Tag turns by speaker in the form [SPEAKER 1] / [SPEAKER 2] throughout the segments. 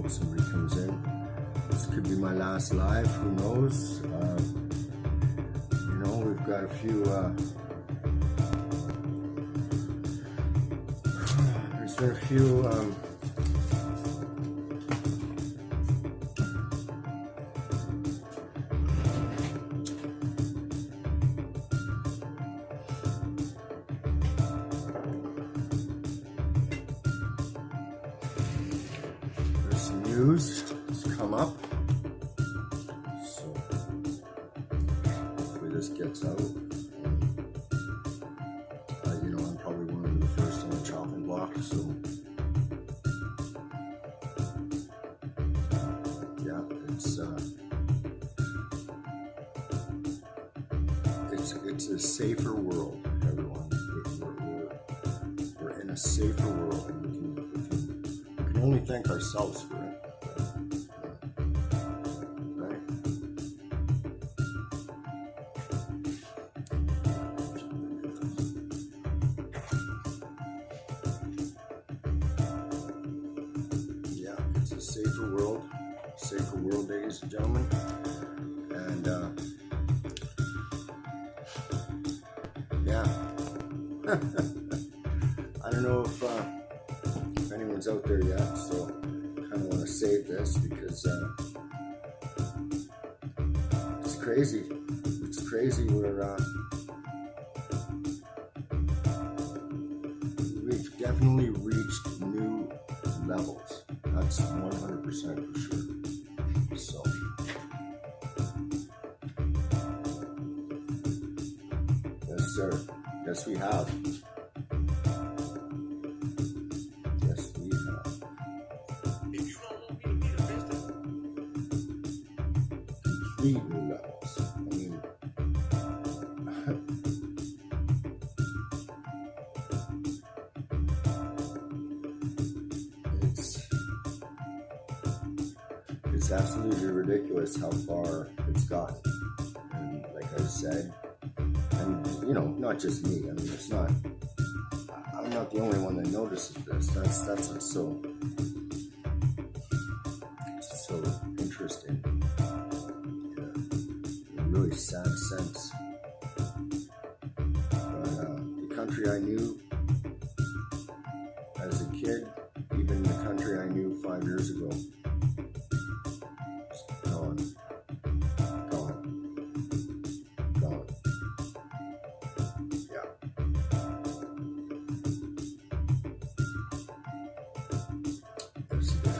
[SPEAKER 1] hope somebody comes in. This could be my last live, who knows? We've got a few, there's been a few, there's some news that's come up. So hopefully this gets out. I'm probably one of the first on the chopping block, so yeah, it's a safer world, everyone. We're in a safer world, and we can only thank ourselves for it. It's a safer world, ladies and gentlemen. And I don't know if anyone's out there yet, so I kind of want to save this because it's crazy. It's crazy. We've definitely reached new levels. That's 100% for sure. So, yes, sir. Yes, we have. Yes, we have.
[SPEAKER 2] If you don't want me to be the best of
[SPEAKER 1] Complete new levels. I mean, it's absolutely ridiculous how far it's gotten. And like I said, and not just me. I mean, I'm not the only one that notices this. That's what's so interesting. In a really sad sense. But the country I knew as a kid, even the country I knew 5 years ago, gone. Yeah. Yes, it is.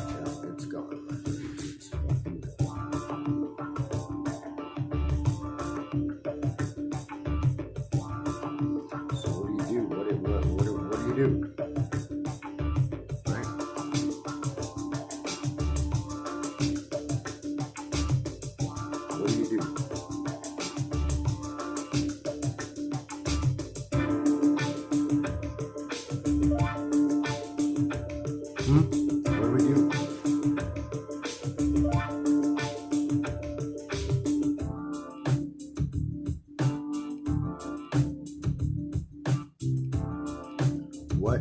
[SPEAKER 1] Yeah, it's gone, my friends. It's fucking gone. So what do you do? What do you do? Right? What do you do? What do we do? What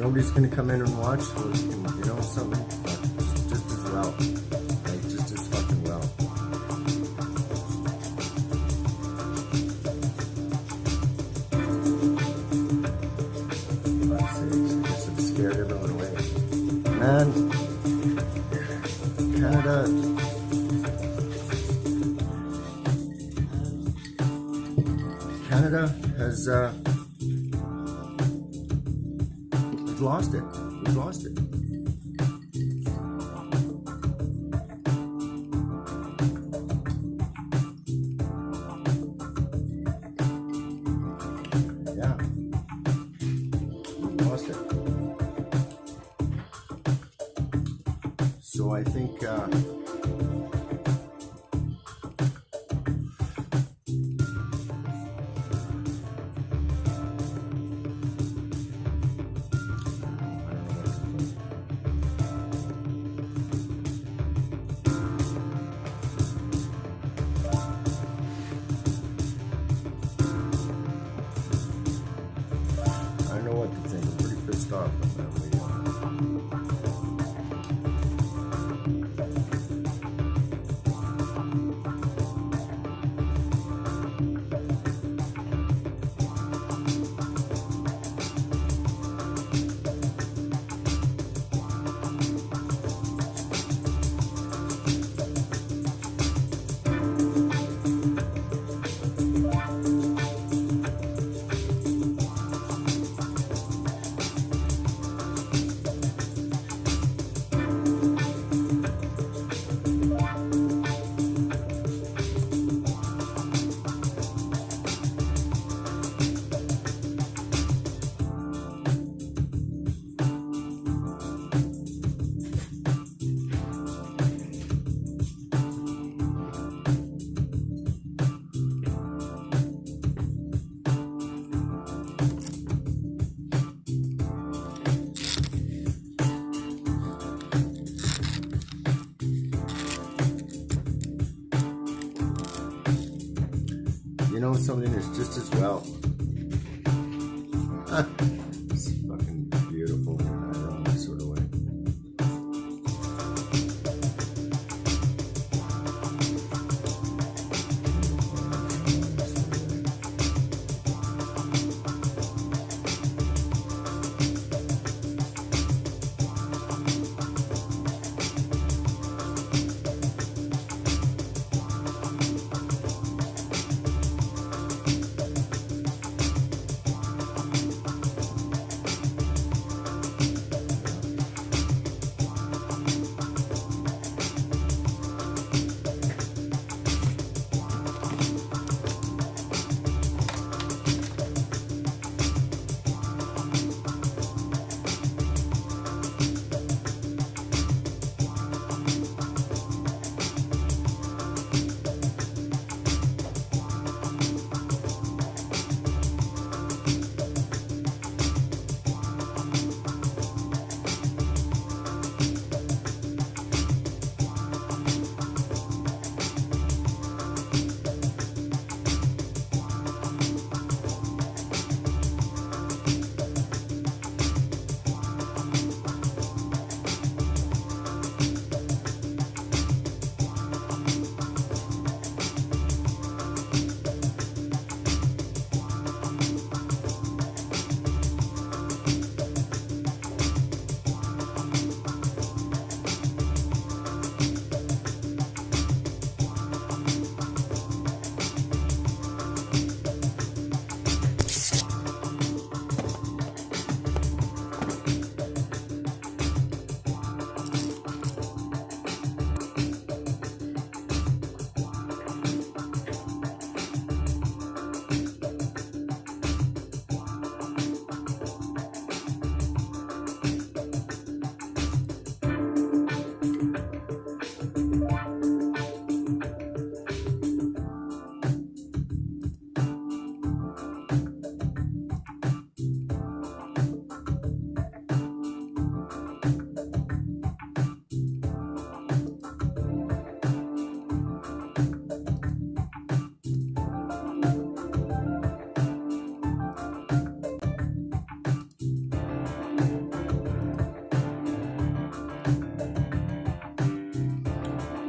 [SPEAKER 1] nobody's gonna come in and watch, well, you can, you know, something just as well, like just as fucking well. Fuck's sakes, I guess I've scared everyone away. Man, Canada has we've lost it. We've lost it. Yeah, we've lost it. So I think I don't know what to think. I'm pretty pissed off on that video. You know something is just as well. It's fucking beautiful in an ironic sort of way.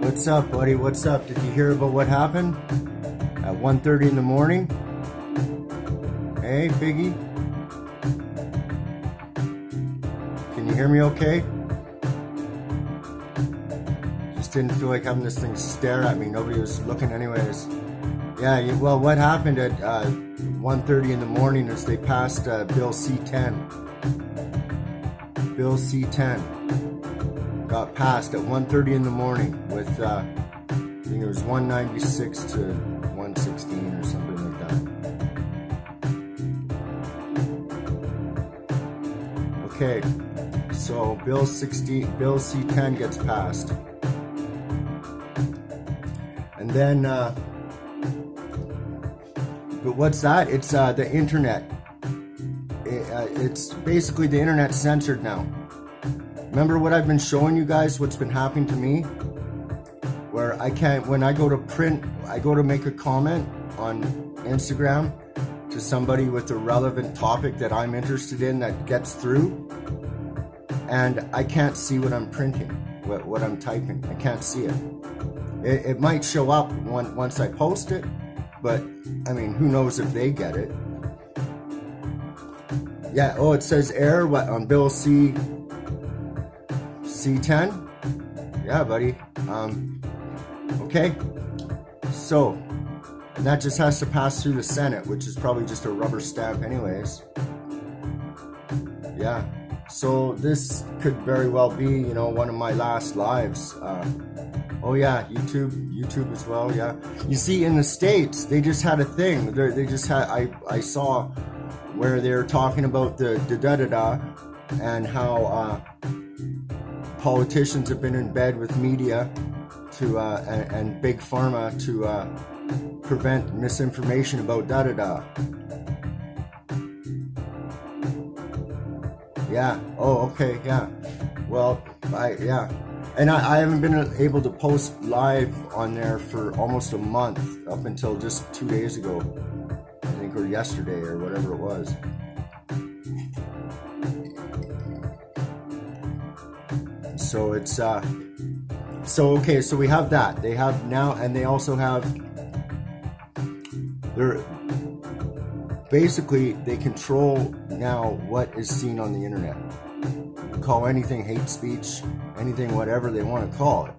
[SPEAKER 1] What's up, buddy? What's up? Did you hear about what happened at 1:30 in the morning? Hey, Biggie? Can you hear me okay? Just didn't feel like having this thing stare at me. Nobody was looking anyways. Yeah, well, what happened at 1:30 in the morning is they passed Bill C-10. Bill C-10 got passed at 1:30 in the morning with, I think it was 196 to 116 or something like that. Okay, so Bill C-10 gets passed. And then, but what's that? It's the internet. It's basically the internet censored now. Remember what I've been showing you guys, what's been happening to me? Where I can't, when I go to print, I go to make a comment on Instagram to somebody with a relevant topic that I'm interested in that gets through, and I can't see what I'm printing, what I'm typing. I can't see it. It might show up once I post it, but I mean, who knows if they get it. Yeah, oh, it says error, what, on Bill C-10? Yeah, buddy. Okay. So, and that just has to pass through the Senate, which is probably just a rubber stamp anyways. Yeah. So this could very well be, one of my last lives. Oh yeah, YouTube as well, yeah. You see, in the States, they just had a thing. They just had, I saw where they're talking about the da-da-da and how politicians have been in bed with media to and big pharma to prevent misinformation about da-da-da. Yeah. Oh, okay. Yeah. Well, yeah. And I haven't been able to post live on there for almost a month, up until just 2 days ago, I think, or yesterday, or whatever it was. So it's okay. So we have that. They have now, and they also have. They're basically, they control now what is seen on the internet. You call anything hate speech, anything whatever they want to call it,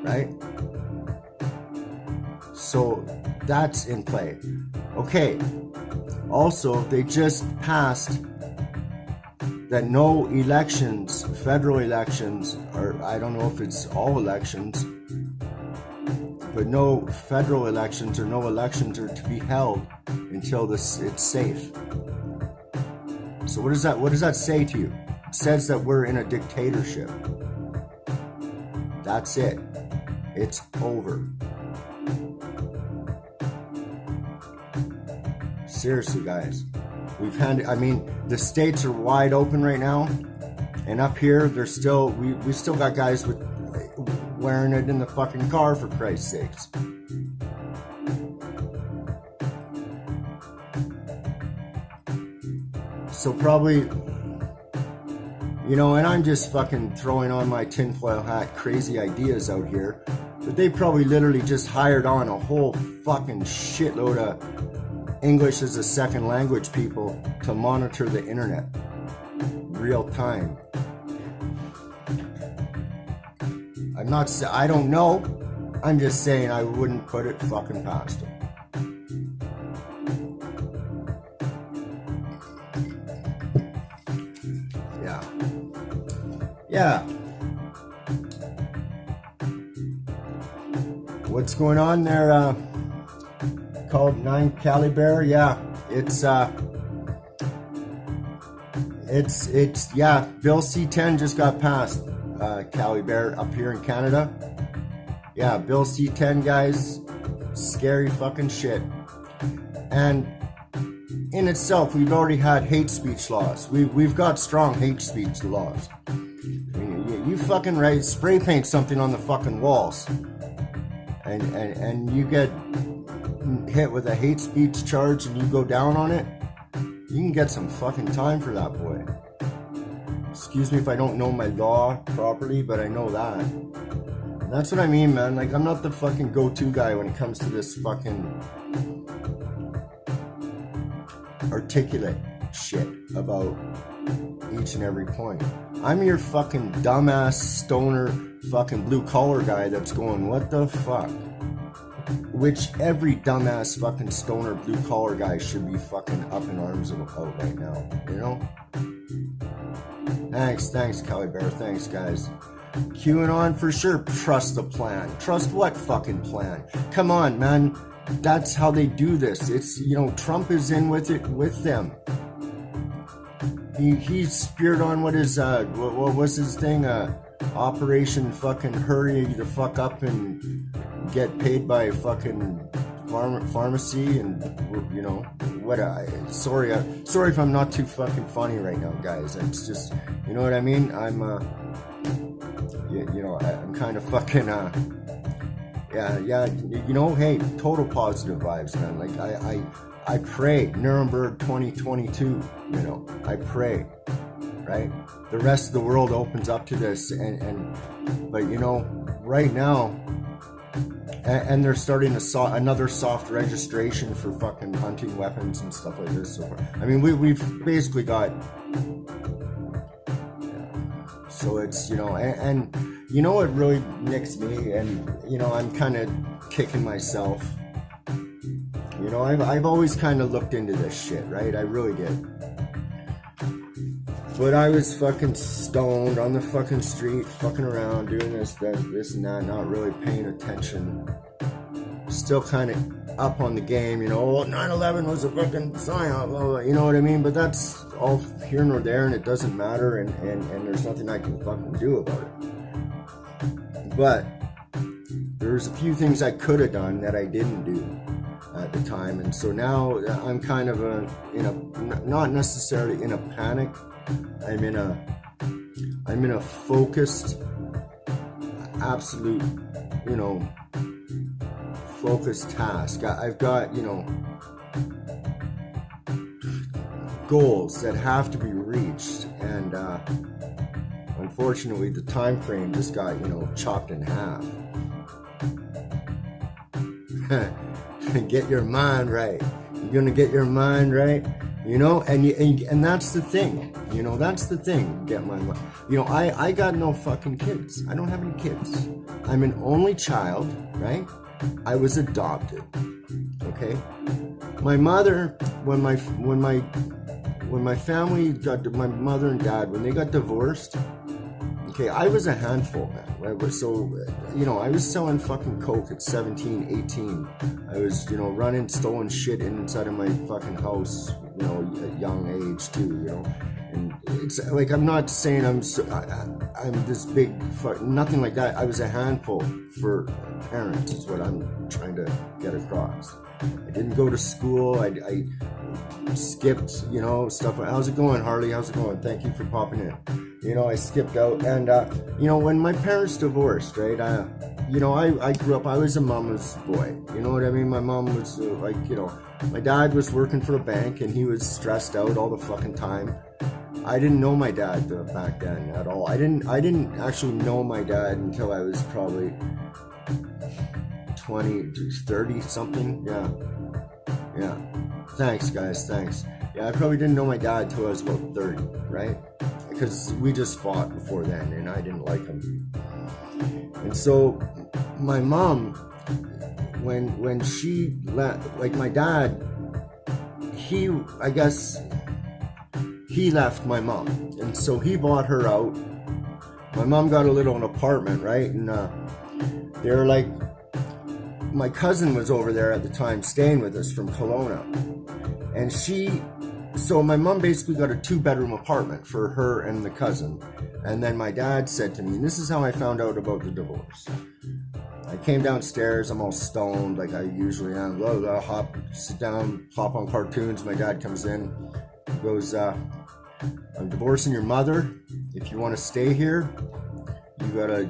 [SPEAKER 1] right? So that's in play. Okay. Also, they just passed that no elections, federal elections, or I don't know if it's all elections, but no federal elections or no elections are to be held until it's safe. So what does that say to you? It says that we're in a dictatorship. That's it. It's over. Seriously, guys. The states are wide open right now, and up here, we still got guys with wearing it in the fucking car, for Christ's sakes. So probably, and I'm just fucking throwing on my tinfoil hat crazy ideas out here, but they probably literally just hired on a whole fucking shitload of English as a second language people to monitor the internet real time. I don't know. I'm just saying I wouldn't put it fucking past them. Yeah. What's going on there? Called 9 Caliber. Yeah, it's Bill C-10 just got passed. Caliber up here in Canada. Yeah, Bill C-10, guys, scary fucking shit. And in itself, we've already had hate speech laws. We've got strong hate speech laws. I mean, you fucking spray paint something on the fucking walls, and you get hit with a hate speech charge, and you go down on it. You can get some fucking time for that, boy. Excuse me if I don't know my law properly, but I know that. That's what I mean, man. Like, I'm not the fucking go-to guy when it comes to this fucking articulate shit about each and every point. I'm your fucking dumbass stoner fucking blue collar guy that's going, what the fuck? Which every dumbass fucking stoner blue collar guy should be fucking up in arms about right now, you know? Thanks, Kelly Bear. Thanks, guys. QAnon for sure. Trust the plan. Trust what fucking plan? Come on, man. That's how they do this. It's, you know, Trump is in with it with them. He speared on what was his thing? Operation fucking hurry the fuck up and get paid by fucking pharmacy, and you know what? Sorry if I'm not too fucking funny right now, guys. It's just, you know what I mean. I'm you know, I'm kind of fucking yeah. You know, hey, total positive vibes, man. Like I pray Nuremberg 2022. You know, I pray, right? The rest of the world opens up to this, but you know, right now. And they're starting another soft registration for fucking hunting weapons and stuff like this. So I mean, we've basically got. So it's, you know, and you know what really nicks me, and you know, I'm kind of kicking myself. You know, I've always kind of looked into this shit, right? I really did. But I was fucking stoned on the fucking street, fucking around, doing this and that, not really paying attention. Still kind of up on the game, you know, 9/11 was a fucking psyop, blah, blah, you know what I mean? But that's all here nor there, and it doesn't matter, and there's nothing I can fucking do about it. But there's a few things I could have done that I didn't do at the time, and so now I'm kind of not necessarily in a panic. I'm in a focused, absolute, you know, focused task. I've got, you know, goals that have to be reached, and unfortunately the time frame just got, you know, chopped in half. Get your mind right. You're gonna get your mind right. You know, and that's the thing. You know, that's the thing. Get my, you know, I got no fucking kids. I don't have any kids. I'm an only child, right? I was adopted. Okay. My mother, when my family got, my mother and dad, when they got divorced, okay, I was a handful, man. Right? So, you know, I was selling fucking coke at 17, 18. I was, you know, running stolen shit inside of my fucking house, you know, at young age too, you know. And it's like, I'm not saying I'm this big fuck, nothing like that. I was a handful for parents is what I'm trying to get across. I didn't go to school. I skipped, you know, stuff. How's it going, Harley? How's it going? Thank you for popping in. You know, I skipped out, and you know, when my parents divorced, right? You know, I grew up. I was a mama's boy. You know what I mean? My mom was like, you know, my dad was working for a bank, and he was stressed out all the fucking time. I didn't know my dad back then at all. I didn't actually know my dad until I was probably 20, 30 something. Yeah. Thanks, guys. Thanks. Yeah, I probably didn't know my dad until I was about 30, right? Because we just fought before then, and I didn't like him. And so my mom, when she left, like my dad, I guess he left my mom, and so he bought her out. My mom got a little apartment, right? And they were like, my cousin was over there at the time staying with us from Kelowna, and so my mom basically got a 2-bedroom apartment for her and the cousin. And then my dad said to me, and this is how I found out about the divorce. I came downstairs, I'm all stoned like I usually am. Blah, blah, sit down, hop on cartoons. My dad comes in, he goes, I'm divorcing your mother. If you want to stay here,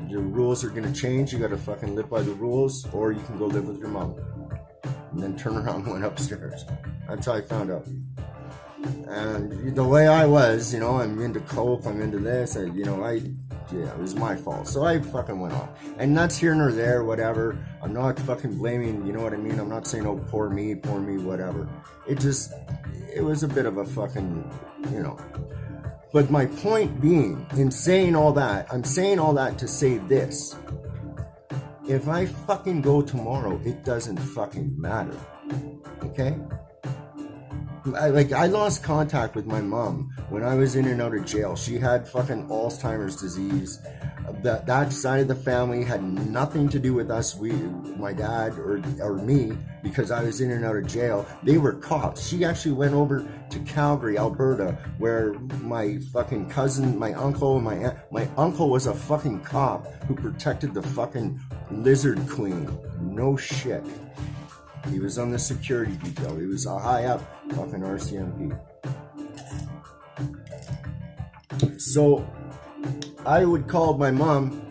[SPEAKER 1] your rules are gonna change. You gotta fucking live by the rules, or you can go live with your mom. And then turn around and went upstairs. That's how I found out. And the way I was, I'm into coke, I'm into this, it was my fault. So I fucking went off. And that's here nor there, whatever. I'm not fucking blaming, you know what I mean? I'm not saying, oh, poor me, whatever. It was a bit of a fucking, But my point being, in saying all that, I'm saying all that to say this. If I fucking go tomorrow, it doesn't fucking matter. Okay? I lost contact with my mom when I was in and out of jail. She had fucking Alzheimer's disease. That side of the family had nothing to do with us, my dad or me, because I was in and out of jail. They were cops. She actually went over to Calgary, Alberta, where my fucking cousin, my uncle, and my uncle was a fucking cop who protected the fucking Lizard Queen. No shit. He was on the security detail. He was a high up fucking RCMP. So I would call my mom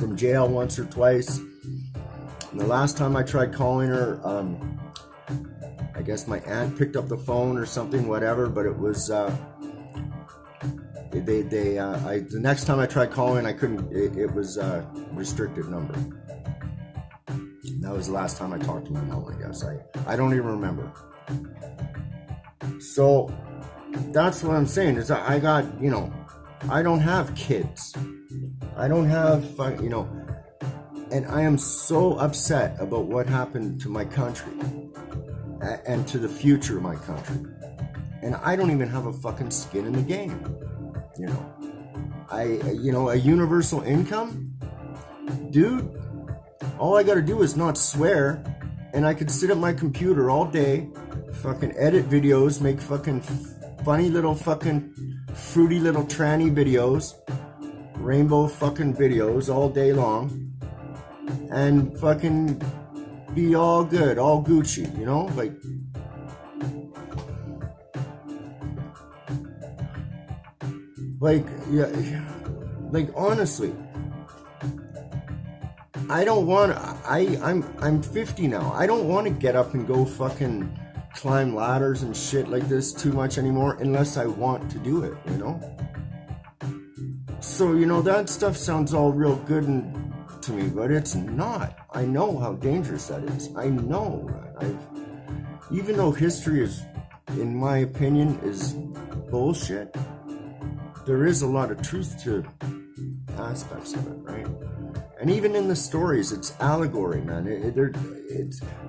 [SPEAKER 1] from jail once or twice. And the last time I tried calling her, I guess my aunt picked up the phone or something, whatever. But it was the next time I tried calling, I couldn't. It was a restricted number. That was the last time I talked to my mom, I guess. I don't even remember. So that's what I'm saying is I got, I don't have kids. I don't have, and I am so upset about what happened to my country and to the future of my country. And I don't even have a fucking skin in the game. A universal income? Dude, all I gotta do is not swear, and I could sit at my computer all day, fucking edit videos, make fucking funny little fucking fruity little tranny videos, rainbow fucking videos all day long, and fucking be all good, all Gucci, honestly, I don't want I'm 50 now. I don't want to get up and go fucking climb ladders and shit like this too much anymore unless I want to do it, So, that stuff sounds all real good to me, but it's not. I know how dangerous that is. I know. Even though history is, in my opinion, is bullshit, there is a lot of truth to aspects of it, right? And even in the stories, it's allegory, man.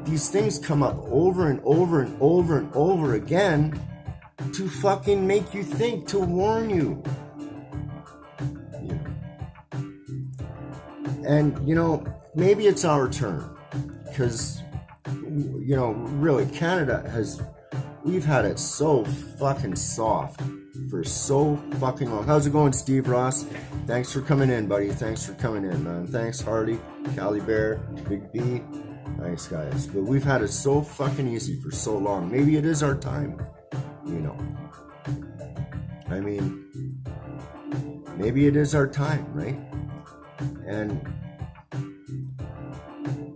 [SPEAKER 1] These things come up over and over and over and over again to fucking make you think, to warn you. And, maybe it's our turn. Because, really, Canada we've had it so fucking soft for so fucking long. How's it going, Steve Ross? Thanks for coming in, buddy. Thanks for coming in, man. Thanks, Hardy, Cali Bear, Big B. Thanks, guys. But we've had it so fucking easy for so long. Maybe it is our time, I mean, maybe it is our time, right? And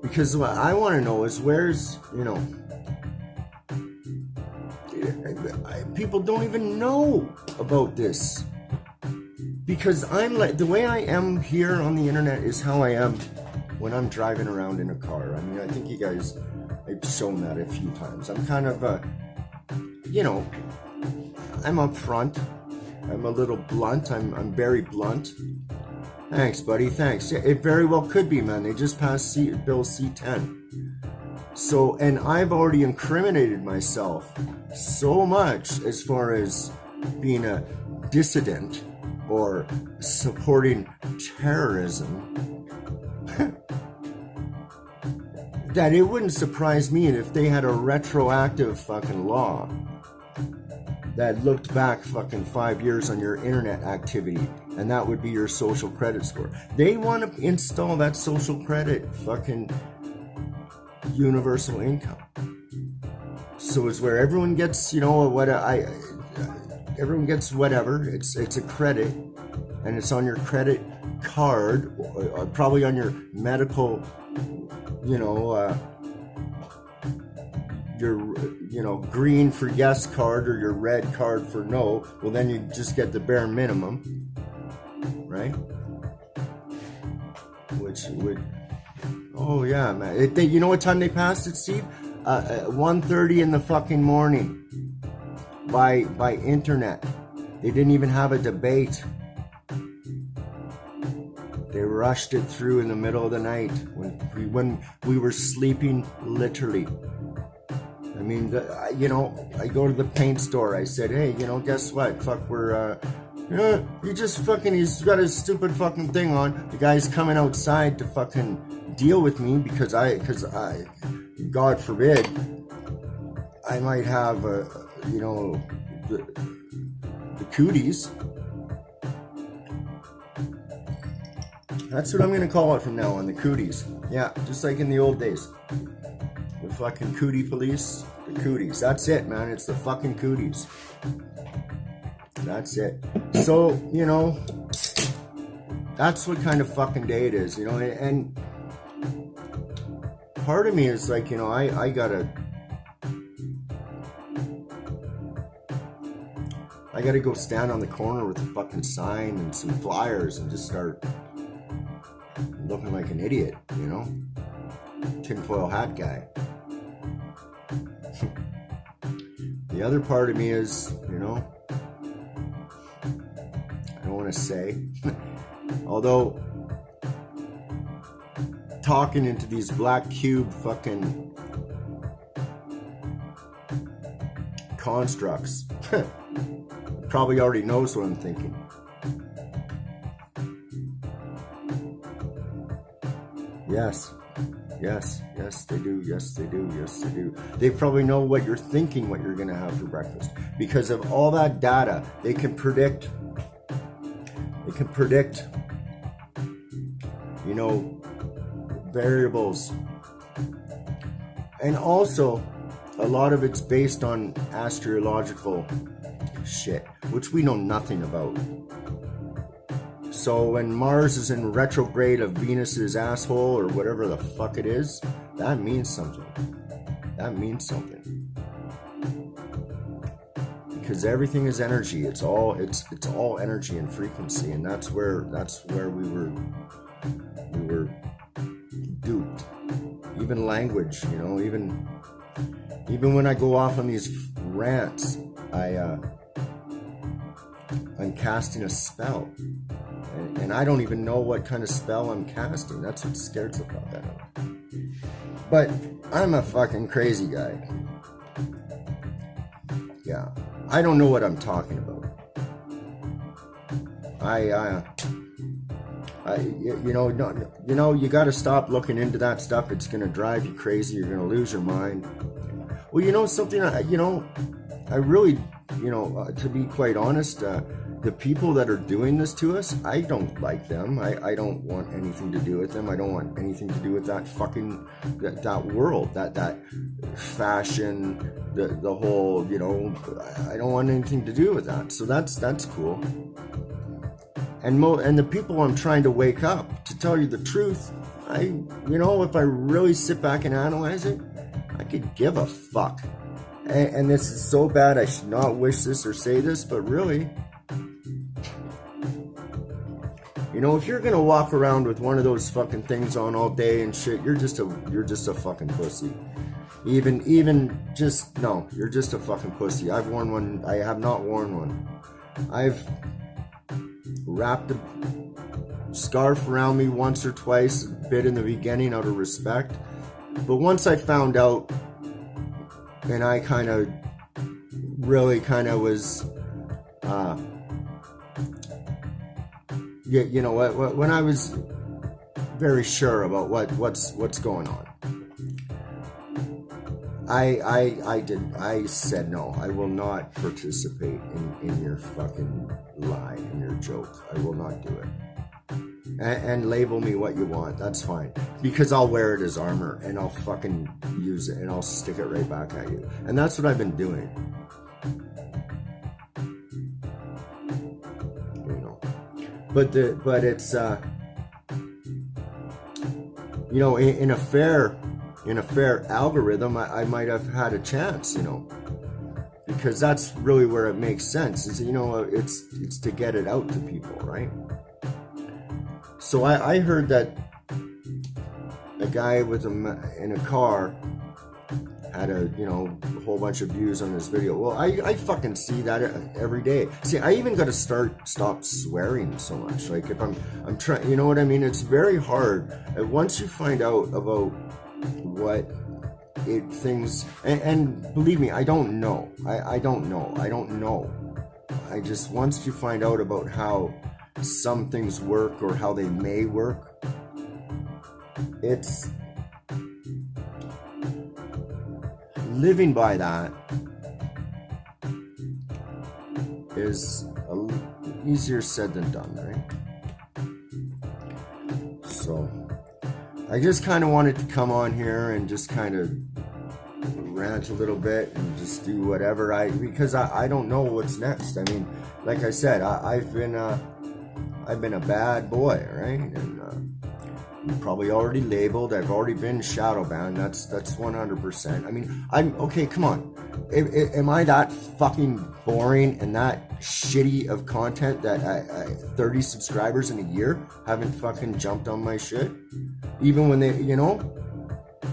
[SPEAKER 1] because what I want to know is where's, people don't even know about this. Because I'm like, the way I am here on the internet is how I am when I'm driving around in a car. I mean, I think you guys, I've shown that a few times. I'm kind of I'm up front. I'm a little blunt. I'm very blunt. Thanks, buddy. Thanks. Yeah, it very well could be, man. They just passed Bill C-10. So, and I've already incriminated myself so much as far as being a dissident or supporting terrorism that it wouldn't surprise me if they had a retroactive fucking law that looked back fucking 5 years on your internet activity, and that would be your social credit score. They want to install that social credit fucking universal income. So it's where everyone gets, everyone gets whatever. It's a credit, and it's on your credit card, or probably on your medical, green for yes card or your red card for no, well, then you just get the bare minimum, right? Which would, oh yeah, man. You know what time they passed it, Steve? 1:30 in the fucking morning by internet. They didn't even have a debate. They rushed it through in the middle of the night when we were sleeping, literally. I mean, I go to the paint store. I said, hey, guess what? Fuck, he's got his stupid fucking thing on. The guy's coming outside to fucking deal with me because God forbid, I might have, the cooties. That's what I'm gonna call it from now on, the cooties. Yeah, just like in the old days. The fucking cootie police, the cooties. That's it, man. It's the fucking cooties. That's it. So, that's what kind of fucking day it is, and part of me is like, I gotta go stand on the corner with a fucking sign and some flyers and just start looking like an idiot, tinfoil hat guy. The other part of me is, I don't want to say, although talking into these black cube fucking constructs probably already knows what I'm thinking. Yes, they do. Yes, they do. They probably know what you're thinking, what you're going to have for breakfast. Because of all that data, they can predict, variables. And also, a lot of it's based on astrological shit, which we know nothing about. So when Mars is in retrograde of Venus's asshole or whatever the fuck it is, that means something. Because everything is energy. It's all energy and frequency, and that's where we were duped. Even language, even when I go off on these rants, I'm casting a spell. And I don't even know what kind of spell I'm casting. That's what scares the fuck out of me. But I'm a fucking crazy guy. Yeah. I don't know what I'm talking about. You gotta stop looking into that stuff. It's gonna drive you crazy. You're gonna lose your mind. Well, something, I really, to be quite honest, the people that are doing this to us, I don't like them. I don't want anything to do with them. I don't want anything to do with that fucking, that world, that fashion, the whole, I don't want anything to do with that. So that's cool. And the people I'm trying to wake up, to tell you the truth, if I really sit back and analyze it, I could give a fuck. And this is so bad, I should not wish this or say this, but really, if you're gonna walk around with one of those fucking things on all day and shit, you're just a fucking pussy. No, you're just a fucking pussy. I've worn one. I have not worn one. I've wrapped a scarf around me once or twice, a bit in the beginning out of respect. But once I found out, and I really was, when I was very sure about what's going on, I said no, I will not participate in your fucking lie, in your joke. I will not do it. And label me what you want, that's fine. Because I'll wear it as armor, and I'll fucking use it, and I'll stick it right back at you. And that's what I've been doing. But it's, in a fair in a fair algorithm, I might have had a chance, you know, because that's really where it makes sense. Is, you know, it's to get it out to people, right? So I heard that a guy with in a car had a whole bunch of views on this video. Well, I fucking see that every day. See, I even got to stop swearing so much. Like if I'm trying, you know what I mean? It's very hard. And once you find out about what things, and believe me, I don't know. I don't know. I just, once you find out about how some things work or how they may work, it's living by that is easier said than done, right? So I just kind of wanted to come on here and just kind of rant a little bit and just do whatever because I don't know what's next. I mean, like I said, I've been a bad boy, right? And I'm probably already labeled. I've already been shadow banned. That's 100%. I mean, I'm okay. Come on, am I that fucking boring and that shitty of content that I 30 subscribers in a year haven't fucking jumped on my shit? Even when they,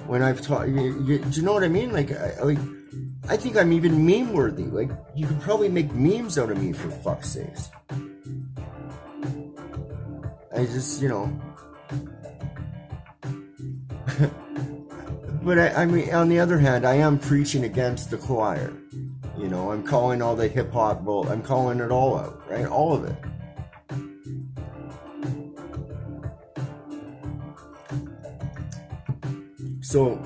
[SPEAKER 1] when I've taught, do you know what I mean? Like, I think I'm even meme worthy. Like, you could probably make memes out of me, for fuck's sakes. I just, but I mean, on the other hand, I am preaching against the choir. I'm calling all the hip hop bull. I'm calling it all out, right? All of it. So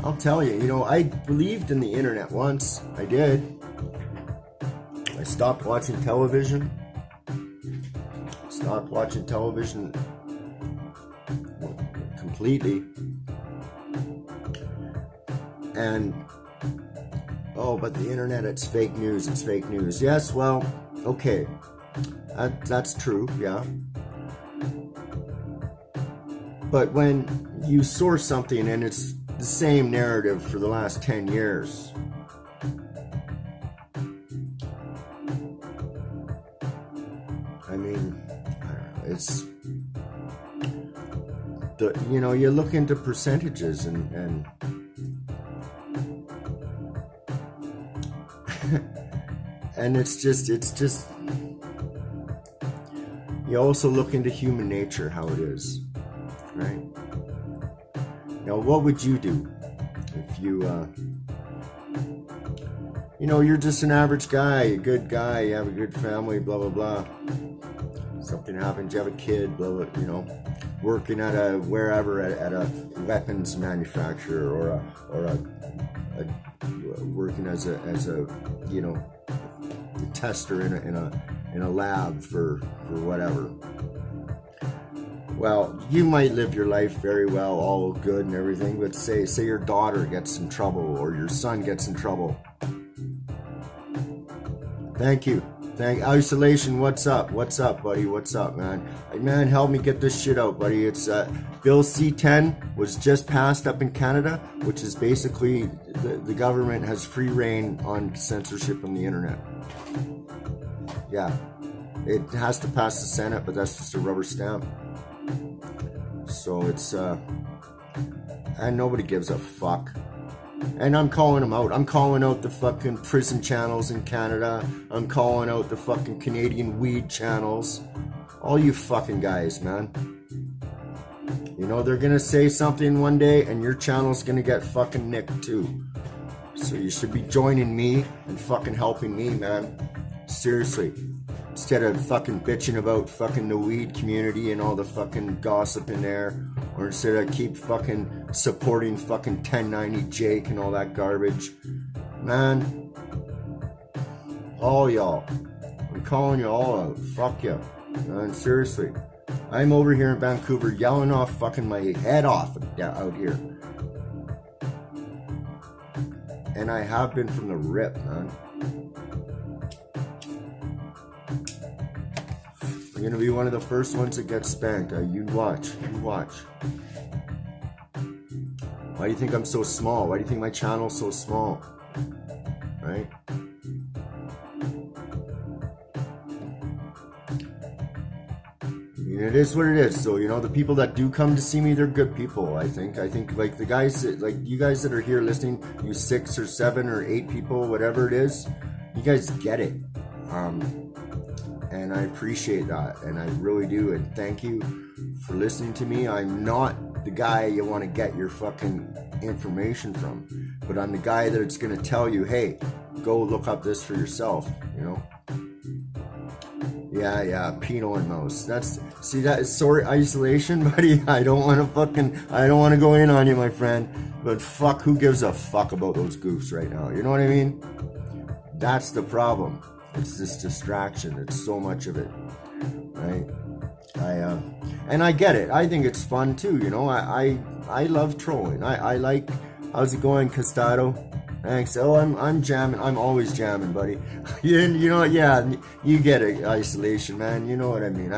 [SPEAKER 1] I'll tell you, I believed in the internet once. I did. I stopped watching television. Stopped watching television completely. And but the internet, it's fake news. It's fake news. Yes, well, okay. That's true, yeah. But when you source something and it's the same narrative for the last 10 years, I mean, it's you look into percentages and and it's just you also look into human nature, how it is, right? Now, what would you do if you you're just an average guy, a good guy, you have a good family, blah blah blah, something happens, you have a kid, blah blah, working at a wherever at a weapons manufacturer or a working as a tester in a lab for whatever. Well, you might live your life very well, all good and everything, but say your daughter gets in trouble or your son gets in trouble. Thank you. Isolation, what's up? What's up, buddy? What's up, man? Man, help me get this shit out, buddy. It's Bill C-10 was just passed up in Canada, which is basically the government has free reign on censorship on the internet. Yeah, it has to pass the Senate, but that's just a rubber stamp. So it's and nobody gives a fuck. And I'm calling them out. I'm calling out the fucking prison channels in Canada. I'm calling out the fucking Canadian weed channels. All you fucking guys, man. They're gonna say something one day and your channel's gonna get fucking nicked too. So you should be joining me and fucking helping me, man. Seriously. Instead of fucking bitching about fucking the weed community and all the fucking gossip in there. Or instead of keep fucking supporting fucking 1090 Jake and all that garbage. Man. All y'all. I'm calling you all out. Fuck you. Man, seriously. I'm over here in Vancouver yelling off fucking my head off out here. And I have been from the rip, man. I'm gonna be one of the first ones that gets spanked. You watch. Why do you think I'm so small? Why do you think my channel's so small? Right? It is what it is. So, the people that do come to see me, they're good people, I think. I think, like, the guys, like, you guys that are here listening, you 6 or 7 or 8 people, whatever it is, you guys get it. And I appreciate that. And I really do. And thank you for listening to me. I'm not the guy you want to get your fucking information from. But I'm the guy that's going to tell you, hey, go look up this for yourself, Yeah, Pinot and Mouse. See that is sort of isolation, buddy. I don't want to go in on you, my friend. But fuck, who gives a fuck about those goofs right now? You know what I mean? That's the problem. It's this distraction. It's so much of it, right? And I get it. I think it's fun too. I love trolling. I like. How's it going, Costado? Thanks. Oh, I'm jamming. I'm always jamming, buddy. Yeah, you get it, isolation, man. You know what I mean.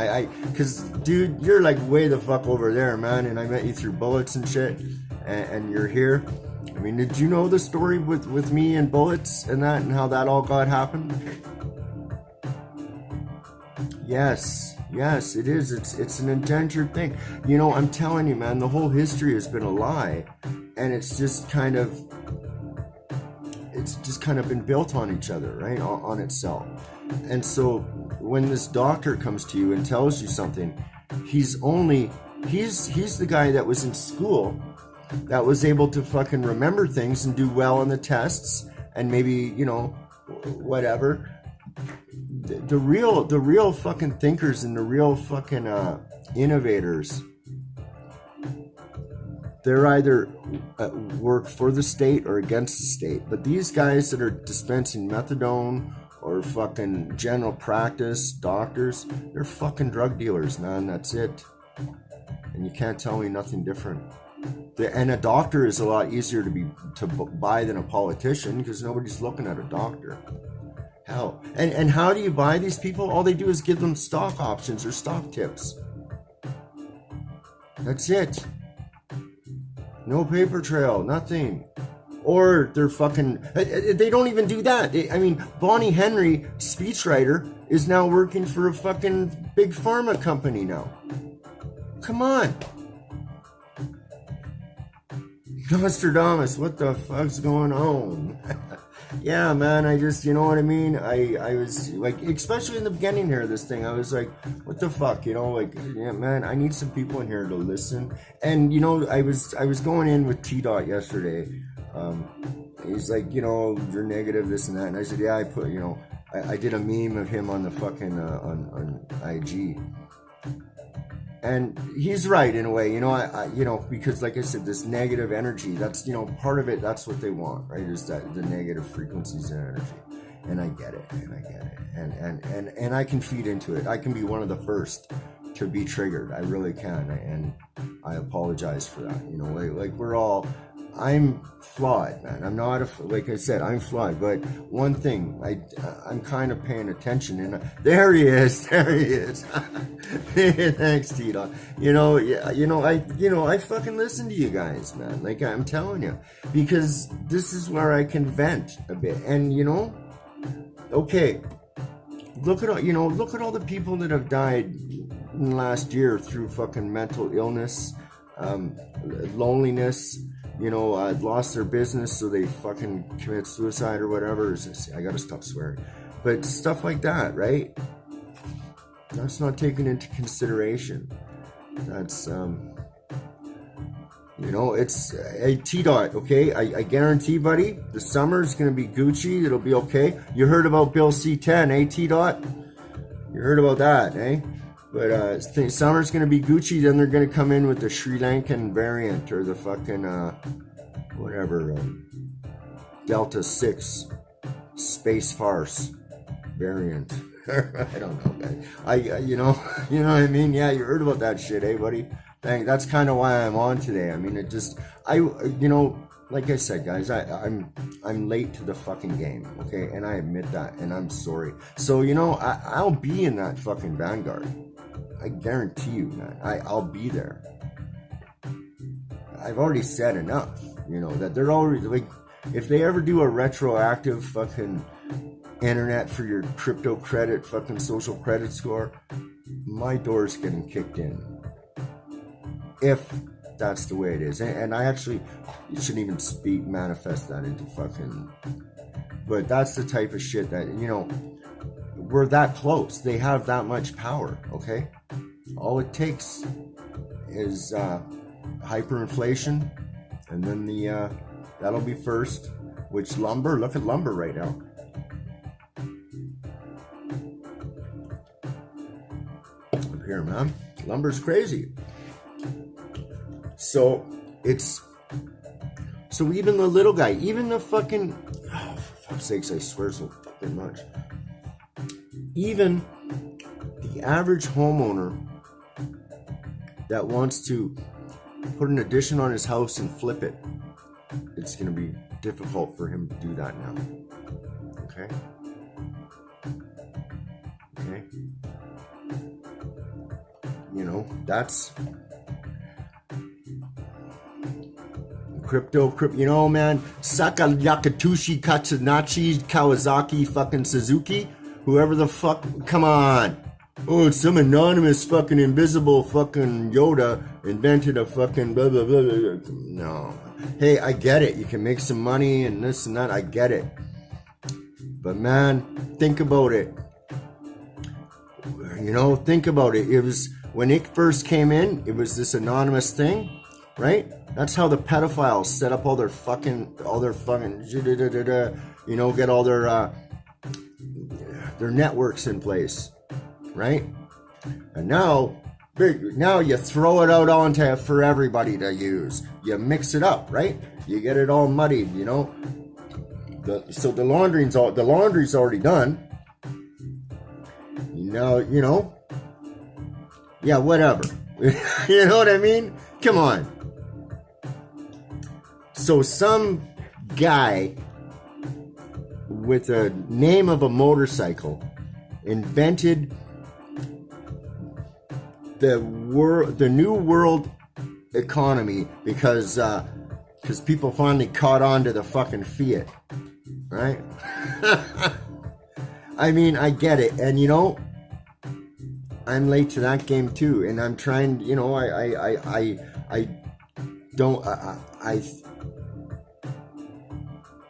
[SPEAKER 1] Cause dude, you're like way the fuck over there, man. And I met you through Bullets and shit, and you're here. I mean, did you know the story with me and Bullets and that, and how that all got happened? Yes, it is. It's an indentured thing. I'm telling you, man. The whole history has been a lie, and it's just kind of been built on each other, right? On itself. And so when this doctor comes to you and tells you something, he's the guy that was in school that was able to fucking remember things and do well on the tests and maybe, whatever. The real fucking thinkers and the real fucking innovators, they're either work for the state or against the state. But these guys that are dispensing methadone or fucking general practice doctors, they're fucking drug dealers, man. That's it. And you can't tell me nothing different. And a doctor is a lot easier to buy than a politician because nobody's looking at a doctor. Hell. And how do you buy these people? All they do is give them stock options or stock tips. That's it. No paper trail, nothing. Or they're fucking, they don't even do that. Bonnie Henry, speechwriter, is now working for a fucking big pharma company now. Come on. Nostradamus, what the fuck's going on? Yeah, man, I just, you know what I mean? I was like, especially in the beginning here of this thing, I was like, what the fuck, yeah, man, I need some people in here to listen. And, I was going in with T-Dot yesterday. He's like, you're negative, this and that. And I said, yeah, I did a meme of him on the fucking, on IG. And he's right in a way, because like I said, this negative energy, that's, part of it, that's what they want, right? Is that the negative frequencies and energy. And I get it. And I can feed into it. I can be one of the first to be triggered. I really can. And I apologize for that. Like we're all, I'm flawed, man. I'm not like I said, I'm flawed. But one thing, I'm kind of paying attention, and there he is. Thanks, Tito. I fucking listen to you guys, man. Like I'm telling you, because this is where I can vent a bit. And okay, look at all the people that have died in the last year through fucking mental illness, loneliness. Lost their business, so they fucking commit suicide or whatever. I gotta stop swearing. But stuff like that, right? That's not taken into consideration. That's, it's a T-Dot, okay? I guarantee, buddy, the summer's gonna be Gucci. It'll be okay. You heard about Bill C-10, eh, T-Dot? You heard about that, eh? But summer's going to be Gucci, then they're going to come in with the Sri Lankan variant or the fucking, Delta 6 space farce variant. I don't know, guys. You know what I mean? Yeah, you heard about that shit, eh, buddy? That's kind of why I'm on today. I mean, like I said, guys, I'm late to the fucking game, okay? And I admit that, and I'm sorry. So, I'll be in that fucking vanguard. I guarantee you, man. I'll be there. I've already said enough. You know, that they're already, like, if they ever do a retroactive fucking internet for your crypto credit, fucking social credit score, my door's getting kicked in. If that's the way it is. And I actually shouldn't even manifest that into fucking, but that's the type of shit that, you know, we're that close. They have that much power, okay? All it takes is hyperinflation, and then that'll be first, which lumber, look at lumber right now. Up here, man. Lumber's crazy. So even the little guy, even the fucking, oh, for fuck's sakes, I swear so fucking much. Even the average homeowner that wants to put an addition on his house and flip it, it's going to be difficult for him to do that now. Okay? Okay? You know, that's crypto, you know, man, Saka Yakatushi Katsunachi Kawasaki fucking Suzuki, whoever the fuck, come on. Oh, it's some anonymous fucking invisible fucking Yoda invented a fucking blah, blah, blah, blah. No. Hey, I get it. You can make some money and this and that. I get it. But man, think about it. You know, think about it. It was, when it first came in, it was this anonymous thing, right? That's how the pedophiles set up all their fucking, you know, get all their networks in place, right? And now you throw it out onto for everybody to use. You mix it up, right? You get it all muddied, you know. So the laundry's already done. Now, you know. Yeah, whatever. You know what I mean? Come on. So some guy with a name of a motorcycle invented the new world economy because people finally caught on to the fucking Fiat, right? I mean, I get it, and you know, I'm late to that game too, and I'm trying. You know,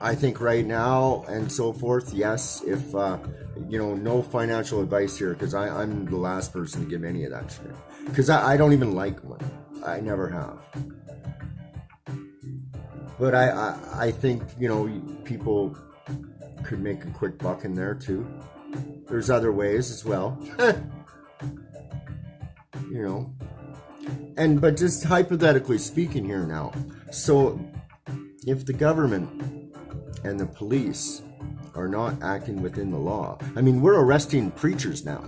[SPEAKER 1] I think right now and so forth, yes, if, you know, no financial advice here, because I'm the last person to give any of that shit. Because I don't even like money. I never have. But I think, you know, people could make a quick buck in there too. There's other ways as well. You know. But just hypothetically speaking here now. So if the government and the police are not acting within the law. I mean, we're arresting preachers now.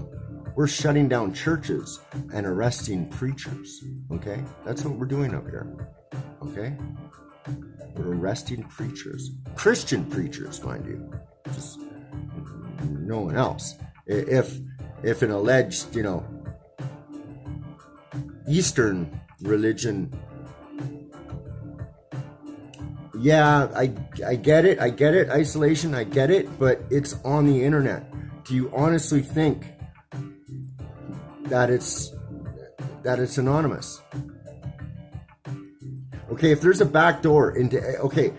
[SPEAKER 1] We're shutting down churches and arresting preachers. Okay? That's what we're doing up here. Okay? We're arresting preachers. Christian preachers, mind you. Just no one else. If an alleged, you know, Eastern religion, yeah, I get it, isolation, I get it, but it's on the internet. Do you honestly think that it's anonymous? Okay, if there's a back door into, okay,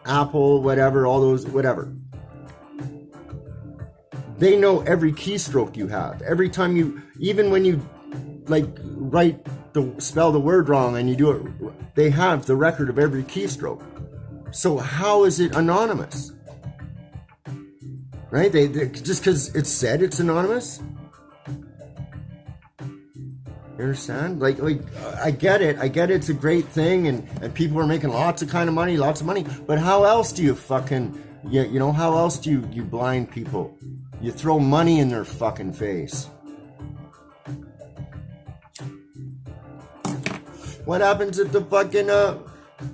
[SPEAKER 1] Apple, whatever, all those, whatever. They know every keystroke you have. Every time you, even when you, like, spell the word wrong and you do it, they have the record of every keystroke. So how is it anonymous? Right? They just because it's said it's anonymous? You understand? Like I get it. It's a great thing, and people are making lots of money. But how else do you fucking, you know, how else do you blind people? You throw money in their fucking face. What happens if the fucking,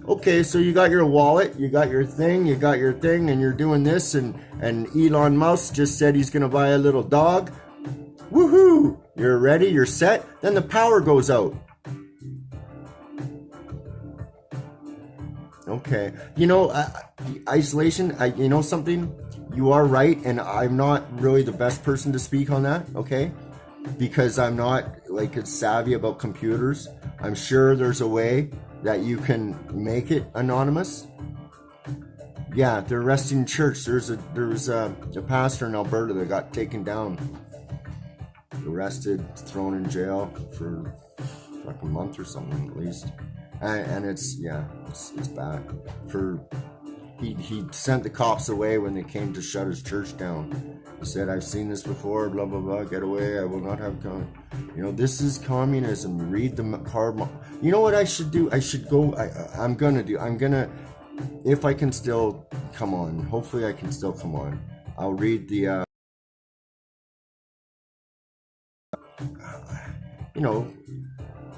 [SPEAKER 1] okay, so you got your wallet, you got your thing, and you're doing this, and Elon Musk just said he's gonna buy a little dog. Woohoo! You're ready, you're set, then the power goes out. Okay. You know, isolation, you know something? You are right, and I'm not really the best person to speak on that, okay? Because I'm not like as savvy about computers. I'm sure there's a way that you can make it anonymous. Yeah, they're arresting church. There was a pastor in Alberta that got taken down, arrested, thrown in jail for like a month or something at least. And it's bad. He sent the cops away when they came to shut his church down. He said, "I've seen this before, blah blah blah. Get away! I will not have you know, this is communism. Read the card. You know what I should do? I should go. I'm gonna. If I can still come on. Hopefully, I can still come on. I'll read the. You know.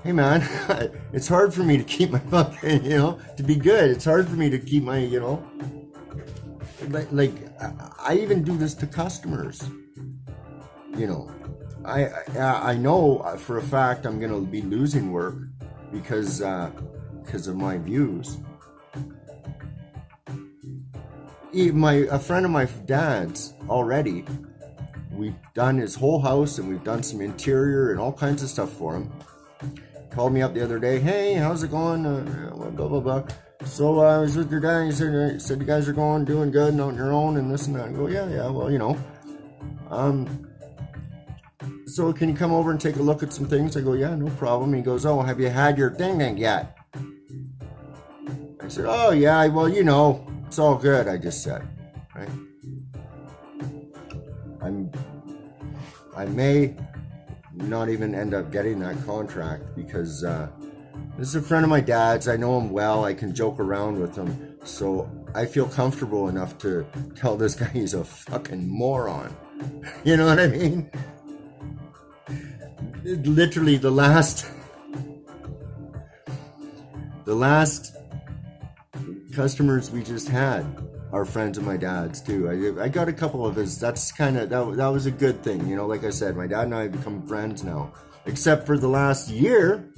[SPEAKER 1] Hey man, it's hard for me to keep my fucking, you know, to be good. It's hard for me to keep my, you know, like I even do this to customers. You know, I know for a fact I'm gonna be losing work because of my views. A friend of my dad's already. We've done his whole house and we've done some interior and all kinds of stuff for him. Called me up the other day. Hey, how's it going? Blah blah blah. So I was with your dad. He said you guys are doing good and on your own and this and that. I go, yeah. Well, you know. So can you come over and take a look at some things? I go, yeah, no problem. He goes, oh, have you had your thing yet? I said, oh yeah. Well, you know, it's all good. I just said, right. I may not even end up getting that contract because this is a friend of my dad's. I know him well. I can joke around with him. So I feel comfortable enough to tell this guy he's a fucking moron. You know what I mean? Literally the last customers we just had are friends of my dad's too. I got a couple of his. That's kind of that was a good thing, you know. Like I said, my dad and I have become friends now. Except for the last year,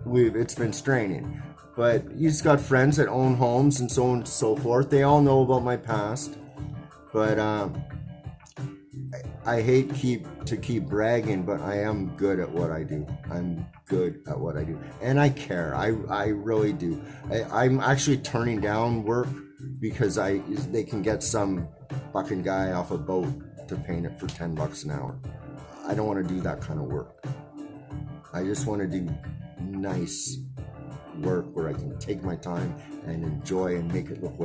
[SPEAKER 1] it's been straining. But he's got friends that own homes and so on and so forth. They all know about my past, but I hate to keep bragging, but I am good at what I do. I'm good at what I do, and I care. I really do. I'm actually turning down work because they can get some fucking guy off a boat to paint it for $10 an hour. I don't want to do that kind of work. I just want to do nice work where I can take my time and enjoy and make it look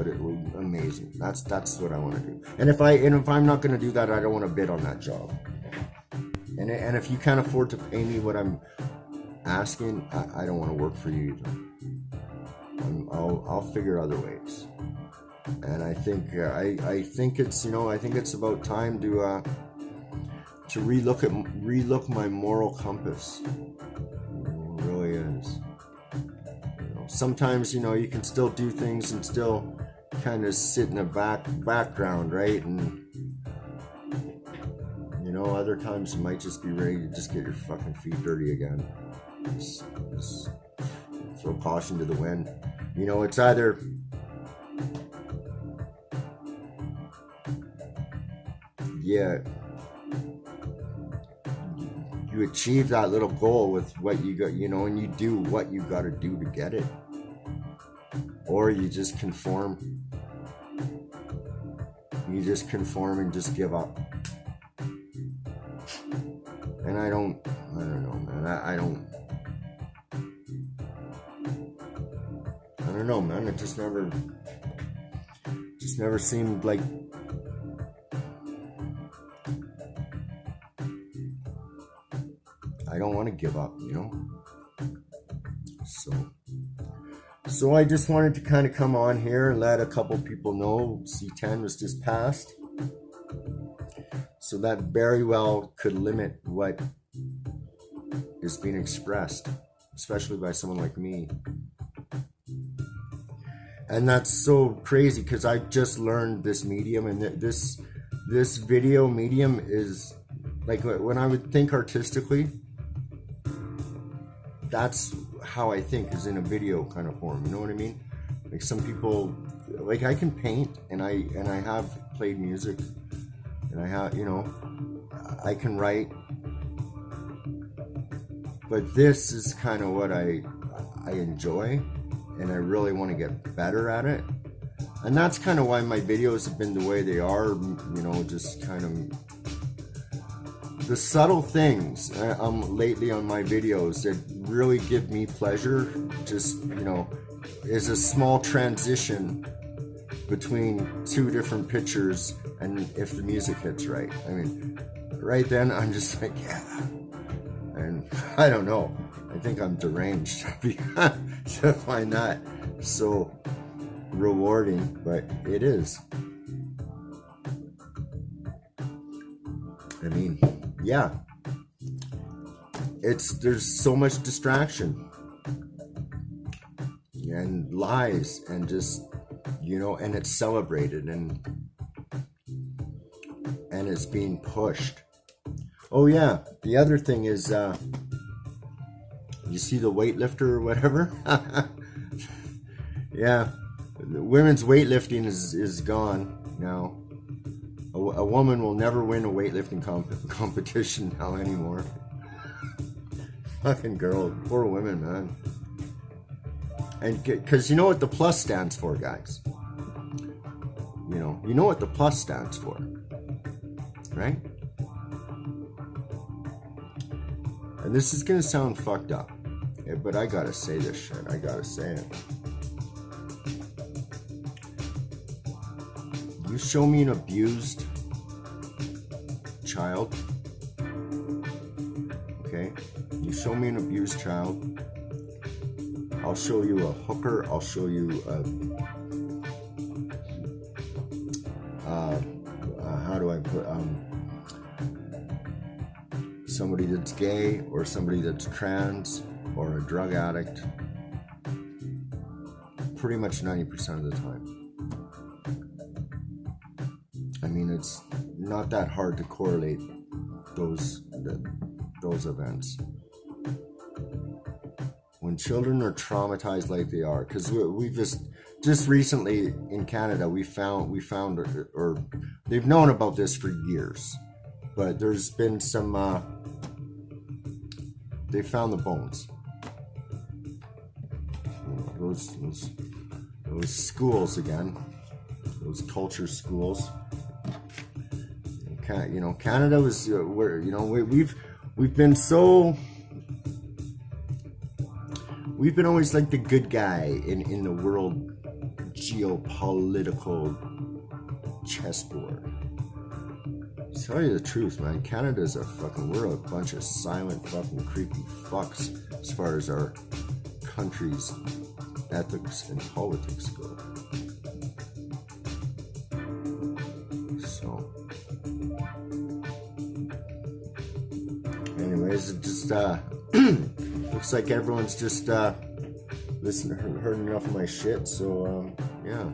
[SPEAKER 1] amazing. That's what I want to do. And if I'm not going to do that, I don't want to bid on that job. And if you can't afford to pay me what I'm asking, I don't want to work for you either. I'll figure other ways. And I think it's I think it's about time to relook my moral compass. It really is. Sometimes you can still do things and still kind of sit in the background, right? And other times you might just be ready to just get your fucking feet dirty again. Just throw caution to the wind. It's either you achieve that little goal with what you got, and you do what you got to do to get it, or you just conform. You just conform and just give up. And I don't know, man. I don't know, man. It just never seemed like I don't want to give up, So I just wanted to kind of come on here and let a couple people know C10 was just passed. So that very well could limit what is being expressed, especially by someone like me. And that's so crazy because I just learned this medium, and this video medium is like when I would think artistically, that's how I think is in a video kind of form. You know what I mean? Like some people, like I can paint, and I have played music, and I have, you know, I can write, but this is kind of what I enjoy, and I really want to get better at it. And that's kind of why my videos have been the way they are, you know, just kind of the subtle things lately on my videos that really give me pleasure, just, you know, is a small transition between two different pictures, and if the music hits right. I mean, right then I'm just like, yeah. And I don't know, I think I'm deranged to find that so rewarding, but it is. I mean, yeah, there's so much distraction and lies, and just, you know, and it's celebrated, and it's being pushed. Oh yeah, the other thing is, you see the weightlifter or whatever? Yeah, women's weightlifting is gone now. A woman will never win a weightlifting competition now anymore. Fucking girl, poor women, man. And because you know what the plus stands for, guys. You know what the plus stands for, right? And this is gonna sound fucked up, but I gotta say this shit. I gotta say it. You show me an abused child, okay? You show me an abused child, I'll show you a hooker, I'll show you how do I put, somebody that's gay, or somebody that's trans, or a drug addict, pretty much 90% of the time. I mean, it's not that hard to correlate those events. When children are traumatized like they are, because we just recently in Canada we found or they've known about this for years, but there's been some they found the bones. Those schools again, those culture schools. You know, Canada was where, you know, we've been so, we've been always like the good guy in the world geopolitical chessboard. To tell you the truth, man, Canada's we're a bunch of silent fucking creepy fucks as far as our country's ethics and politics go. So anyways, it just looks like everyone's just heard enough of my shit, so yeah.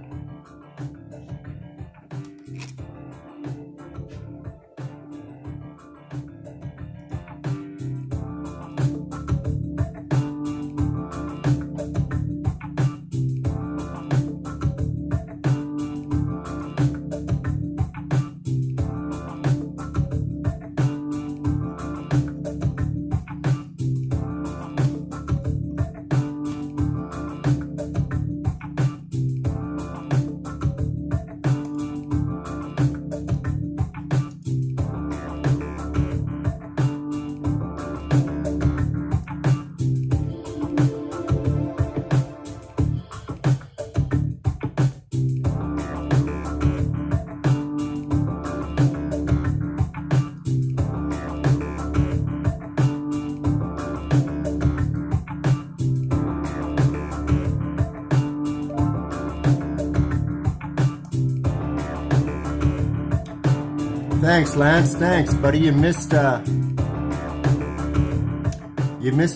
[SPEAKER 1] Thanks, Lance. Thanks, buddy. You missed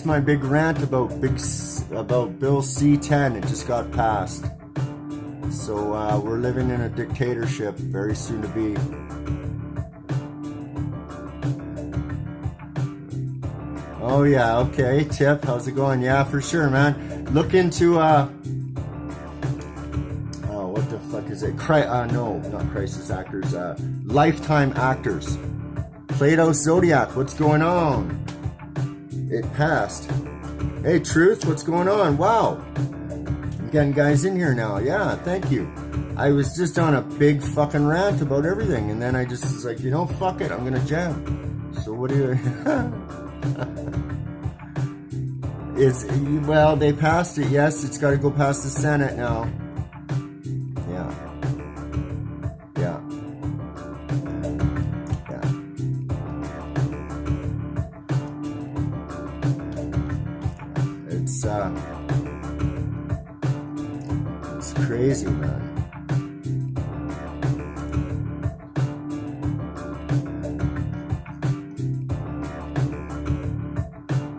[SPEAKER 1] my big rant about Bill C-10. It just got passed. So we're living in a dictatorship, very soon to be. Oh yeah, okay. Tip, how's it going? Yeah, for sure, man. Look into oh, what the fuck is it? No, not Crisis Actors. Lifetime Actors. Plato Zodiac, what's going on? It passed. Hey, Truth, what's going on? Wow. I'm getting guys in here now. Yeah, thank you. I was just on a big fucking rant about everything, and then I just was like, you know, fuck it, I'm gonna jam. So what do you... Well, they passed it, yes, it's gotta go past the Senate now. Yeah. Yeah. It's crazy, man.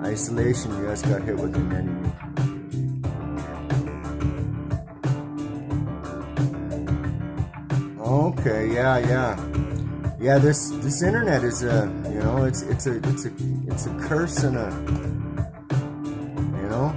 [SPEAKER 1] Isolation, you guys got hit with an enemy. Okay, yeah. This internet is it's a curse and a, you know.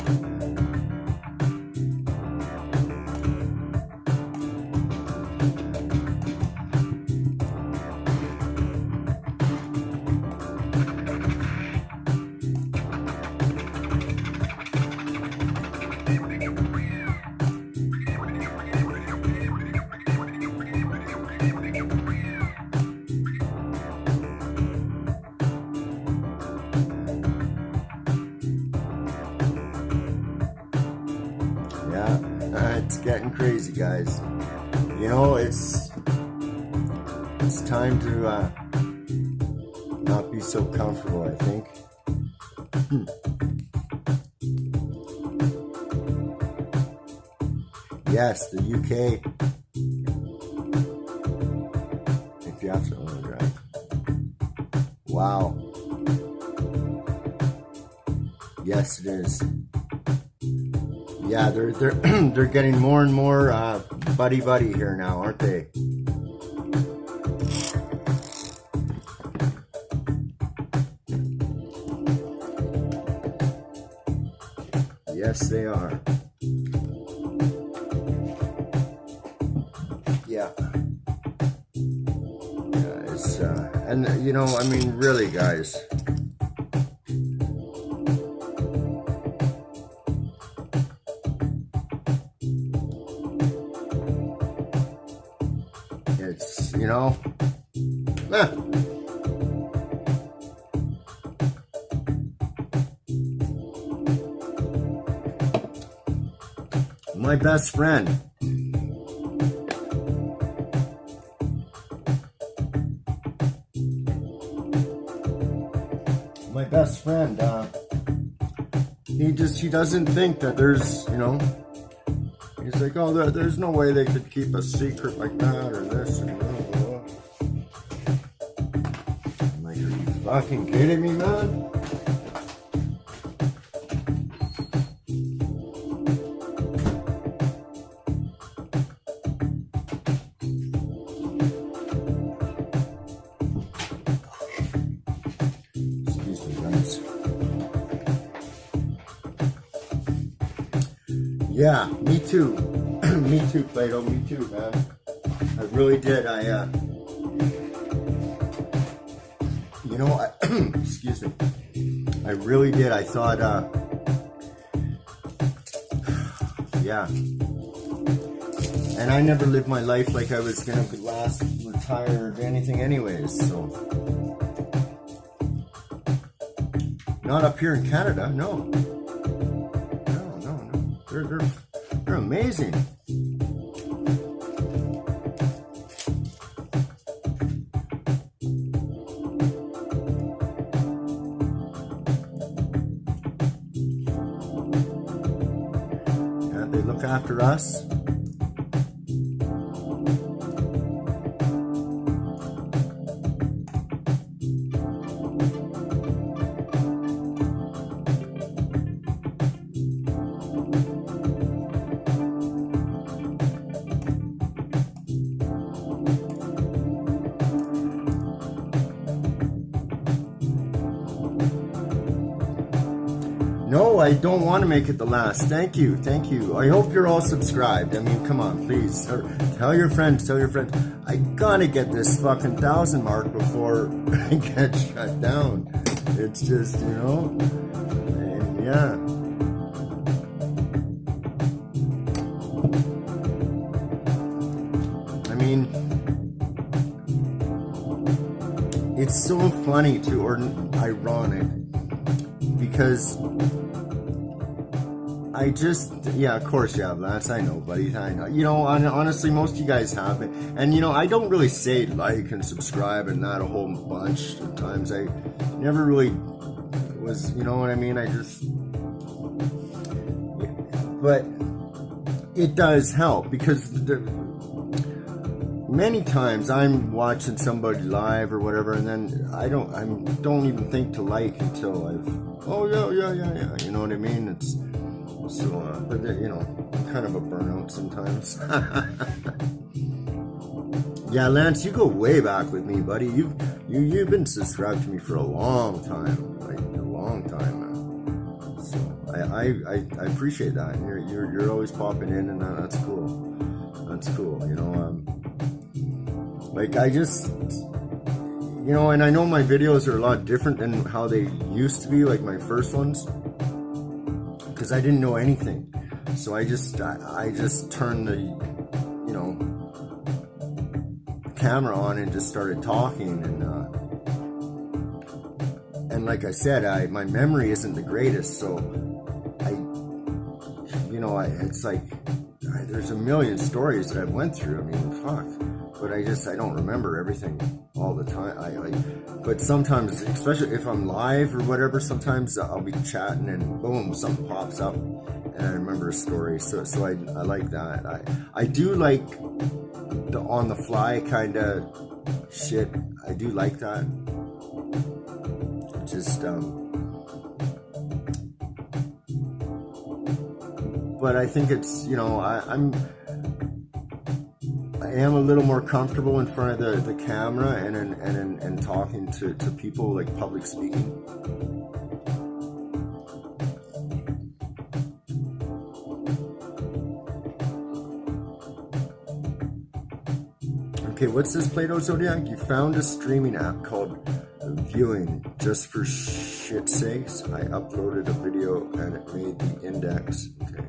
[SPEAKER 1] It's getting crazy, guys. You know, it's time to not be so comfortable, I think. Yes, the UK. If you have to own it, right? Wow. Yes, it is. Yeah, they're getting more and more buddy here now, aren't they? Yes, they are. Yeah. Yeah, it's and you know, I mean, really, guys. It's, you know, my best friend. My best friend, he doesn't think that there's, you know, he's like, oh, there's no way they could keep a secret like that or this and blah, blah, blah. I'm like, are you fucking kidding me, man? Excuse me, guys. Yeah, me too. Me too, Plato. Me too, man. I really did. You know, excuse me. I really did. I thought, yeah. And I never lived my life like I was gonna retire or anything anyways, so. Not up here in Canada, no. No. They're amazing. Yeah, they look after us. No, I don't want to make it the last. Thank you. I hope you're all subscribed. I mean, come on, please. Tell your friends. I gotta get this fucking 1,000 mark before I get shut down. It's just, and yeah. I mean, it's so funny too, or ironic, because of course you have, Lance. I know, buddy. I know. Honestly, most of you guys have it. And, I don't really say like and subscribe and that a whole bunch of times. I never really was, you know what I mean? But it does help, because many times I'm watching somebody live or whatever, and then I don't even think to like until yeah. You know what I mean? It's so, but I'm kind of a burnout sometimes. Yeah, Lance, you go way back with me, buddy. You've been subscribed to me for a long time, like a long time now. So I appreciate that. And you're always popping in, and that's cool. That's cool. Like I just, and I know my videos are a lot different than how they used to be, like my first ones, because I didn't know anything. So I just turned the, camera on and just started talking, and like I said, my memory isn't the greatest, so it's like there's a million stories that I've went through. I mean, fuck. But I don't remember everything all the time. But sometimes, especially if I'm live or whatever, sometimes I'll be chatting and boom, something pops up and I remember a story. So I like that. I do like the on the fly kind of shit. I do like that. Just but I think it's I am a little more comfortable in front of the camera and talking to people, like public speaking. Okay, what's this, Plato Zodiac? You found a streaming app called Viewing just for shit's sakes. I uploaded a video and it made the index. Okay.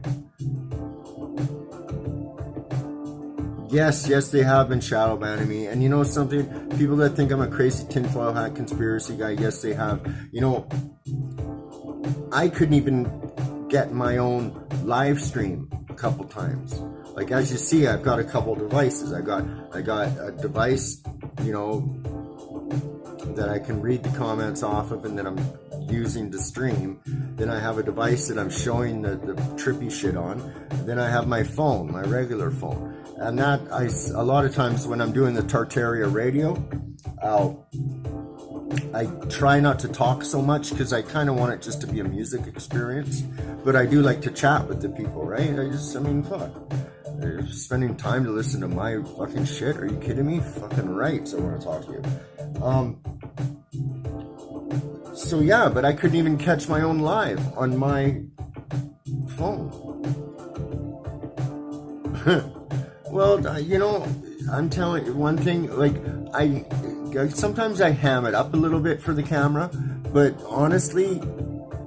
[SPEAKER 1] Yes, they have been shadow banning me. And you know something? People that think I'm a crazy tinfoil hat conspiracy guy, yes, they have. I couldn't even get my own live stream a couple times. Like, as you see, I've got a couple devices. I got a device, that I can read the comments off of and that I'm using to stream. Then I have a device that I'm showing the trippy shit on. Then I have my phone, my regular phone. And that, a lot of times when I'm doing the Tartaria radio, I try not to talk so much because I kind of want it just to be a music experience. But I do like to chat with the people, right? Fuck. You're spending time to listen to my fucking shit? Are you kidding me? Fucking right, so I want to talk to you. So yeah, but I couldn't even catch my own live on my phone. Well, I'm telling you one thing, like, sometimes I ham it up a little bit for the camera, but honestly,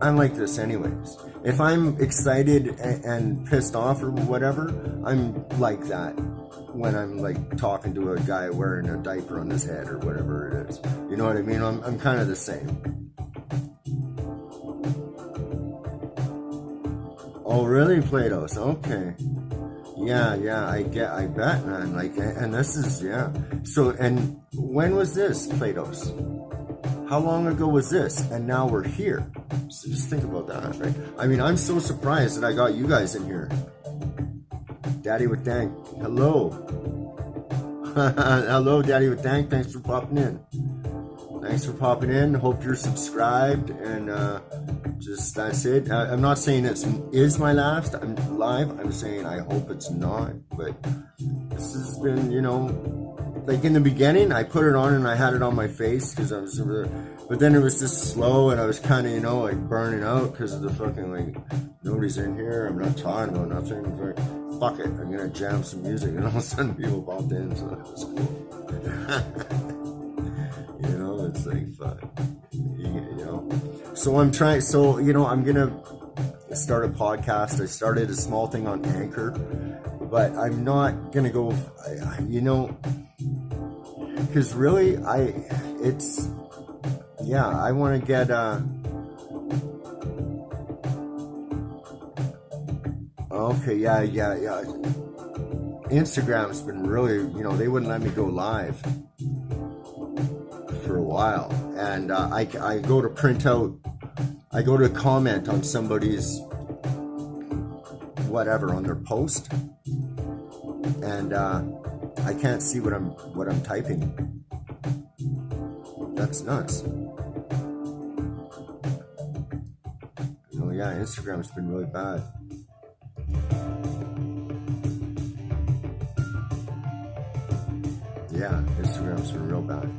[SPEAKER 1] I'm like this anyways. If I'm excited and pissed off or whatever, I'm like that when I'm like talking to a guy wearing a diaper on his head or whatever it is. You know what I mean? I'm kind of the same. Oh, really, Plato's? Okay. Yeah, I bet, man. Like, and this is, yeah. So, and when was this, Plato's? How long ago was this? And now we're here. So just think about that, right? I mean, I'm so surprised that I got you guys in here. Daddy with Dank, hello. Hello, Daddy with Dank. Thanks for popping in. Hope you're subscribed, and just that's it. I'm not saying it is my last. I'm live. I'm saying I hope it's not. But this has been, like in the beginning, I put it on and I had it on my face because I was, but then it was just slow and I was kind of, like burning out because of the fucking, like, nobody's in here. I'm not talking about nothing. Like, fuck it. I'm going to jam some music. And all of a sudden people popped in. So that was cool. It's like, fuck. So I'm trying, I'm going to start a podcast. I started a small thing on Anchor, but I'm not going to go, because really, I want to get, Instagram's been really, they wouldn't let me go live for a while. And I go to print out, I go to comment on somebody's whatever on their post, and I can't see what I'm typing. That's nuts. Instagram's been really bad. Yeah, Instagram's been real bad.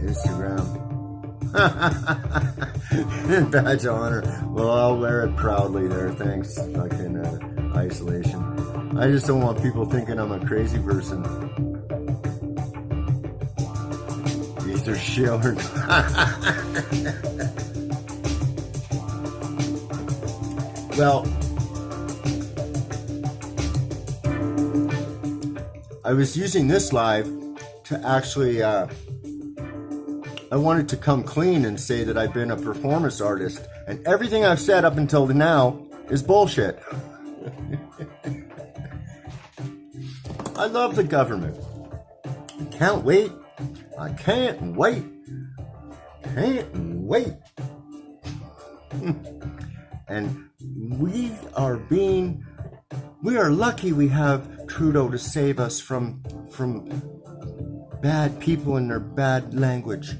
[SPEAKER 1] Instagram. Badge of honor. Well, I'll wear it proudly there. Thanks. Fucking isolation. I just don't want people thinking I'm a crazy person. Either shill or well, I was using this live to actually I wanted to come clean and say that I've been a performance artist, and everything I've said up until now is bullshit. I love the government. I can't wait. And we are lucky we have Trudeau to save us from bad people and their bad language.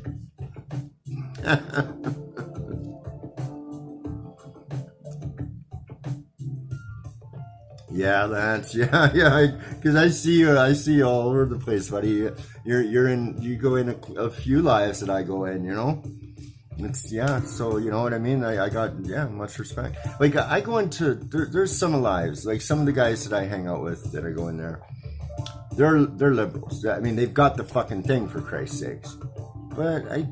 [SPEAKER 1] Yeah, Lance. Yeah. Because I see you all over the place, buddy. You go in a few lives that I go in. It's So you know what I mean. I got much respect. Like I go into there's some lives, like some of the guys that I hang out with that I go in there. They're liberals. I mean, they've got the fucking thing, for Christ's sakes. But I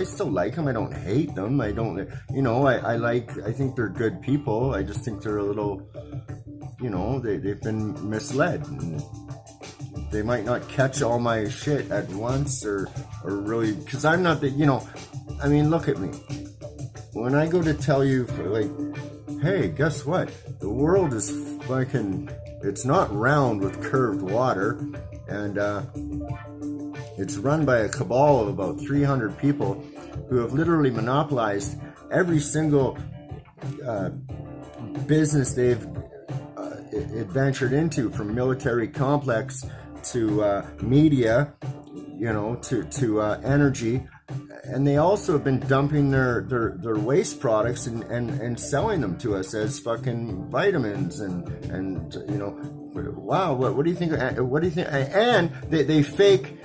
[SPEAKER 1] still like them. I don't hate them. I don't, I think they're good people. I just think they're a little, they've been misled. And they might not catch all my shit at once or really, because I'm not look at me. When I go to tell you, like, hey, guess what? The world is fucking, it's not round with curved water, and it's run by a cabal of about 300 people who have literally monopolized every single business they've adventured into, from military complex to media, to energy. And they also have been dumping their waste products and selling them to us as fucking vitamins and wow, what do you think? What do you think? And they fake.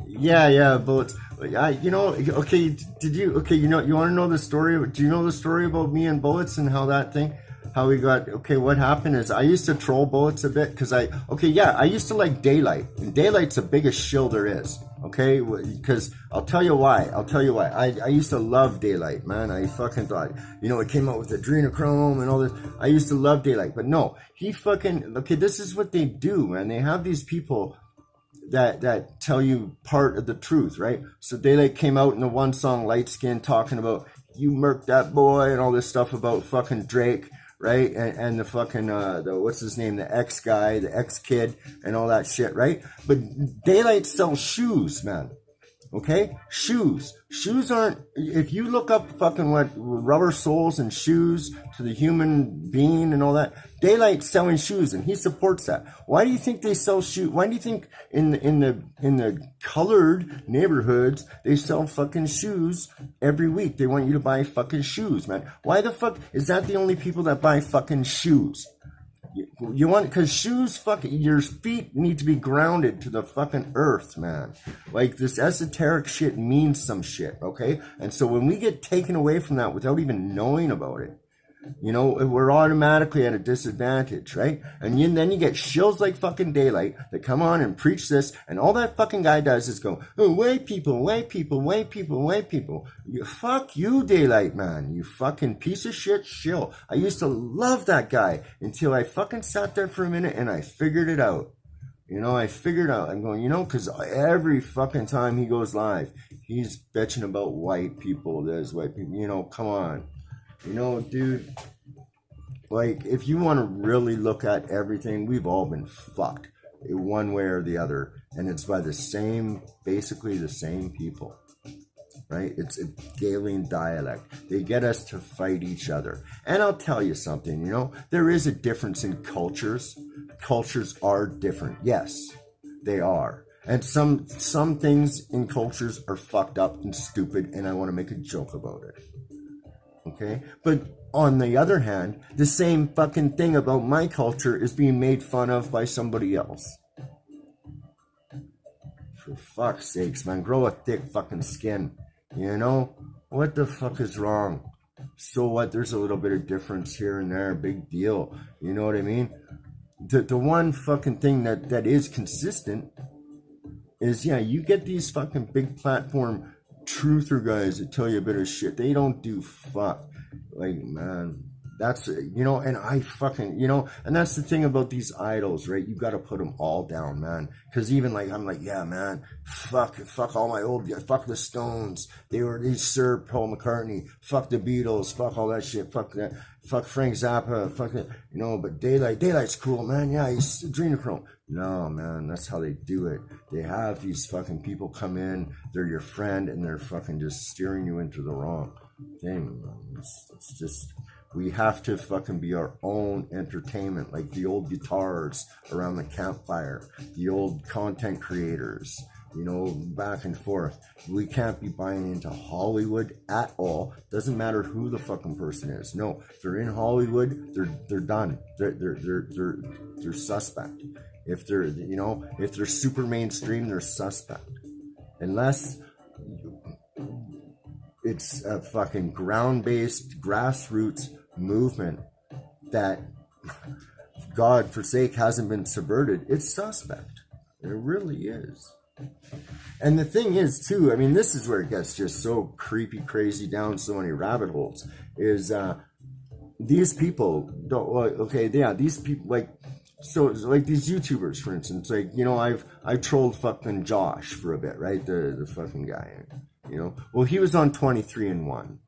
[SPEAKER 1] yeah, bullets. Okay. Did you? Okay, you want to know the story? Do you know the story about me and Bullets and how that thing? How we got, what happened is I used to troll Bullets a bit because I used to like Daylight, and Daylight's the biggest shill there is, okay? Because I'll tell you why. I used to love Daylight, man. I fucking thought, it came out with adrenochrome and all this. I used to love Daylight, but no, this is what they do, man. They have these people that tell you part of the truth, right? So Daylight came out in the one song, Light Skin, talking about, you murked that boy, and all this stuff about fucking Drake, right? And the fucking, what's his name? The ex guy, the ex kid, and all that shit, right? But Daylight sells shoes, man. Okay? Shoes. Shoes aren't, if you look up fucking what rubber soles and shoes to the human being and all that, Daylight's selling shoes and he supports that. Why do you think they sell shoes? Why do you think in the colored neighborhoods they sell fucking shoes every week? They want you to buy fucking shoes, man. Why the fuck is that the only people that buy fucking shoes? You want, because shoes, fucking, your feet need to be grounded to the fucking earth, man. Like, this esoteric shit means some shit, okay? And so when we get taken away from that without even knowing about it, you know, we're automatically at a disadvantage, right? And then you get shills like fucking Daylight that come on and preach this, and all that fucking guy does is go, oh, white people, white people, white people, white people. Fuck you, Daylight, man. You fucking piece of shit shill. I used to love that guy until I fucking sat there for a minute and I figured it out. You know, I figured out, I'm going, you know, because every fucking time he goes live, he's bitching about white people, there's white people, you know, come on. You know, dude, like, if you want to really look at everything, we've all been fucked in one way or the other. And it's by basically the same people, right? It's a Galilean dialect. They get us to fight each other. And I'll tell you something, you know, there is a difference in cultures. Cultures are different. Yes, they are. And some things in cultures are fucked up and stupid, and I want to make a joke about it. Okay, but on the other hand, the same fucking thing about my culture is being made fun of by somebody else. For fuck's sakes, man, grow a thick fucking skin. You know, what the fuck is wrong? So what? There's a little bit of difference here and there, big deal. You know what I mean? The one fucking thing that is consistent is, yeah, you get these fucking big platform truther guys that tell you a bit of shit. They don't do fuck. Like, man, that's, you know, and I fucking, you know, and that's the thing about these idols, right? You got to put them all down, man. Because even like, I'm like, yeah, man, fuck all my old, fuck the Stones. They served Paul McCartney. Fuck the Beatles. Fuck all that shit. Fuck that. Fuck Frank Zappa. Fuck it. You know, but Daylight's cool, man. Yeah, he's adrenochrome. No, man, that's how they do it. They have these fucking people come in, they're your friend, and they're fucking just steering you into the wrong thing. It's just, we have to fucking be our own entertainment, like the old guitars around the campfire, the old content creators, you know, back and forth. We can't be buying into Hollywood at all. Doesn't matter who the fucking person is. No, if they're in Hollywood, they're done. They're suspect. If they're, you know, if they're super mainstream, they're suspect. Unless it's a fucking ground-based grassroots movement that, God forsake, hasn't been subverted, it's suspect. It really is. And the thing is, too, I mean, this is where it gets just so creepy, crazy, down so many rabbit holes, is these people don't, okay, yeah, these people, like, so like these YouTubers, for instance, like, you know, I trolled fucking Josh for a bit, right? The fucking guy, you know. Well, he was on 23andMe.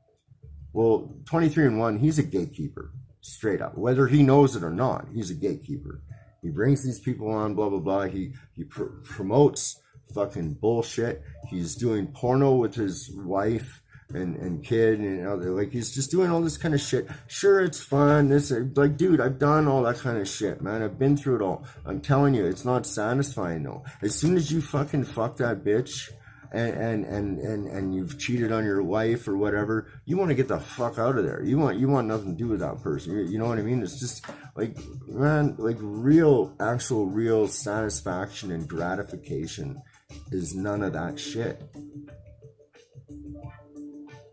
[SPEAKER 1] Well, 23andMe, he's a gatekeeper, straight up. Whether he knows it or not, he's a gatekeeper. He brings these people on, blah, blah, blah. He promotes fucking bullshit. He's doing porno with his wife and kid, and, you know, like, he's just doing all this kind of shit. Sure, it's fun. This, like, dude, I've done all that kind of shit, man. I've been through it all. I'm telling you, it's not satisfying though. As soon as you fucking fuck that bitch and you've cheated on your wife or whatever, you want to get the fuck out of there. You want nothing to do with that person. You know what I mean? It's just like, man, like real satisfaction and gratification is none of that shit.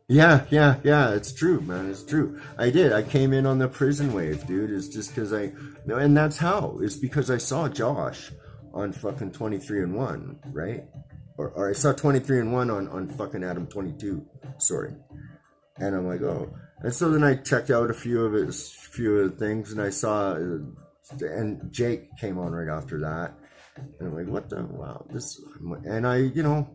[SPEAKER 1] Yeah, it's true, man, it's true. I came in on the prison wave, dude. It's just because and that's how. It's because I saw Josh on fucking 23andMe, right? Or I saw 23andMe on fucking Adam 22, sorry. And I'm like, oh. And so then I checked out a few of the things, and I saw, and Jake came on right after that. And I'm like, what the, wow, this, and I, you know,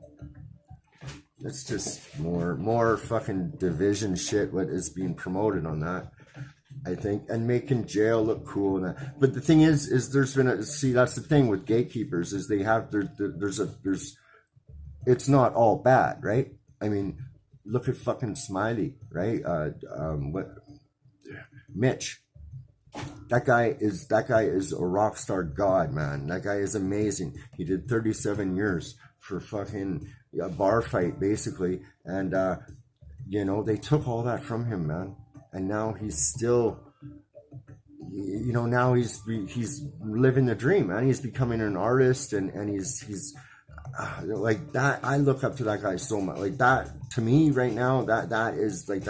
[SPEAKER 1] it's just more fucking division shit what is being promoted on that, I think, and making jail look cool and that. But the thing is there's been that's the thing with gatekeepers, is they have there's it's not all bad, right? I mean, look at fucking Smiley, right? What Mitch? That guy is a rock star god, man. That guy is amazing. He did 37 years for fucking a bar fight, basically, and they took all that from him, man. And now he's still, now he's living the dream, man. He's becoming an artist, and he's like that. I look up to that guy so much. Like that to me right now. That is like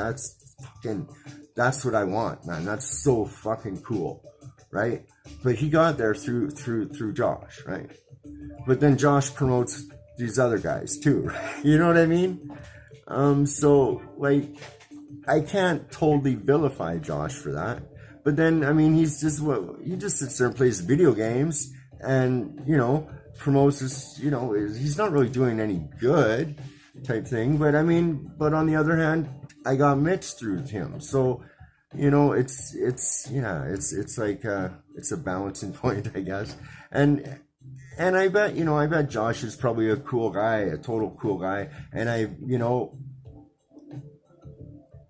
[SPEAKER 1] that's what I want, man. That's so fucking cool, right? But he got there through Josh, right? But then Josh promotes these other guys too, right? You know what I mean? So like, I can't totally vilify Josh for that. But then, I mean, he just sits there and plays video games and, promotes this, he's not really doing any good type thing. But I mean, but on the other hand, I got Mitch through him. So, it's like, it's a balancing point, I guess. And I bet Josh is probably a cool guy, a total cool guy. And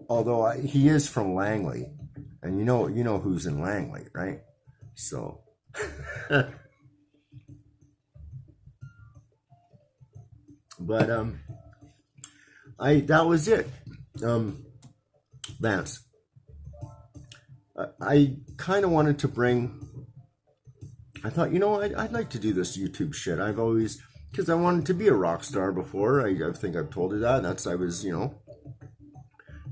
[SPEAKER 1] although he is from Langley, and you know who's in Langley, right? So, but that was it. Vance, I kind of wanted to bring. I thought, I'd like to do this YouTube shit. I've always, because I wanted to be a rock star before. I think I've told you that.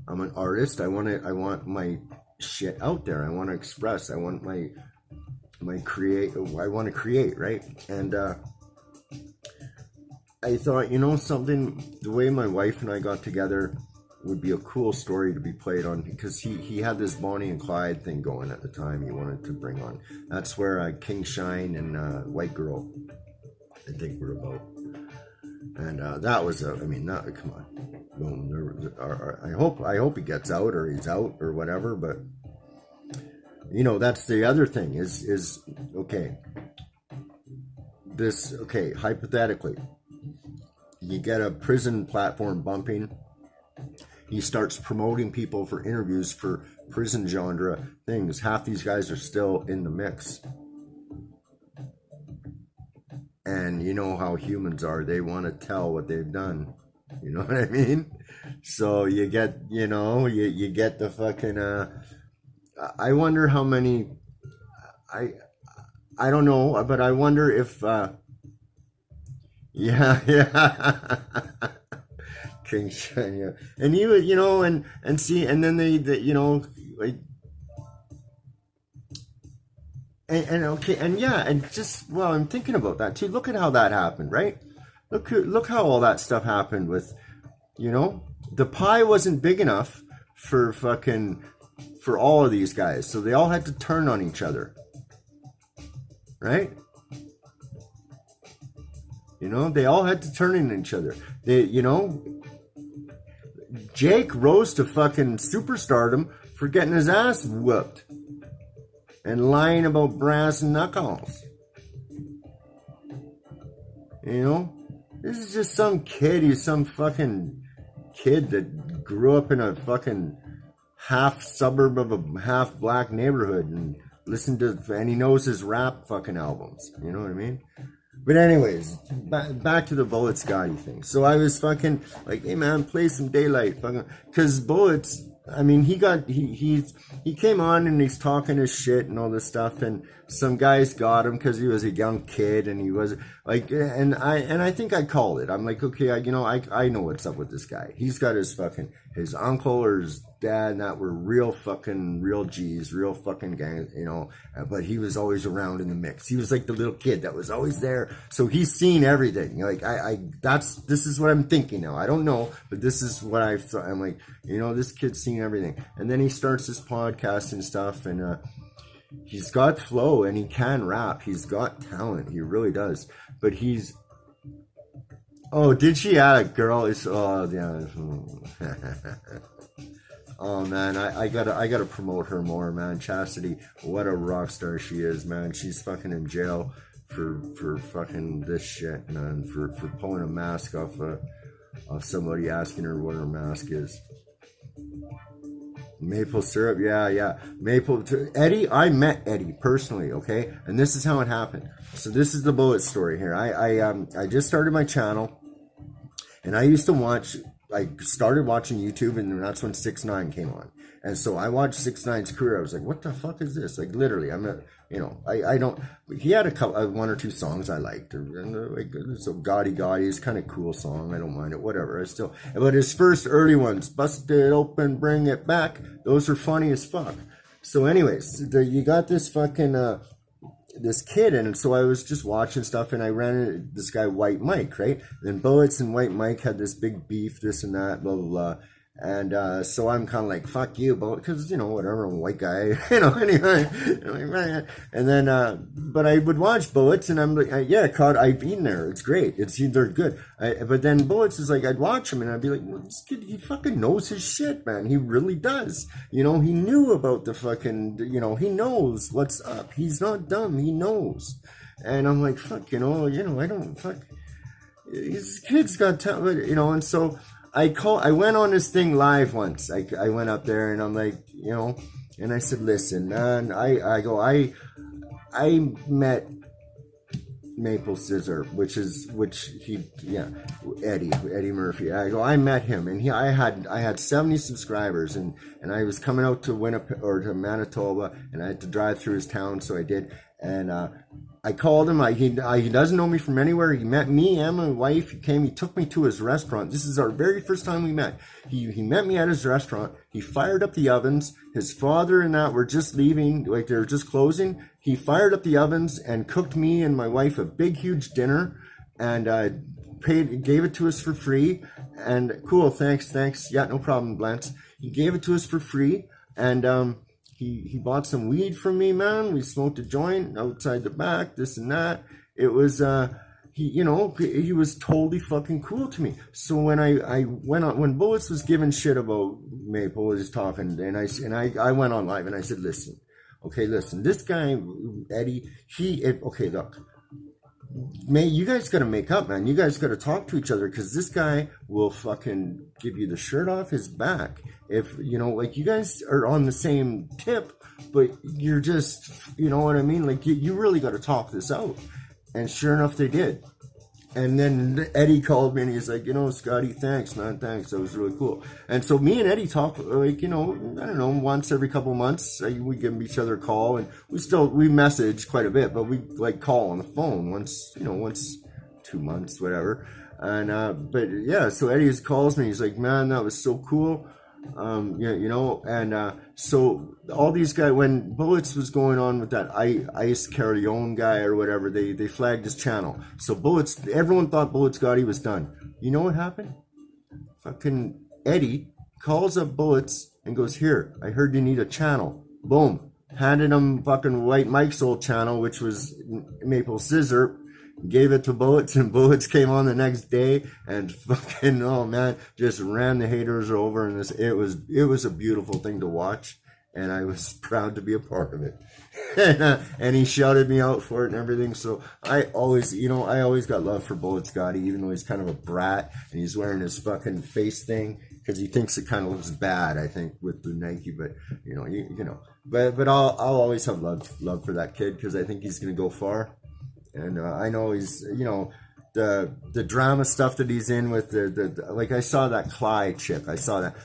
[SPEAKER 1] I'm an artist. I want my shit out there. I want to express. I want my create. I want to create, right? And I thought, something. The way my wife and I got together would be a cool story to be played on, because he had this Bonnie and Clyde thing going at the time. He wanted to bring on. That's where King Shine and White Girl, I think, were about. And that was come on. I hope he gets out, or he's out, or whatever. But that's the other thing is okay. Hypothetically, you get a prison platform bumping. He starts promoting people for interviews for prison genre things. Half these guys are still in the mix. And you know how humans are. They want to tell what they've done. You know what I mean? So you get, you get the fucking, I wonder how many, I don't know, but I wonder if, yeah. King Shine, yeah. And he would, and see, and then they like, and okay, and yeah, and just, well, I'm thinking about that too. Look at how that happened, right? Look how all that stuff happened with, the pie wasn't big enough for all of these guys, so they all had to turn on each other, right? They all had to turn on each other. Jake rose to fucking superstardom for getting his ass whooped and lying about brass knuckles. This is just some kid. He's some fucking kid that grew up in a fucking half suburb of a half black neighborhood and and he knows his rap fucking albums. You know what I mean? But anyways, back to the Bullet Scotty thing. So I was fucking like, hey man, play some Daylight, fucking, because Bullets. I mean, he came on and he's talking his shit and all this stuff, and some guys got him because he was a young kid and he was like, and I think I called it. I'm like, okay, I know what's up with this guy. He's got his uncle or his dad that were real G's, real fucking gang, but he was always around in the mix. He was like the little kid that was always there. So he's seen everything. Like this is what I'm thinking now. I don't know, but this is what I thought. I'm like, this kid's seen everything. And then he starts his podcast and stuff, and he's got flow and he can rap. He's got talent. He really does. But oh, did she add a girl? Oh, yeah. Oh man, I gotta promote her more, man. Chastity, what a rock star she is, man. She's fucking in jail for fucking this shit, man. For pulling a mask off of somebody, asking her what her mask is. Maple syrup, yeah. Eddie, I met Eddie personally, okay? And this is how it happened. So this is the bullet story here. I just started my channel, and I used to watch. I started watching YouTube, and that's when 6ix9ine came on. And so I watched 6ix9ine's career. I was like, what the fuck is this? Like, literally, I'm not, I don't, he had a couple, one or two songs I liked. And like, so Gotti Gotti is kind of cool song. I don't mind it, whatever. But his first early ones, Bust It Open, Bring It Back, those are funny as fuck. So anyways, you got this fucking, this kid, and so I was just watching stuff, and I ran into this guy White Mike, right? And then Bullets and White Mike had this big beef, this and that, blah blah blah. And so I'm kind of like, fuck you, because whatever, I'm a white guy, anyway. And then but I would watch Bullets, and I'm like, yeah, Cod, I've eaten there, it's great, they're good. But then Bullets is like, I'd watch him, and I'd be like, well, this kid, he fucking knows his shit, man. He really does. He knew about the fucking, he knows what's up. He's not dumb, he knows. And I'm like, fuck, I don't, fuck, his kid's got talent, and so I went on this thing live once. I went up there, and I'm like, and I said, listen, man, I met Maple Scissor, Eddie Murphy. I met him, and I had 70 subscribers, and I was coming out to Winnipeg or to Manitoba, and I had to drive through his town, so I did. And I called him. He doesn't know me from anywhere. He met me and my wife. He took me to his restaurant. This is our very first time we met. He met me at his restaurant. He fired up the ovens. His father and that were just leaving, like they were just closing. He fired up the ovens and cooked me and my wife a big, huge dinner, and gave it to us for free. And cool, thanks. Yeah, no problem, Blance. He gave it to us for free, and He bought some weed from me, man. We smoked a joint outside the back, this and that. It was, he was totally fucking cool to me. So when I went on, when Bullets was giving shit about Maple, was talking, and I went on live, and I said, listen, this guy, Eddie, look, you guys got to make up, man. You guys got to talk to each other, because this guy will fucking give you the shirt off his back. If, you guys are on the same tip, but you're just, you know what I mean? Like, you really got to talk this out. And sure enough, they did. And then Eddie called me, and he's like, Scotty, thanks, man, thanks. That was really cool. And so me and Eddie talk, like, I don't know, once every couple months. We give each other a call, and we message quite a bit, but we, like, call on the phone once 2 months, whatever. And, but yeah, so Eddie calls me, he's like, man, that was so cool. So all these guys, when Bullets was going on with that Ice Carrion guy or whatever, they flagged his channel. So everyone thought Bullets Gotti was done. You know what happened? Fucking Eddie calls up Bullets and goes, here, I heard you need a channel. Boom. Handed him fucking White Mike's old channel, which was Maple Scissor. Gave it to Bullets, and Bullets came on the next day, and fucking, oh man, just ran the haters over. And it was a beautiful thing to watch, and I was proud to be a part of it. And he shouted me out for it and everything. So I always got love for Bullets Gotti, even though he's kind of a brat, and he's wearing his fucking face thing because he thinks it kind of looks bad, I think, with the Nike. But but I'll always have love for that kid, because I think he's gonna go far. And I know he's, the drama stuff that he's in with the like, I saw that Clyde chick. I saw that.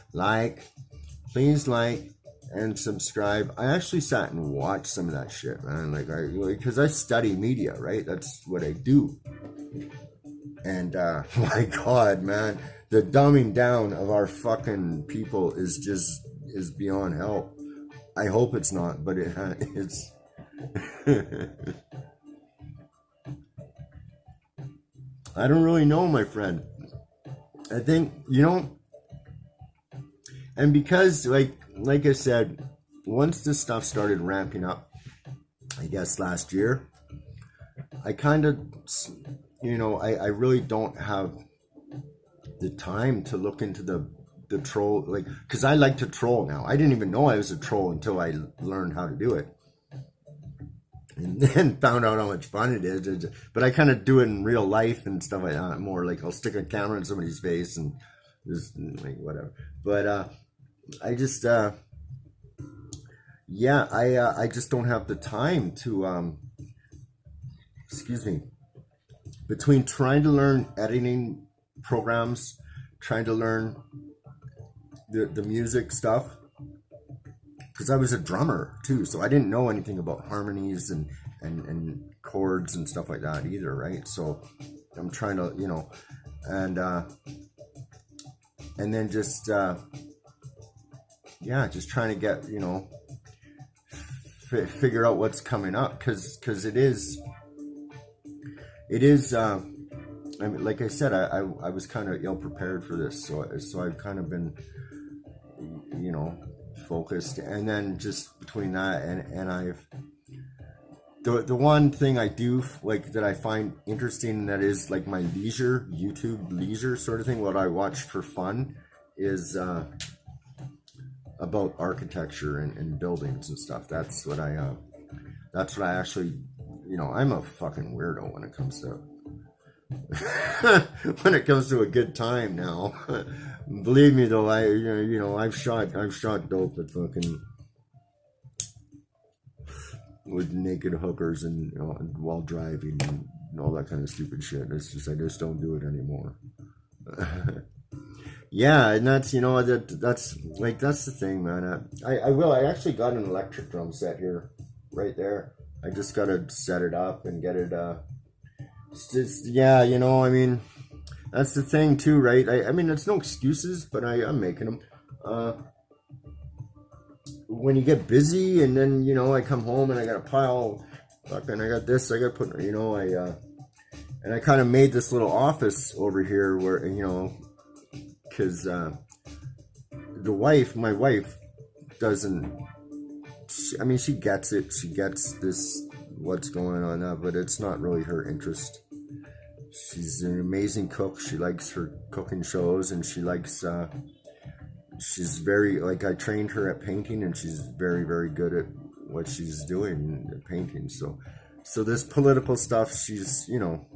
[SPEAKER 1] Please like and subscribe. I actually sat and watched some of that shit, man. Because I study media, right? That's what I do. And my God, man, the dumbing down of our fucking people is beyond help. I hope it's not, but it's. I don't really know, my friend. I think, and because, like I said, once this stuff started ramping up, I guess last year, I kind of, I really don't have the time to look into the troll, because I like to troll now. I didn't even know I was a troll until I learned how to do it. and then found out how much fun it is. But I kind of do it in real life and stuff like that. More like I'll stick a camera in somebody's face and just like whatever. But I just yeah, I just don't have the time to excuse me, between trying to learn editing programs, trying to learn the music stuff, because I was a drummer too, so I didn't know anything about harmonies and chords and stuff like that either, right? So I'm trying to, you know, and then just yeah, just trying to get, you know, figure out what's coming up, because it is I mean, like I said, I was kind of ill prepared for this, so I've kind of been, you know, focused, and then just between that and I've the one thing I do like that I find interesting, that is like my leisure, YouTube leisure sort of thing, what I watch for fun, is about architecture and buildings and stuff. That's what I actually, you know, I'm a fucking weirdo when it comes to when it comes to a good time now. Believe me though, you know, I've shot dope at fucking with naked hookers and, you know, while driving and all that kind of stupid shit. It's just, I just don't do it anymore. Yeah, and that's, you know, that's the thing, man. I actually got an electric drum set here, right there. I just gotta set it up and get it. It's just, yeah, you know, I mean, that's the thing too, right? I mean, it's no excuses, but I'm making them. When you get busy, and then, you know, I come home and I got a pile, fucking, I got this, I got to put, you know, and I kind of made this little office over here where, you know, because my wife doesn't, I mean, she gets it, she gets this, what's going on now, but it's not really her interest. She's an amazing cook. She likes her cooking shows, and she likes, she's very, like, I trained her at painting, and she's very, very good at what she's doing at painting. So this political stuff, she's, you know,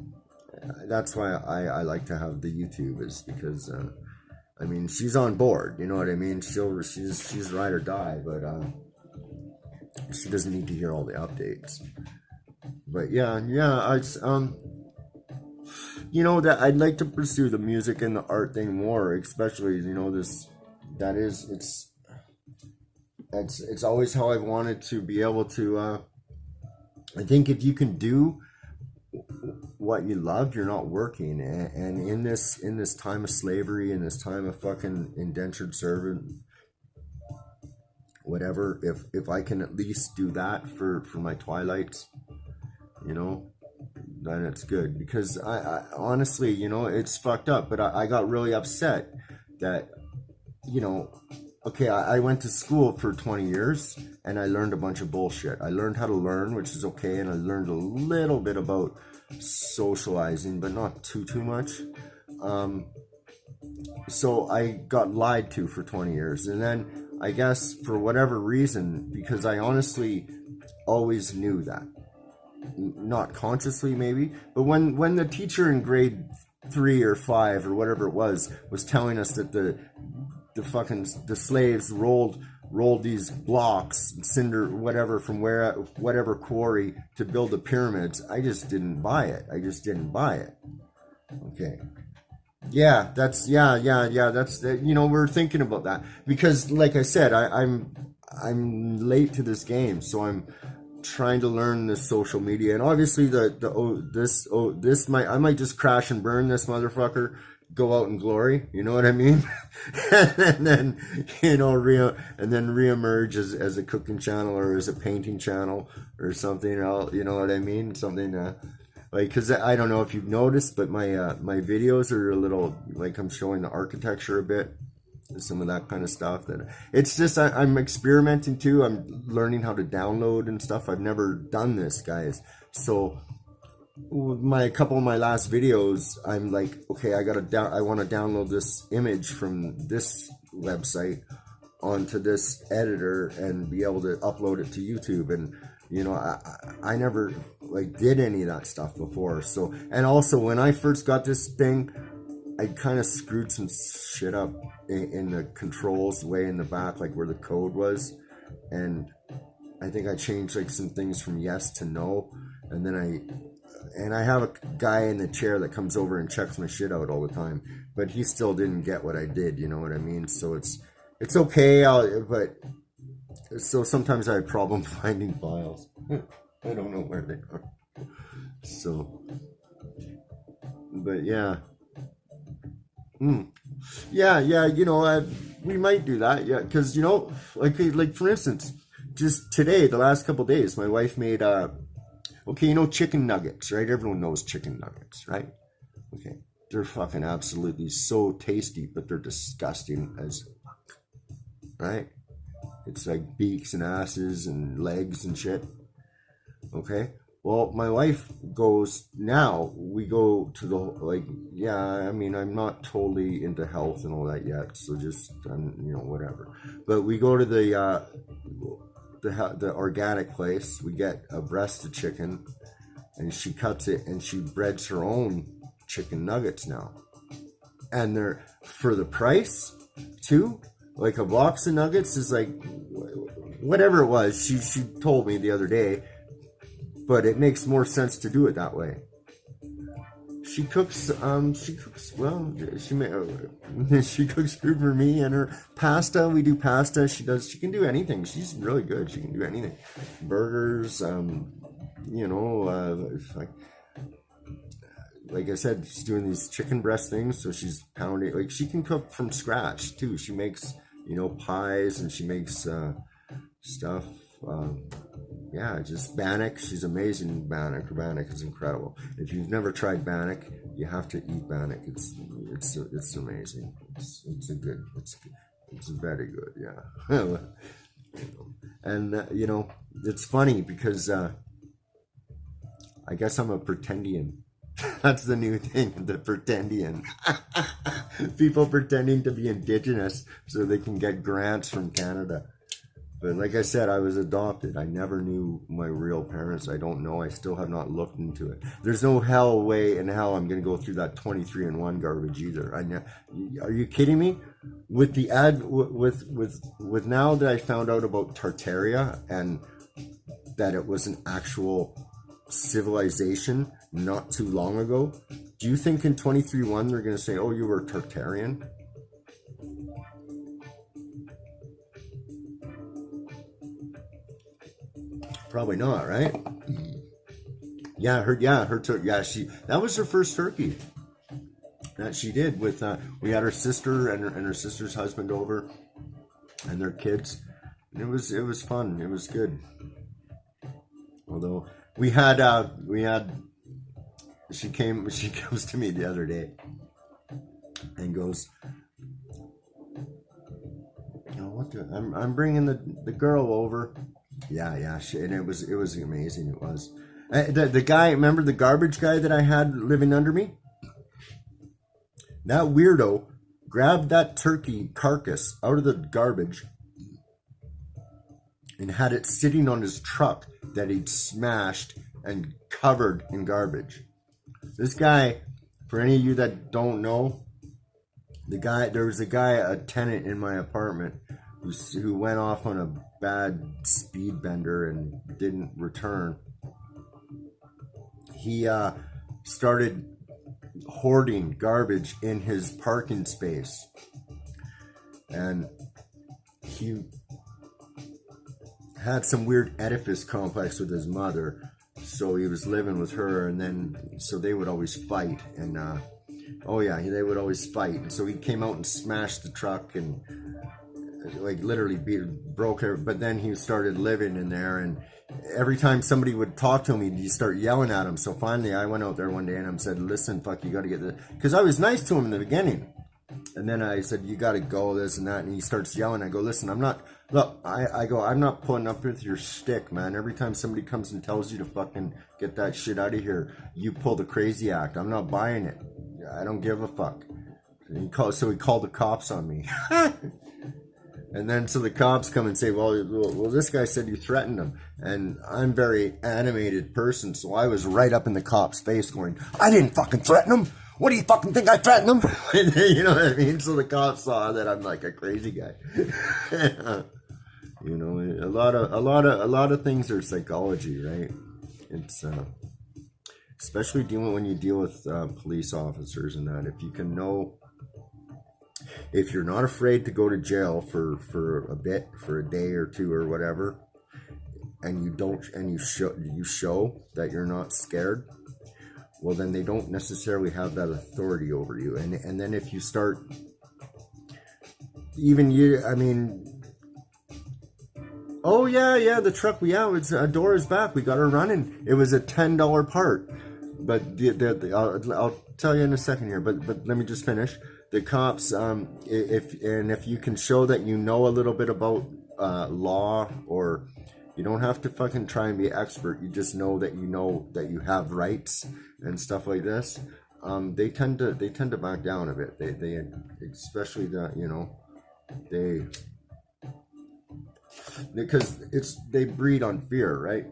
[SPEAKER 1] that's why I like to have the YouTube, is because, I mean, she's on board, you know what I mean? She's ride or die, but she doesn't need to hear all the updates. But yeah, I you know, that I'd like to pursue the music and the art thing more, especially, you know, it's always how I've wanted to be able to, I think if you can do what you love, you're not working. And in this time of slavery, in this time of fucking indentured servant, whatever, if I can at least do that for my twilights, you know, then it's good. Because I honestly, you know, it's fucked up, but I got really upset that, you know, okay, I went to school for 20 years and I learned a bunch of bullshit. I learned how to learn, which is okay, and I learned a little bit about socializing, but not too much. So I got lied to for 20 years, and then I guess for whatever reason, because I honestly always knew that, not consciously maybe, but when the teacher in grade 3 or 5 or whatever it was telling us that the slaves rolled these blocks, cinder, whatever, from whatever quarry to build the pyramids, I just didn't buy it. Okay. Yeah, that's you know, we're thinking about that because, like I said, I'm late to this game, so I'm trying to learn this social media, and obviously I might just crash and burn this motherfucker, go out in glory, you know what I mean? and then, you know, reemerge as a cooking channel or as a painting channel or something else, you know what I mean? Something like, because I don't know if you've noticed, but my videos are a little, like, I'm showing the architecture a bit, some of that kind of stuff. That it's just I'm experimenting too. I'm learning how to download and stuff. I've never done this, guys. So a couple of my last videos, I'm like, okay, I want to download this image from this website onto this editor and be able to upload it to YouTube. And You know, I never like did any of that stuff before. So, and also when I first got this thing, I kind of screwed some shit up in the controls way in the back, like where the code was. And I think I changed like some things from yes to no. And then I have a guy in the chair that comes over and checks my shit out all the time, but he still didn't get what I did. You know what I mean? So it's okay. But so sometimes I have problem finding files. I don't know where they are. So, but yeah. Yeah, you know, we might do that, yeah, because you know, like for instance, just today, the last couple days, my wife made okay, you know, chicken nuggets, right? Everyone knows chicken nuggets, right? Okay, they're fucking absolutely so tasty, but they're disgusting as fuck, right? It's like beaks and asses and legs and shit. Okay. Well, my wife goes now. We go to the like, yeah. I mean, I'm not totally into health and all that yet, so just you know, whatever. But we go to the organic place. We get a breast of chicken, and she cuts it and she breads her own chicken nuggets now, and they're for the price too. Like a box of nuggets is like whatever it was. She told me the other day. But it makes more sense to do it that way. She cooks well. She cooks food for me and her pasta. We do pasta. She can do anything. She's really good. She can do anything. Burgers. You know, like I said, she's doing these chicken breast things. So she's pounding. Like she can cook from scratch too. She makes, you know, pies and she makes stuff. Yeah, just bannock. She's amazing. Bannock is incredible. If you've never tried bannock, you have to eat bannock. It's amazing. It's very good. Yeah. And you know, it's funny because I guess I'm a pretendian. That's the new thing, the pretendian. People pretending to be indigenous so they can get grants from Canada. But like I said, I was adopted. I never knew my real parents. I don't know. I still have not looked into it. There's no way in hell I'm going to go through that 23andMe garbage either. Are you kidding me? With the with now that I found out about Tartaria and that it was an actual civilization not too long ago, do you think in 23andMe they're going to say, "Oh, you were Tartarian"? Probably not, right? Yeah, her that was her first turkey that she did with we had her sister and her sister's husband over and their kids. And it was fun. It was good. Although we had she comes to me the other day and goes, "Oh, I'm bringing the girl over." Yeah, and it was amazing. It was the guy. Remember the garbage guy that I had living under me? That weirdo grabbed that turkey carcass out of the garbage and had it sitting on his truck that he'd smashed and covered in garbage. This guy, for any of you that don't know, there was a tenant in my apartment who went off on a bad speed bender and didn't return. He started hoarding garbage in his parking space, and he had some weird Oedipus complex with his mother, so he was living with her, and then so they would always fight, and they would always fight, and so he came out and smashed the truck and like literally broke her. But then he started living in there, and every time somebody would talk to him, he'd start yelling at him. So finally I went out there one day and I said, "Listen, fuck, you gotta get this," because I was nice to him in the beginning, and then I said, "You gotta go, this and that," and he starts yelling. I go, "Listen, I'm not putting up with your stick, man. Every time somebody comes and tells you to fucking get that shit out of here, you pull the crazy act. I'm not buying it. I don't give a fuck." And he called the cops on me. And then so the cops come and say, well, this guy said you threatened him. And I'm a very animated person, so I was right up in the cop's face going, I didn't fucking threaten him. What do you fucking think I threatened him? You know what I mean? So the cops saw that I'm like a crazy guy. You know, a lot of things are psychology, right? It's especially when you deal with police officers and that. If you can know, if you're not afraid to go to jail for a bit, for a day or two or whatever, and you show that you're not scared, well, then they don't necessarily have that authority over you. And then if you start, even you, I mean, oh yeah, the truck, it's a door is back. We got her running. It was a $10 part, but I'll tell you in a second here. But let me just finish. The cops, if you can show that you know a little bit about law, or you don't have to fucking try and be expert. You just know that you have rights and stuff like this. They tend to back down a bit. They especially because they breed on fear, right?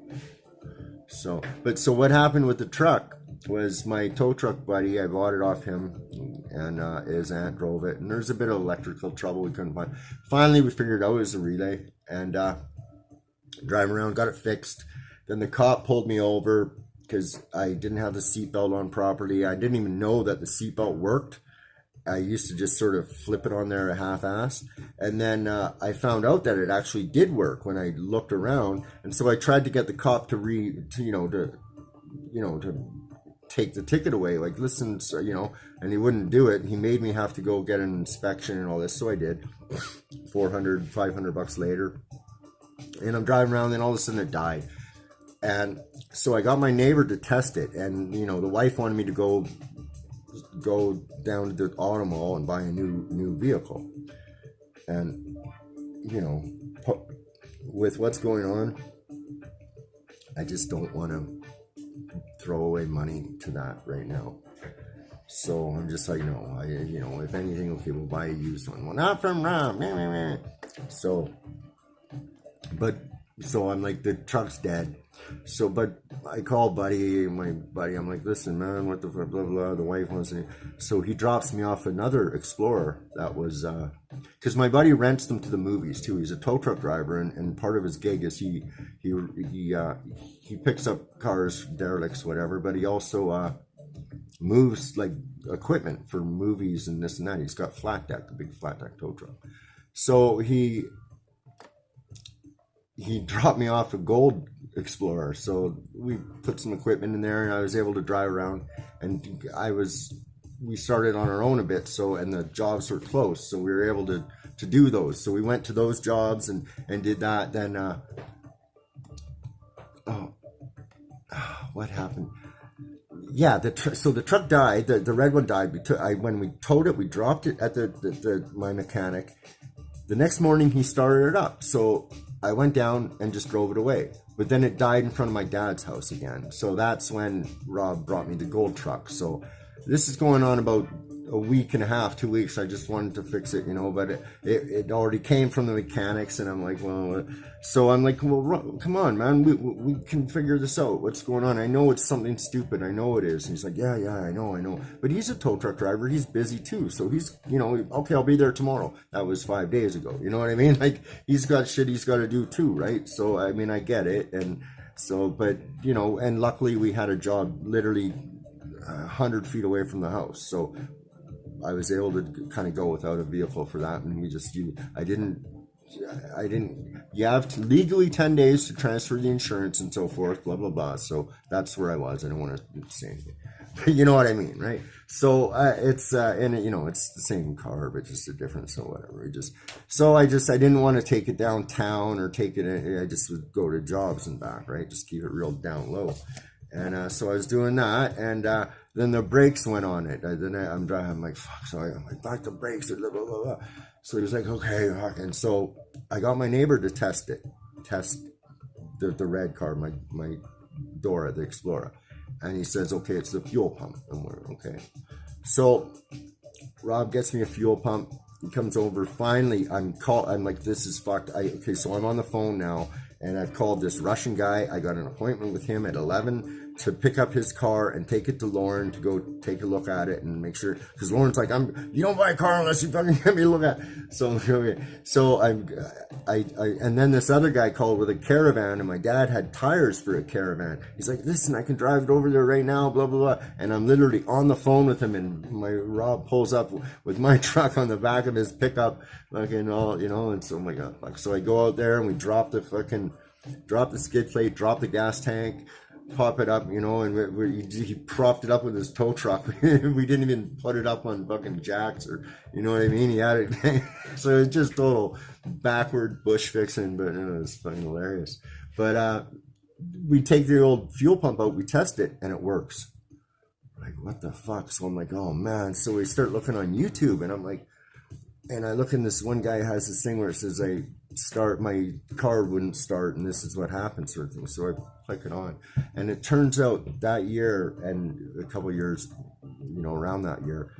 [SPEAKER 1] So what happened with the truck was my tow truck buddy, I bought it off him, and his aunt drove it, and there's a bit of electrical trouble we couldn't find. Finally, we figured out it was a relay, and driving around, got it fixed. Then the cop pulled me over because I didn't have the seatbelt on properly. I didn't even know that the seatbelt worked. I used to just sort of flip it on there a half-ass. And then I found out that it actually did work when I looked around. And so I tried to get the cop to take the ticket away. Like, listen, and he wouldn't do it. He made me have to go get an inspection and all this. So I did. $500 later. And I'm driving around, and all of a sudden it died. And so I got my neighbor to test it. And, the wife wanted me to go down to the auto mall and buy a new vehicle. And with what's going on, I just don't want to throw away money to that right now. So I'm just like, no, if anything, okay, we'll buy a used one. Well, not from Rob. So I'm like, the truck's dead. So, but I call my buddy, I'm like, listen, man, what the fuck, blah, blah, the wife wants to. So he drops me off another Explorer that was, because my buddy rents them to the movies too. He's a tow truck driver, and part of his gig is he picks up cars, derelicts, whatever, but he also moves like equipment for movies and this and that. He's got flat deck, a big flat deck tow truck. So he dropped me off a gold Explorer, so we put some equipment in there, and I was able to drive around, and we started on our own a bit, and the jobs were close, so we were able to do those. So we went to those jobs and did that. Then what happened? Yeah, so the truck died. The red one died. When we towed it, we dropped it at my mechanic. The next morning he started it up, so I went down and just drove it away. But then it died in front of my dad's house again. So that's when Rob brought me the gold truck. So this is going on about a week and a half, 2 weeks. I just wanted to fix it, but it already came from the mechanics, and I'm like, well, come on, man, we can figure this out. What's going on? I know it's something stupid. I know it is. And he's like, yeah, I know. But he's a tow truck driver. He's busy too. So he's, okay, I'll be there tomorrow. That was 5 days ago. You know what I mean? Like, he's got shit he's got to do too, right? So, I mean, I get it. And so, but, and luckily we had a job literally 100 feet away from the house. So I was able to kind of go without a vehicle for that, and you have legally 10 days to transfer the insurance and so forth, blah, blah, blah. So that's where I was. I don't want to say anything, but you know what I mean, right? So it's the same car, but just a different, so whatever. I didn't want to take it downtown or take it, I just would go to jobs and back, right? Just keep it real down low. And so I was doing that, and then the brakes went on it. I'm driving, I'm like, fuck, so I'm like, back the brakes, blah, blah, blah, blah. So he was like, okay, and so I got my neighbor to test the red car, my Dora, the Explorer. And he says, okay, it's the fuel pump. And we're okay. So Rob gets me a fuel pump, He comes over. Finally, I'm like, this is fucked. Okay, so I'm on the phone now, and I've called this Russian guy. I got an appointment with him at 11 to pick up his car and take it to Lauren to go take a look at it and make sure. Because Lauren's like, you don't buy a car unless you fucking get me to look at it. So and then this other guy called with a caravan, and my dad had tires for a caravan. He's like, listen, I can drive it over there right now, blah, blah, blah. And I'm literally on the phone with him, and Rob pulls up with my truck on the back of his pickup, fucking all, and so, oh my God. So I go out there and we drop the skid plate, drop the gas tank, pop it up, and he propped it up with his tow truck. We didn't even put it up on fucking jacks, or, you know what I mean? He had it. So it's just total backward bush fixing, but it was fucking hilarious. But we take the old fuel pump out, we test it, and it works. Like, what the fuck? So I'm like, oh man. So we start looking on YouTube, and I'm like, and I look, and this one guy has this thing where it says, my car wouldn't start, and this is what happens, sort of thing. So I click it on, and it turns out that year and a couple of years, around that year,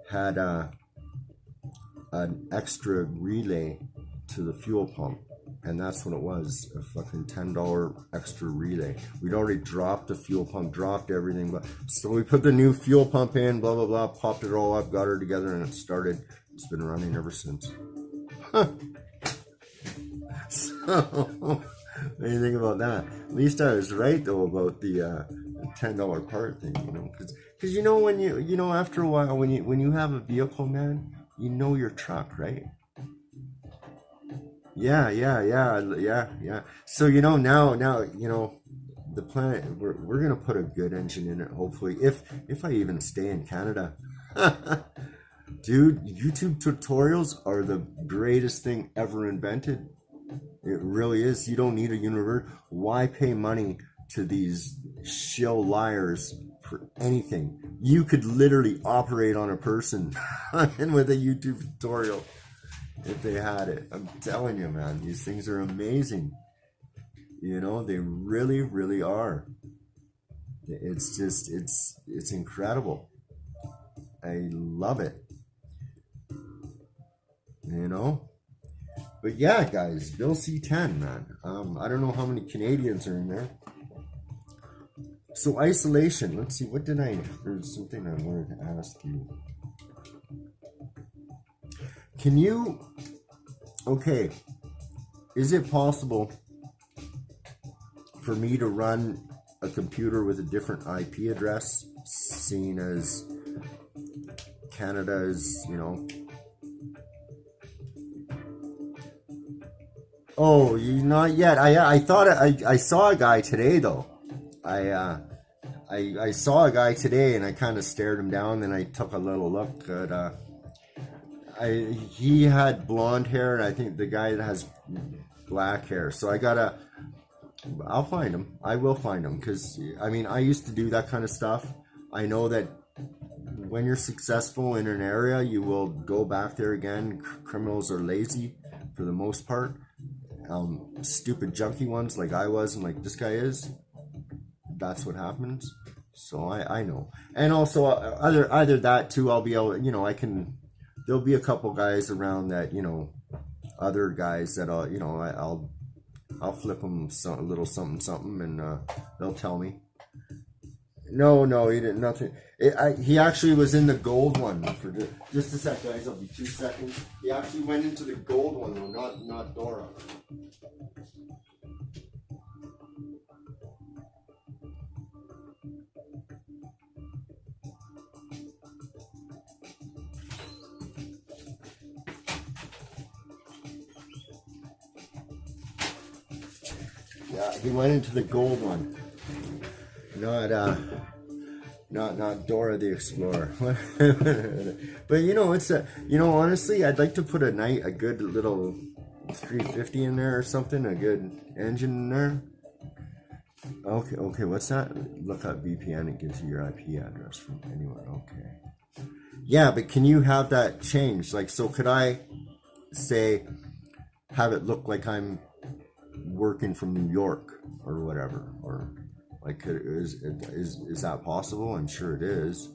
[SPEAKER 1] had an extra relay to the fuel pump, and that's what it was, a fucking $10 extra relay. We'd already dropped the fuel pump, dropped everything, but so we put the new fuel pump in, blah blah blah, popped it all up, got her together, and it started. It's been running ever since. So, what do you think about that? At least I was right though about the $10 part thing, because when you after a while, when you have a vehicle, man, your truck, right? Yeah. So now the plan, we're gonna put a good engine in it, hopefully, if I even stay in Canada. Dude, YouTube tutorials are the greatest thing ever invented. It really is. You don't need a university. Why pay money to these shill liars for anything? You could literally operate on a person and with a YouTube tutorial if they had it. I'm telling you, man, these things are amazing. They really, really are. It's just, it's incredible. I love it. But yeah, guys, Bill C10, man. I don't know how many Canadians are in there. So isolation, let's see, there's something I wanted to ask you. Is it possible for me to run a computer with a different IP address, seeing as Canada is, Oh, not yet. I thought I saw a guy today though. I saw a guy today, and I kind of stared him down. Then I took a little look at. He had blonde hair, and I think the guy that has black hair. So I'll find him. I will find him, because I used to do that kind of stuff. I know that when you're successful in an area, you will go back there again. Criminals are lazy for the most part. Stupid junkie ones like I was and like this guy is, that's what happens. So I know. And also either that too, I'll be able, there'll be a couple guys around that, other guys that I'll flip them a little something, and they'll tell me. No, he didn't, nothing. He actually was in the gold one for just a sec, guys. I'll be 2 seconds. He actually went into the gold one though, not Dora. Yeah, he went into the gold one. Not Dora the Explorer. But it's honestly, I'd like to put a good little 350 in there or something, a good engine in there. Okay, what's that? Look up VPN, it gives you your IP address from anywhere. Okay. Yeah, but can you have that changed? Like, so could I say, have it look like I'm working from New York or whatever, or like, is that possible? I'm sure it is.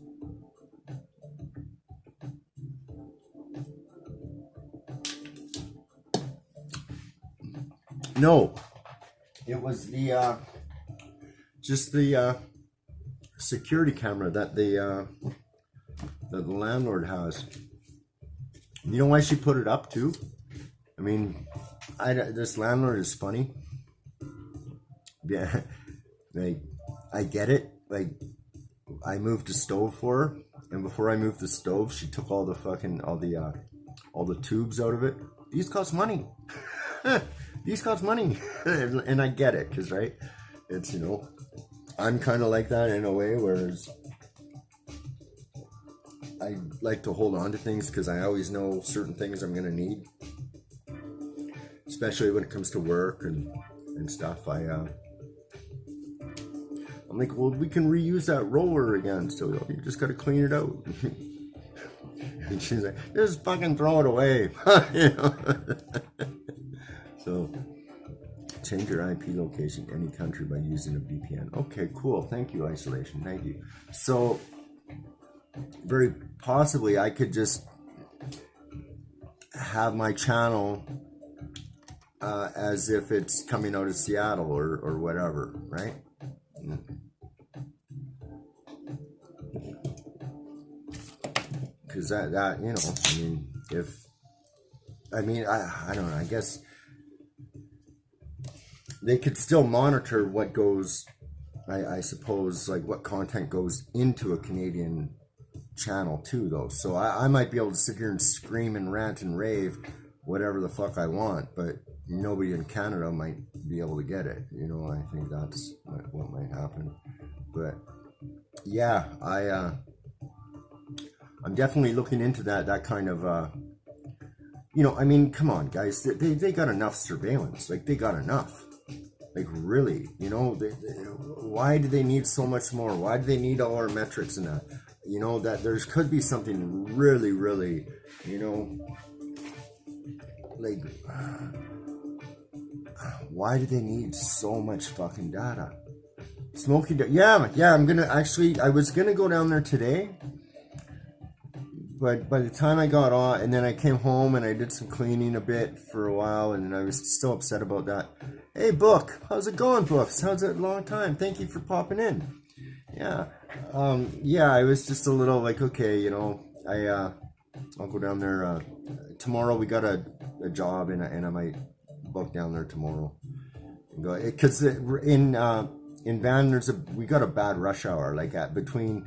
[SPEAKER 1] No, it was the just the security camera that the landlord has. You know why she put it up too? I mean, this landlord is funny. Yeah, like I get it. Like I moved a stove for her, and before I moved the stove, she took all the tubes out of it. These cost money. These cost money, and I get it, cause right, it's I'm kind of like that in a way, whereas I like to hold on to things because I always know certain things I'm gonna need, especially when it comes to work and stuff. I'm like, well, we can reuse that roller again, so you just gotta clean it out. And she's like, just fucking throw it away. So, change your IP location any country by using a VPN. Okay, cool. Thank you, Isolation. Thank you. So, very possibly I could just have my channel as if it's coming out of Seattle or whatever, right? Because that I don't know, I guess they could still monitor what goes, I suppose, like what content goes into a Canadian channel too, though. So I might be able to sit here and scream and rant and rave whatever the fuck I want, but nobody in Canada might be able to get it. I think that's what might happen. But yeah, I'm definitely looking into that kind of, come on, guys, they got enough surveillance. Like, they got enough. Like, really, why do they need so much more? Why do they need all our metrics and that? That there's could be something really, really, like, why do they need so much fucking data? Smoking, yeah, I was gonna go down there today. But by the time I got on, and then I came home and I did some cleaning a bit for a while, and I was still upset about that. Hey, Book, how's it going, Books? How's it? Long time. Thank you for popping in. Yeah, I was just a little like, okay, I'll go down there tomorrow. We got a job, and I might book down there tomorrow. Because in Van, we got a bad rush hour, like at between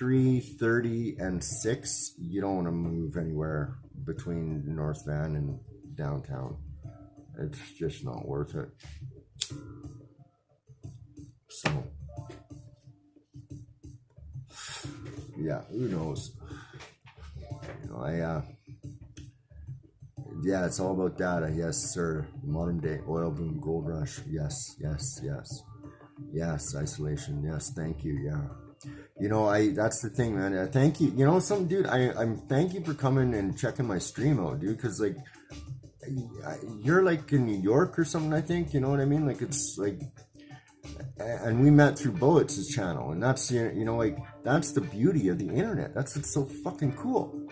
[SPEAKER 1] 3:30 and 6, you don't want to move anywhere between North Van and downtown. It's just not worth it. So, yeah, who knows? Yeah, it's all about data. Yes, sir. Modern day oil boom, gold rush. Yes. Yes, Isolation. Yes, thank you. Yeah. That's the thing, man. Thank you. Something, dude, I'm thank you for coming and checking my stream out, dude. Cause like, you're like in New York or something, I think, you know what I mean? Like, it's like, and we met through Bullets' channel, and that's, like, that's the beauty of the internet. That's what's so fucking cool.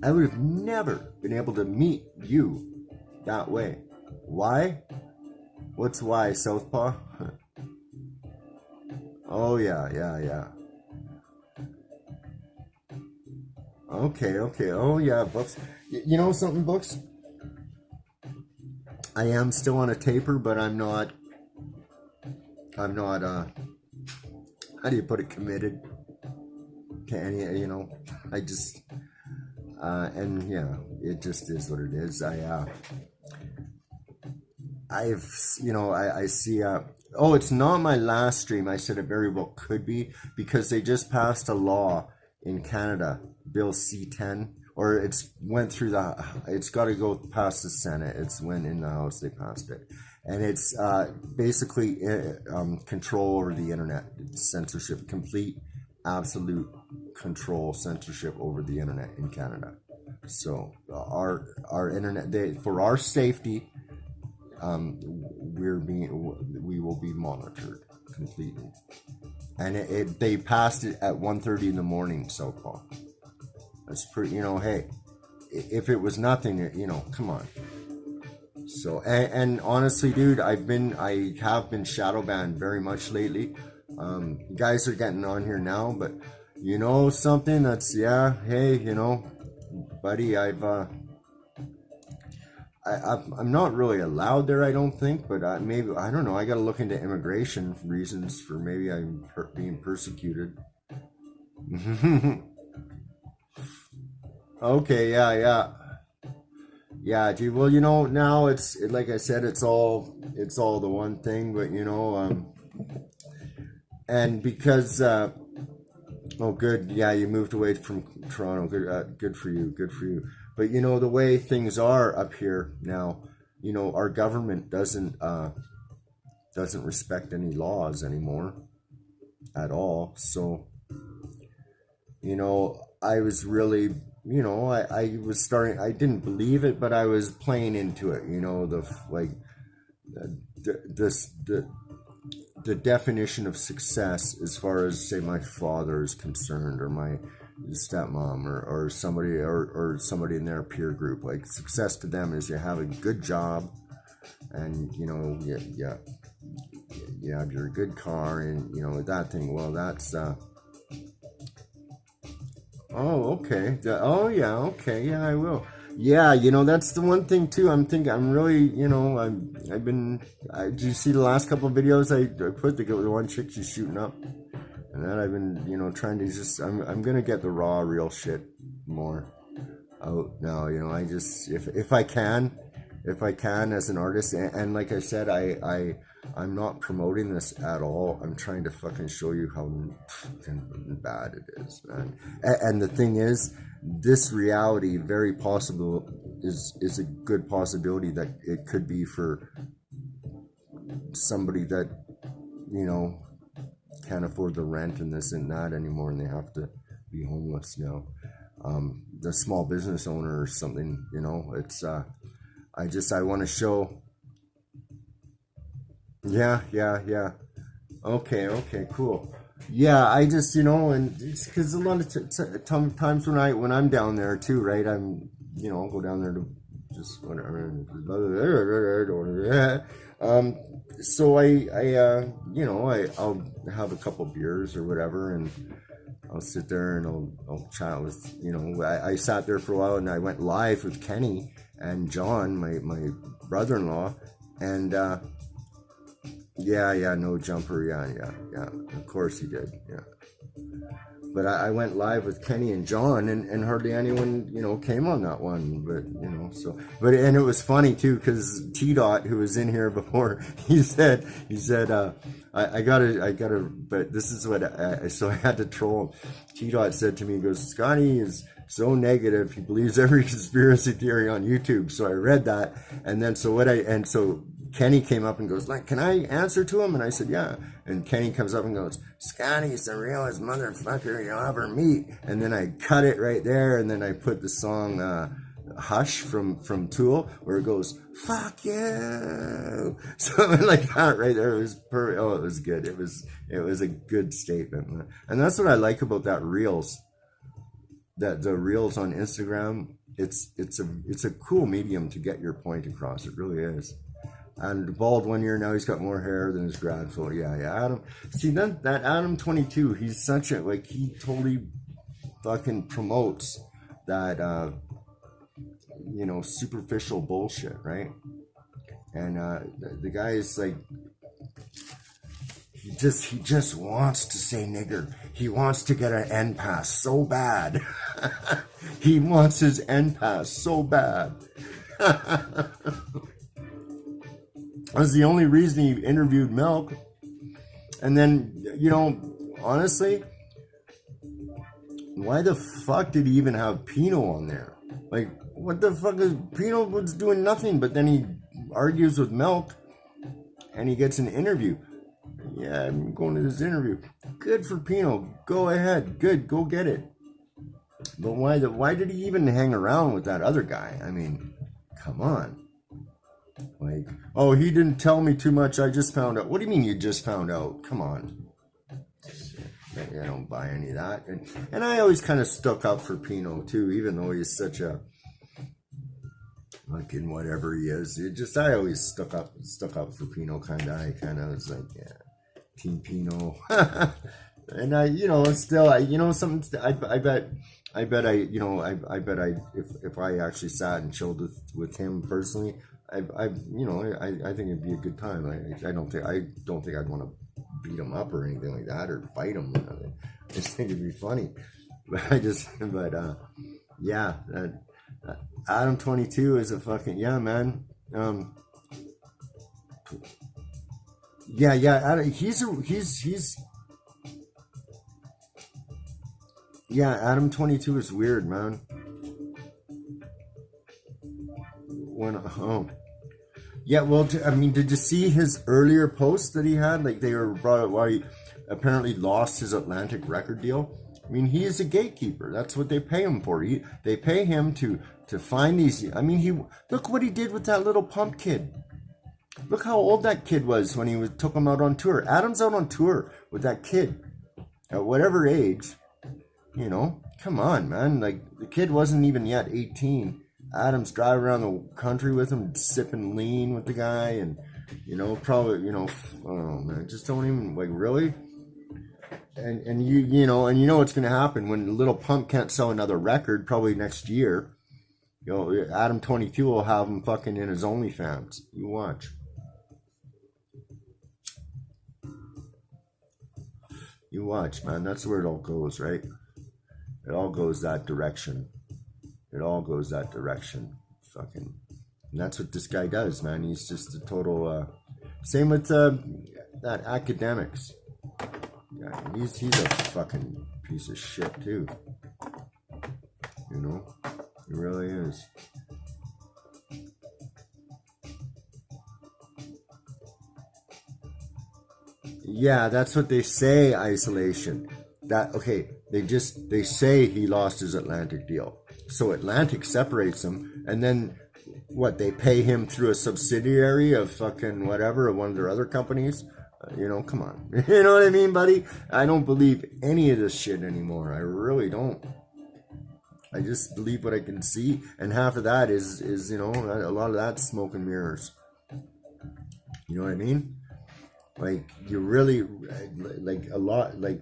[SPEAKER 1] I would have never been able to meet you that way. Why? What's why, Southpaw? Oh, yeah. Okay. Oh, yeah, Books. You know something, Books? I am still on a taper, but I'm not, how do you put it, committed to any, I just, and yeah, it just is what it is. I see, it's not my last stream. I said it very well could be, because they just passed a law in Canada, Bill C-10, or it's got to go past the Senate. It's when in the House they passed it. And it's basically control over the internet, censorship, complete, absolute control, censorship over the internet in Canada. So our internet, for our safety, we will be monitored completely. And they passed it at 1:30 in the morning, Southpaw. That's pretty, hey, if it was nothing, come on. So, and honestly, dude, I have been shadow banned very much lately. You guys are getting on here now, but you know something that's, yeah, hey, you know, buddy, I'm not really allowed there, I don't think, but maybe, I don't know, I gotta look into immigration reasons for maybe I'm being persecuted. Okay, yeah. Yeah, dude. Well, you know, now like I said, it's all the one thing, but you know, and because oh, good, yeah, you moved away from Toronto. Good, good for you, good for you. But you know, the way things are up here now, you know, our government doesn't respect any laws anymore at all. So, you know, I was really, you know, I was starting, I didn't believe it, but I was playing into it, you know, like the definition of success as far as, say, my father is concerned, or my stepmom, or somebody in their peer group. Like, success to them is you have a good job, and you know, you have your good car, and you know that thing. Well, that's oh, okay. Oh, yeah. Okay. Yeah, I will. Yeah, you know, that's the one thing too. I'm really, you know, did you see the last couple of videos I put? The one chick, she's shooting up, and then I've been, you know, trying to just, I'm gonna get the raw, real shit more out now. You know, I just, if I can, as an artist, and like I said, I'm not promoting this at all. I'm trying to fucking show you how fucking bad it is, man. And the thing is, this reality very possible is a good possibility that it could be for somebody that, you know, can't afford the rent and this and that anymore, and they have to be homeless now. The small business owner or something, you know, it's I want to show. Yeah. Okay, cool. Yeah, I just, you know, and it's because a lot of times when I'm down there too, right? I'm, you know, I'll go down there to just whatever. So you know, I'll have a couple beers or whatever, and I'll sit there and I'll chat with, you know, I sat there for a while, and I went live with Kenny and John, my brother-in-law, and yeah, no jumper, yeah. Of course he did, yeah. But I went live with Kenny and John, and hardly anyone, you know, came on that one. But you know, so and it was funny too, because T Dot, who was in here before, he said, I gotta, but this is what so I had to troll him. T Dot said to me, he goes, Scotty is so negative, he believes every conspiracy theory on YouTube. So I read that, and then so Kenny came up and goes, like, can I answer to him? And I said, yeah. And Kenny comes up and goes, Scotty's the realest motherfucker you'll ever meet. And then I cut it right there, and then I put the song Hush from Tool, where it goes, fuck you. Something like that right there. It was perfect. Oh, it was good. It was a good statement. And that's what I like about that Reels. That the Reels on Instagram, it's a cool medium to get your point across. It really is. And bald 1 year now, he's got more hair than his grad photo. Yeah, Adam. See, that Adam 22, he's such a, like, he totally fucking promotes that, you know, superficial bullshit, right? And the guy is like, he just wants to say nigger. He wants to get an N pass so bad. He wants his N pass so bad. That's the only reason he interviewed Milk. And then, you know, honestly, why the fuck did he even have Pino on there? Like, what the fuck is Pino was doing nothing, but then he argues with Milk and he gets an interview. Yeah, I'm going to this interview. Good for Pino. Go ahead. Good, go get it. But why did he even hang around with that other guy? I mean, come on. Like, oh, he didn't tell me too much. I just found out. What do you mean you just found out? Come on. I don't buy any of that. And I always kind of stuck up for Pino too, even though he's such a fucking whatever he is. It just, I always stuck up for Pino, kind of. I kind of was like, yeah, Team Pino. And I, still, something. I bet if I actually sat and chilled with him personally, I think it'd be a good time. I don't think I'd want to beat him up or anything like that or fight him. I just think it'd be funny. Yeah, Adam 22 is a fucking, yeah, man. Yeah, Adam, he's yeah, Adam 22 is weird, man. Yeah, well, did you see his earlier posts that he had? Like, they were brought up why he apparently lost his Atlantic record deal. I mean, he is a gatekeeper. That's what they pay him for. They pay him to find these. I mean, look what he did with that little Pump kid. Look how old that kid was when he took him out on tour. Adam's out on tour with that kid at whatever age. Come on, man. Like, the kid wasn't even yet 18. Adam's driving around the country with him, sipping lean with the guy, and probably, oh man, just don't even, like, really. And you know what's gonna happen when Little Pump can't sell another record, probably next year. Adam 22 will have him fucking in his OnlyFans. You watch. You watch, man. That's where it all goes, right? It all goes that direction. Fucking. And that's what this guy does, man. He's just a total. Same with that Academics. Yeah, he's a fucking piece of shit too. He really is. Yeah, that's what they say, Isolation. They say he lost his Atlantic deal. So Atlantic separates him, and then what, they pay him through a subsidiary of fucking whatever, of one of their other companies? Come on. You know what I mean, buddy? I don't believe any of this shit anymore. I really don't. I just believe what I can see, and half of that is a lot of that's smoke and mirrors. You know what I mean? Like, you really, like, a lot, like,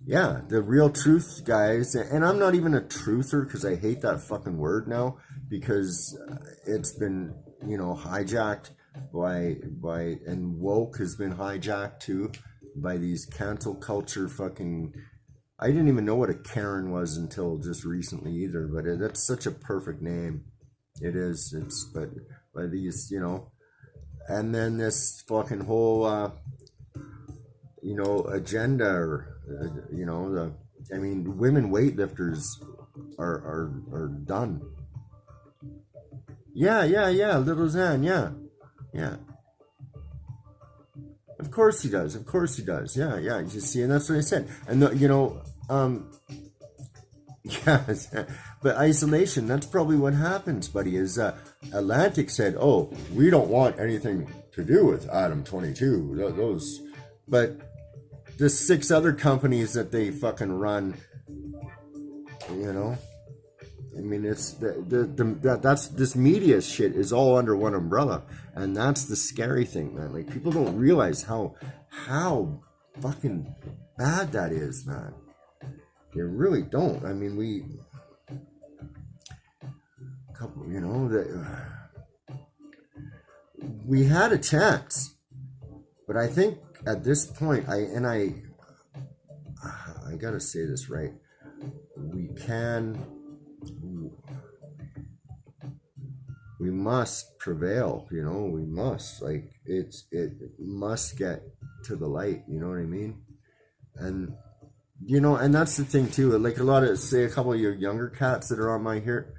[SPEAKER 1] yeah, the real truth, guys, and I'm not even a truther because I hate that fucking word now, because it's been, hijacked and woke has been hijacked too by these cancel culture fucking. I didn't even know what a Karen was until just recently either, but that's such a perfect name. It is. It's, but by these, and then this fucking whole, agenda, women weightlifters are done. Yeah, Little Zan, yeah. Of course he does. Yeah. You see, and that's what I said. And yeah, but Isolation, that's probably what happens, buddy, is Atlantic said, oh, we don't want anything to do with Adam 22. Those, but the 6 other companies that they fucking run, it's that's this media shit is all under one umbrella, and that's the scary thing, man. Like, people don't realize how fucking bad that is, man. They really don't. I mean, we had a chance, but I think at this point, I gotta say this right. We must prevail. We must, like, it must get to the light. You know what I mean? And and that's the thing too. Like, a couple of your younger cats that are on my here.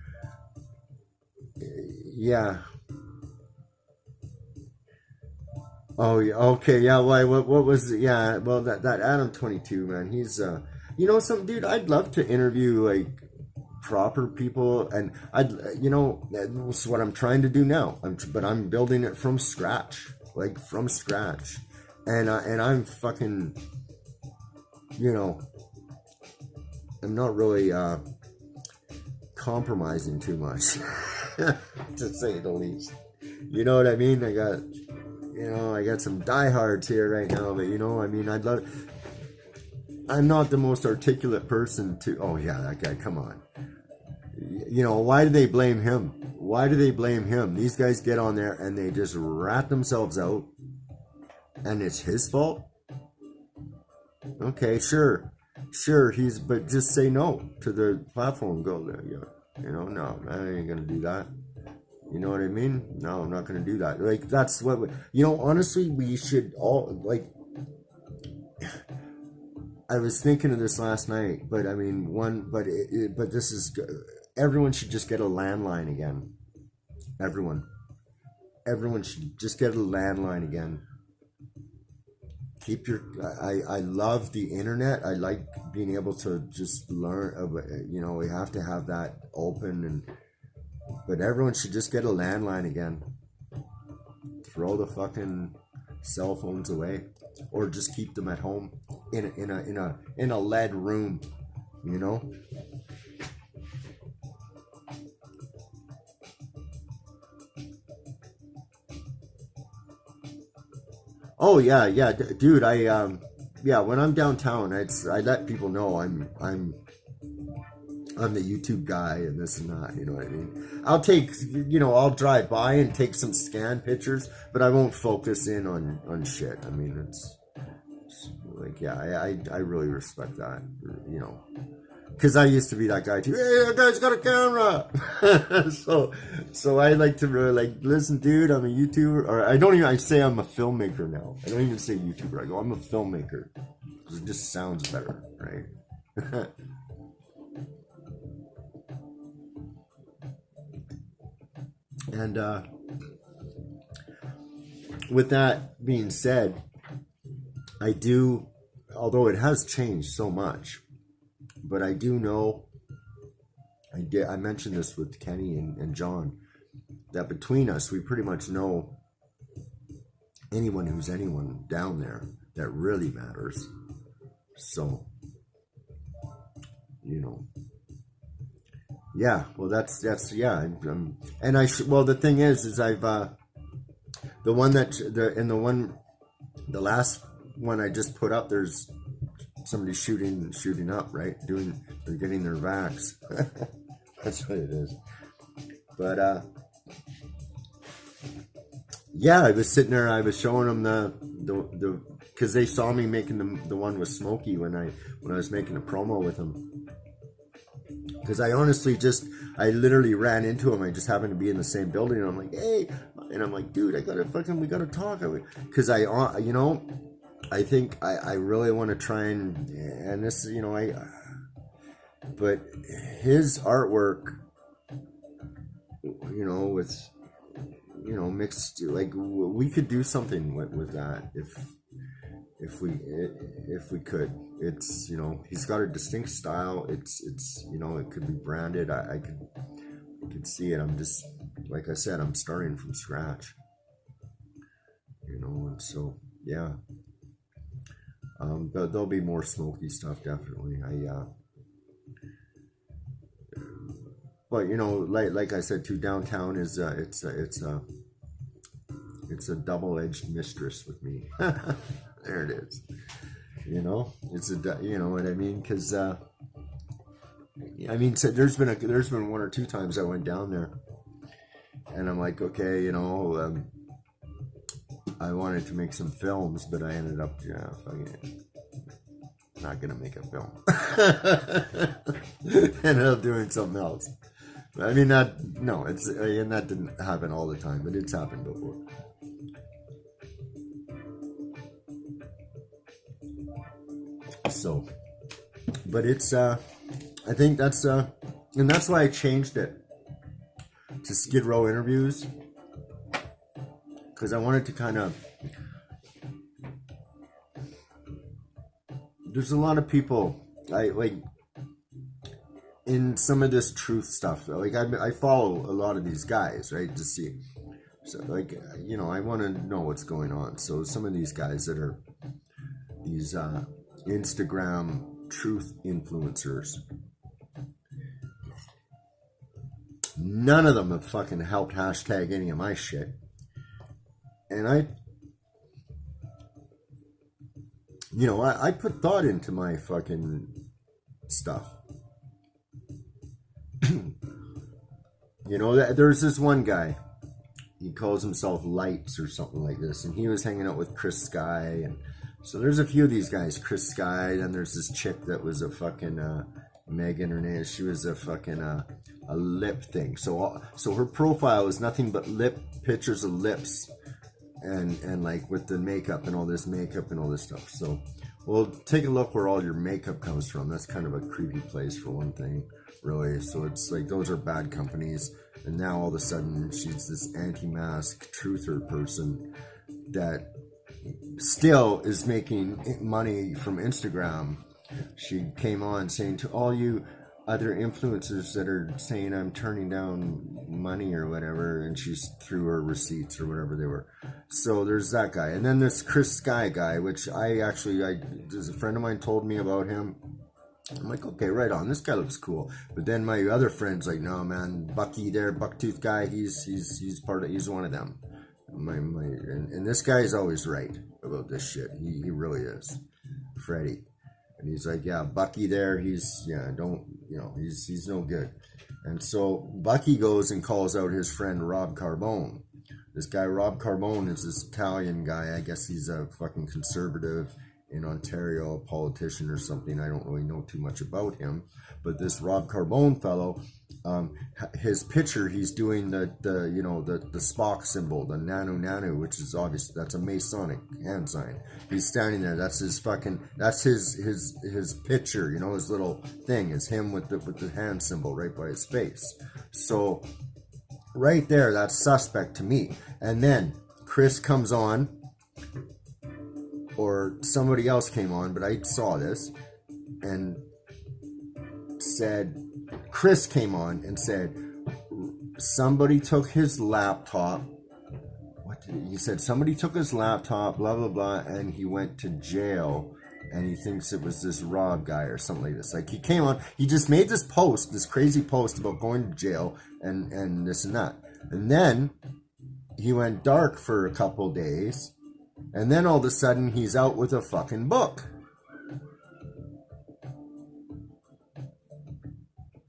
[SPEAKER 1] Yeah. Oh yeah. Okay. Yeah. Why? What was? Yeah. Well, that Adam 22, man. He's some dude. I'd love to interview like proper people, and that's what I'm trying to do now. But I'm building it from scratch, and I'm fucking, I'm not really compromising too much. to say the least. You know what I mean? I got some diehards here right now, but I mean, I'm not the most articulate person to. Oh yeah, that guy. Come on. Why do they blame him? Why do they blame him? These guys get on there and they just rat themselves out, and it's his fault. Okay, sure, but just say no to the platform. Go there, no, I ain't gonna do that. You know what I mean? No, I'm not gonna do that. Like, that's what honestly, we should all, like, I was thinking of this last night, but I mean, but this is, everyone should just get a landline again. Everyone should just get a landline again. I love the internet. I like being able to just learn. We have to have that open, but everyone should just get a landline again. Throw the fucking cell phones away, or just keep them at home in a lead room. Oh yeah, dude. When I'm downtown, I let people know I'm the YouTube guy and this and that. You know what I mean? I'll drive by and take some scan pictures, but I won't focus in on shit. I mean, it's like, yeah, I really respect that. Because I used to be that guy too. Hey, that guy's got a camera. so I like to really, listen, dude, I'm a YouTuber. Or I say I'm a filmmaker now. I don't even say YouTuber. I go, I'm a filmmaker. Because it just sounds better, right? And with that being said, although it has changed so much, but I do know, I mentioned this with Kenny and John, that between us, we pretty much know anyone who's anyone down there that really matters. So, yeah, well, that's yeah. The thing is I've, the last one I just put up, there's somebody shooting up, right? They're getting their vax. That's what it is. But yeah, I was sitting there. I was showing them the because they saw me making the one with Smokey when I was making a promo with him. Because I literally ran into him. I just happened to be in the same building, and I'm like, hey, and I'm like, dude, we gotta talk. Because I think I really want to try and this, but his artwork, with, mixed, like, we could do something with that if we could. It's, he's got a distinct style. It's it could be branded. I could see it. I'm just, like I said, I'm starting from scratch, and so, yeah. But there'll be more Smoky stuff, definitely. But like I said, too, downtown is it's a double-edged mistress with me. There it is. It's you know what I mean? Because so there's been one or two times I went down there, and I'm like, okay, I wanted to make some films, but I ended up, fucking not gonna make a film. Ended up doing something else. I mean, that didn't happen all the time, but it's happened before. So, but it's, I think that's, and that's why I changed it to Skid Row interviews. Because I wanted to kind of, there's a lot of people, in some of this truth stuff, like I follow a lot of these guys, right, to see, so I want to know what's going on. So some of these guys that are these Instagram truth influencers, None of them have fucking helped hashtag any of my shit. And I put thought into my fucking stuff. There's this one guy. He calls himself Lights or something like this. And he was hanging out with Chris Sky. And so there's a few of these guys. Chris Sky. Then there's this chick that was a fucking Megan her name. She was a fucking a lip thing. So her profile is nothing but pictures of lips. And like with the makeup and all this stuff. So, well, take a look where all your makeup comes from. That's kind of a creepy place for one thing, really. So it's like those are bad companies. And now all of a sudden she's this anti-mask truther person that still is making money from Instagram. She came on saying to all you other influencers that are saying I'm turning down money or whatever, and she's through her receipts or whatever they were. So there's that guy. And then this Chris Sky guy, which there's a friend of mine told me about him. I'm like, okay, right on. This guy looks cool. But then my other friend's like, no, man, Bucky there, Bucktooth guy, he's one of them. And this guy is always right about this shit. He really is. Freddie. And he's like, yeah, Bucky there, he's no good. And so Bucky goes and calls out his friend Rob Carbone. This guy, Rob Carbone, is this Italian guy. I guess he's a fucking conservative in Ontario, a politician or something. I don't really know too much about him. But this Rob Carbone fellow, his picture, he's doing the Spock symbol, the nano, which is obviously, that's a Masonic hand sign. He's standing there. That's his picture, his little thing is him with the hand symbol right by his face. So right there, that's suspect to me. And then Chris comes on, or somebody else came on, but I saw this and said, Chris came on and said, somebody took his laptop. He said somebody took his laptop, blah, blah, blah, and he went to jail, and he thinks it was this Rob guy or something like this. Like, he came on, he just made this crazy post about going to jail and this and that. And then he went dark for a couple days, and then all of a sudden he's out with a fucking book.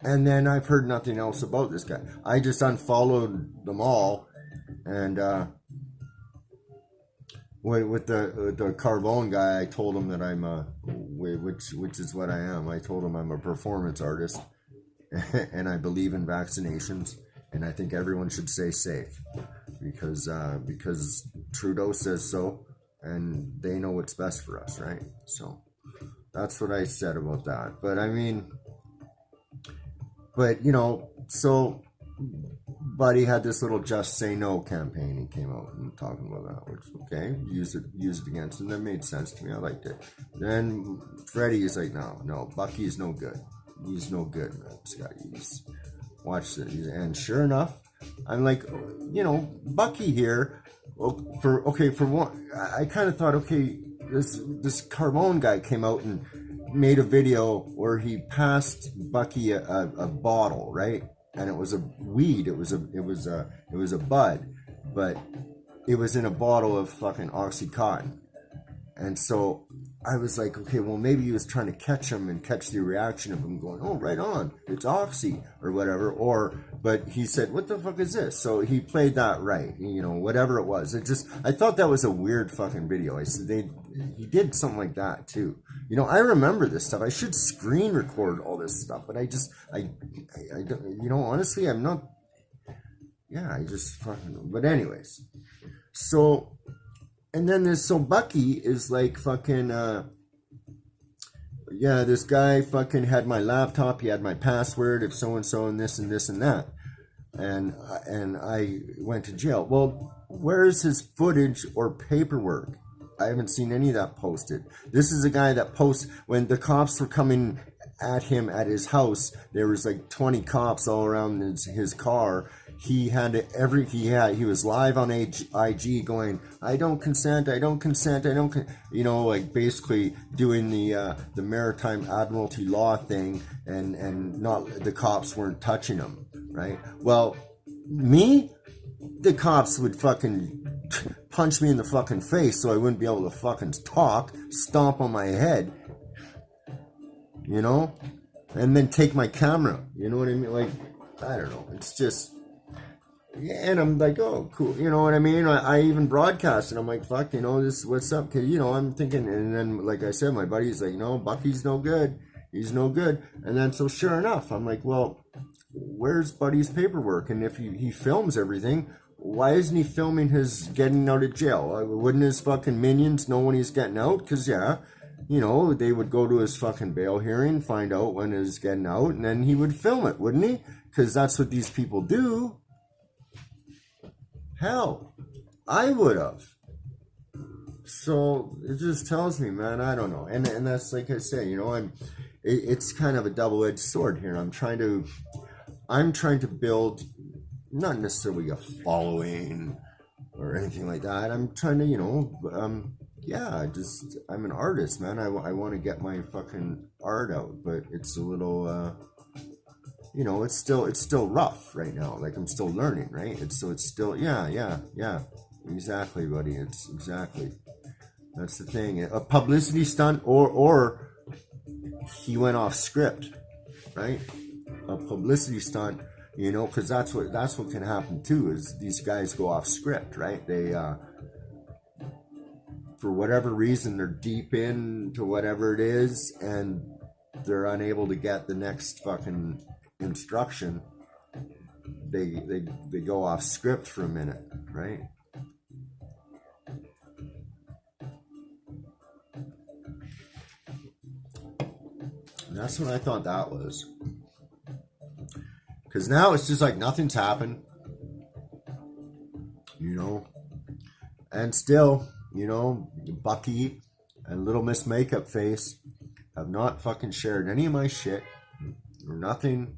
[SPEAKER 1] And then I've heard nothing else about this guy. I just unfollowed them all. And with the Carbone guy, I told him that I'm which is what I am. I told him I'm a performance artist, and I believe in vaccinations, and I think everyone should stay safe because Trudeau says so, and they know what's best for us, right? So that's what I said about that. But I mean. But, so Buddy had this little Just Say No campaign. He came out and talking about that, which, okay, use it against him. That made sense to me. I liked it. Then Freddie is like, no, Bucky's no good. He's no good, man. This guy, watch this. And sure enough, I'm like, Bucky here, for one, I kind of thought, okay, this Carbone guy came out and made a video where he passed Bucky a bottle, right? And it was a weed. It was a bud, but it was in a bottle of fucking OxyContin. And so I was like, okay, well, maybe he was trying to catch him and catch the reaction of him going, oh, right on, it's Oxy or whatever. But he said, what the fuck is this? So he played that right, whatever it was. I thought that was a weird fucking video. I said, he did something like that too. I remember this stuff. I should screen record all this stuff, but I don't, honestly, I'm not, I just fucking, but anyways. So, and then Bucky is like fucking, this guy fucking had my laptop, he had my password of so-and-so and this and this and that. And I went to jail. Well, where is his footage or paperwork? I haven't seen any of that posted. This is a guy that posts, when the cops were coming at him at his house, there was like 20 cops all around his car. He was live on IG going, I don't consent, like basically doing the Maritime Admiralty law thing, and not, the cops weren't touching him. right? Well, me, the cops would fucking punch me in the fucking face so I wouldn't be able to fucking talk, stomp on my head, you know, and then take my camera. You know what I mean? Like, I don't know. It's just, yeah, and I'm like, oh, cool. You know what I mean? I even broadcast and I'm like, fuck, you know, this, what's up? Cause, you know, I'm thinking, and then, like I said, my buddy's like, no, Bucky's no good. He's no good. And then, so sure enough, I'm like, well, where's Buddy's paperwork? And if he films everything, why isn't he filming his getting out of jail? Wouldn't his fucking minions know when he's getting out? Because, yeah, you know, they would go to his fucking bail hearing, find out when he's getting out, and then he would film it, wouldn't he? Because that's what these people do. Hell, I would have. So it just tells me, man, I don't know. And that's, like I say, you know, it's kind of a double-edged sword here. I'm trying to build not necessarily a following or anything like that. I'm trying to, you know, yeah, just, I'm an artist, man. I want to get my fucking art out, but it's a little, you know, it's still rough right now. Like, I'm still learning, right? It's still, yeah, exactly, buddy. It's exactly, that's the thing. A publicity stunt, or he went off script, right? A publicity stunt, you know, because that's what can happen too, is these guys go off script, right? They for whatever reason, they're deep into whatever it is and they're unable to get the next fucking instruction. They go off script for a minute, right? And that's what I thought that was. Because now it's just like nothing's happened, you know. And still, you know, Bucky and Little Miss Makeup Face have not fucking shared any of my shit or nothing,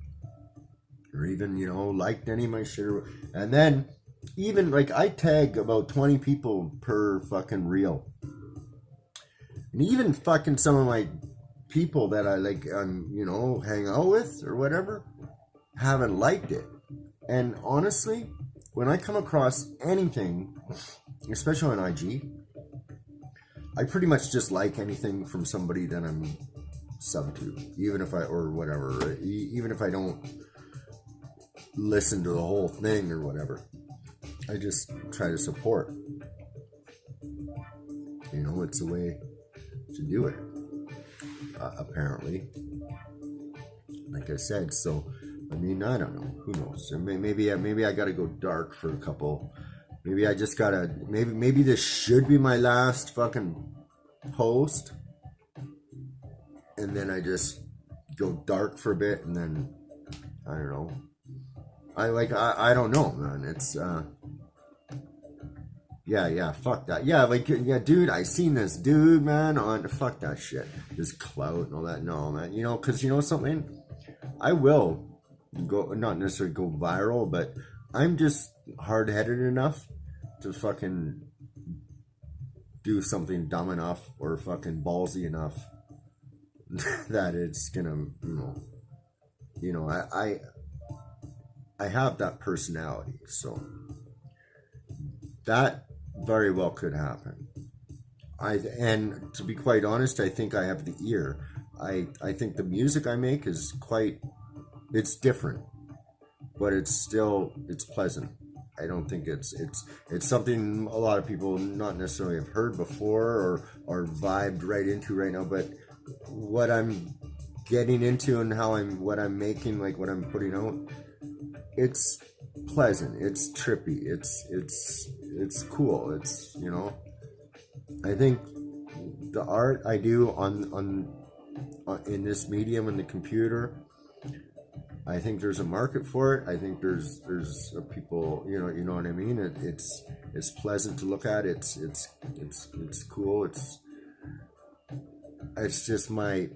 [SPEAKER 1] or even, you know, liked any of my shit. And then even like I tag about 20 people per fucking reel. And even fucking some of my people that I like, you know, hang out with or whatever, haven't liked it. And honestly, when I come across anything, especially on IG, I pretty much just like anything from somebody that I'm sub to, even if I, or whatever, even if I don't listen to the whole thing or whatever. I just try to support. You know, it's a way to do it, apparently. Like I said, so I mean, I don't know. Who knows? Maybe I gotta go dark for a couple. Maybe I just gotta. Maybe this should be my last fucking post, and then I just go dark for a bit, and then I don't know. I don't know, man. It's yeah. Fuck that. Yeah, like yeah, dude. I seen this dude, man. On fuck that shit. This clout and all that. No, man. You know, because you know something. I will go, not necessarily go viral, but I'm just hard-headed enough to fucking do something dumb enough or fucking ballsy enough that it's gonna, you know, I have that personality, so that very well could happen. And to be quite honest, I think I have the ear. I think the music I make is it's different, but it's pleasant. I don't think it's something a lot of people not necessarily have heard before or vibed right into right now, but what I'm getting into and what I'm making, like what I'm putting out, it's pleasant, it's trippy, it's cool, it's, you know, I think the art I do on in this medium, in the computer, I think there's a market for it. I think there's people, you know what I mean. It's pleasant to look at. It's cool. It's just the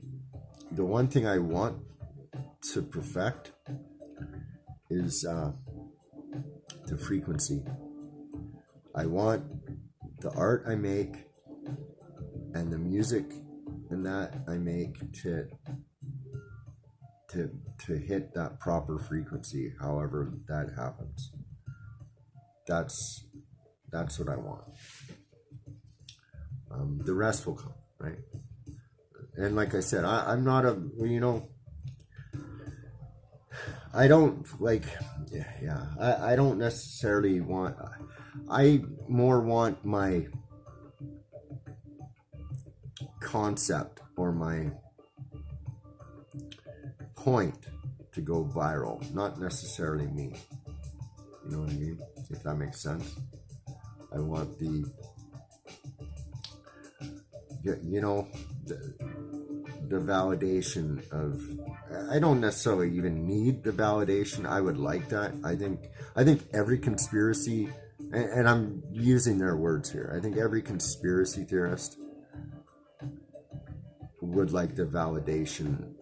[SPEAKER 1] one thing I want to perfect is the frequency. I want the art I make and the music and that I make to to hit that proper frequency, however that happens. That's what I want. The rest will come, right? And like I said, I'm not a, I don't like, I don't necessarily want, I more want my concept or my point to go viral, not necessarily me. You know what I mean? If that makes sense. I want the validation of, I don't necessarily even need the validation. I would like that. I think every conspiracy, and I'm using their words here, I think every conspiracy theorist would like the validation,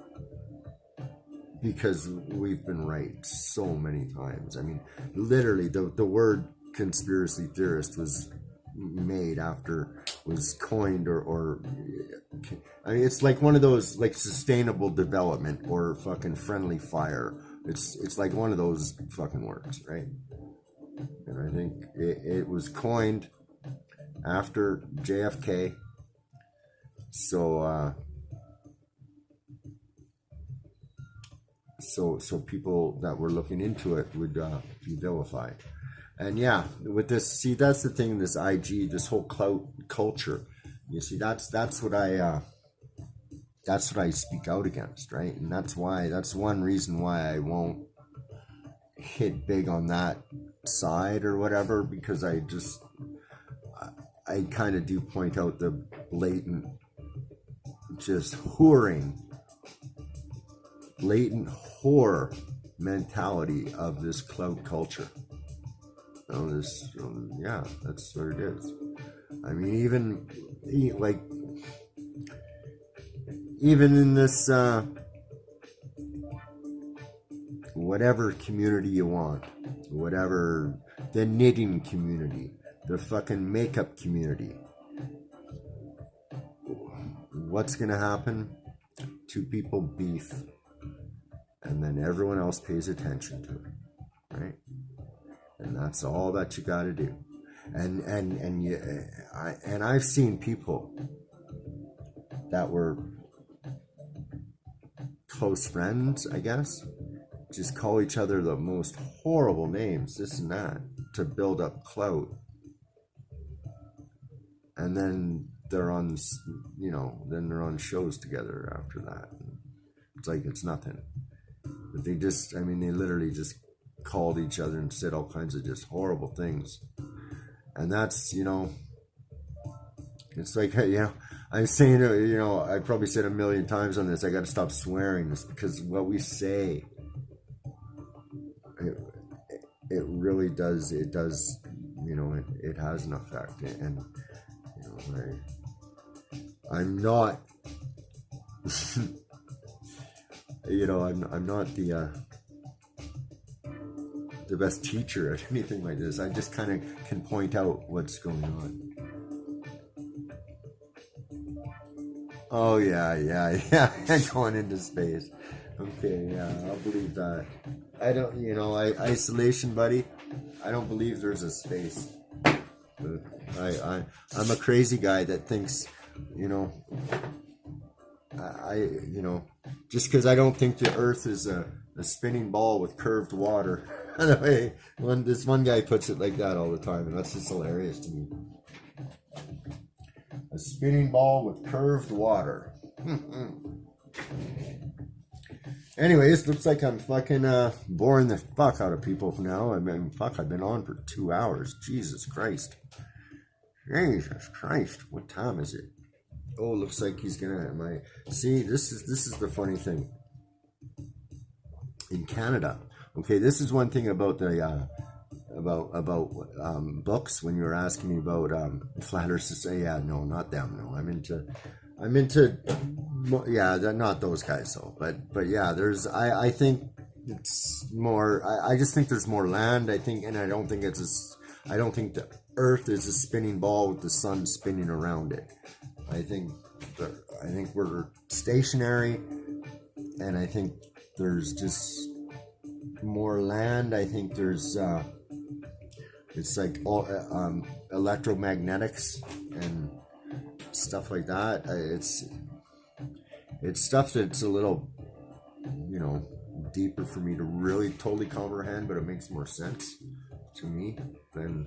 [SPEAKER 1] because we've been right so many times. I mean, literally the word conspiracy theorist was coined or I mean, it's like one of those, like sustainable development or fucking friendly fire. It's like one of those fucking words, right? And I think it was coined after JFK. So so people that were looking into it would be vilified. And yeah, with this, see, that's the thing, this IG, this whole clout culture, you see, that's what I speak out against, right? And that's one reason why I won't hit big on that side or whatever, because I kind of do point out the blatant whore mentality of this clout culture. That's what it is. I mean, even in this whatever community you want, whatever, the knitting community, the fucking makeup community, what's gonna happen? Two people beef, and then everyone else pays attention to it, right? And that's all that you got to do. And I've seen people that were close friends, I guess, just call each other the most horrible names, this and that, to build up clout. And then they're on, they're on shows together after that. It's like it's nothing. But they literally just called each other and said all kinds of just horrible things. And that's, it's like, I'm saying, I probably said a million times on this, I got to stop swearing this, because what we say, it really does, it has an effect. And, I'm not, I'm not the best teacher at anything like this. I just kind of can point out what's going on. Oh yeah, going into space. Okay, yeah, I'll believe that. I don't, isolation, buddy. I don't believe there's a space. I'm a crazy guy that thinks, just because I don't think the Earth is a spinning ball with curved water. Anyway, this one guy puts it like that all the time, and that's just hilarious to me. A spinning ball with curved water. Anyways, looks like I'm fucking boring the fuck out of people for now. I've been on for 2 hours. Jesus Christ. What time is it? Oh, looks like he's gonna see, this is the funny thing. In Canada, okay, this is one thing about the books. When you were asking me about flat earth, to say, no, not them. No, I'm into not those guys though. But yeah, I think it's more. I just think there's more land. I think the Earth is a spinning ball with the sun spinning around it. I think we're stationary, and I think there's just more land. I think there's it's like all electromagnetics and stuff like that. It's stuff that's a little, you know, deeper for me to really totally comprehend, but it makes more sense to me than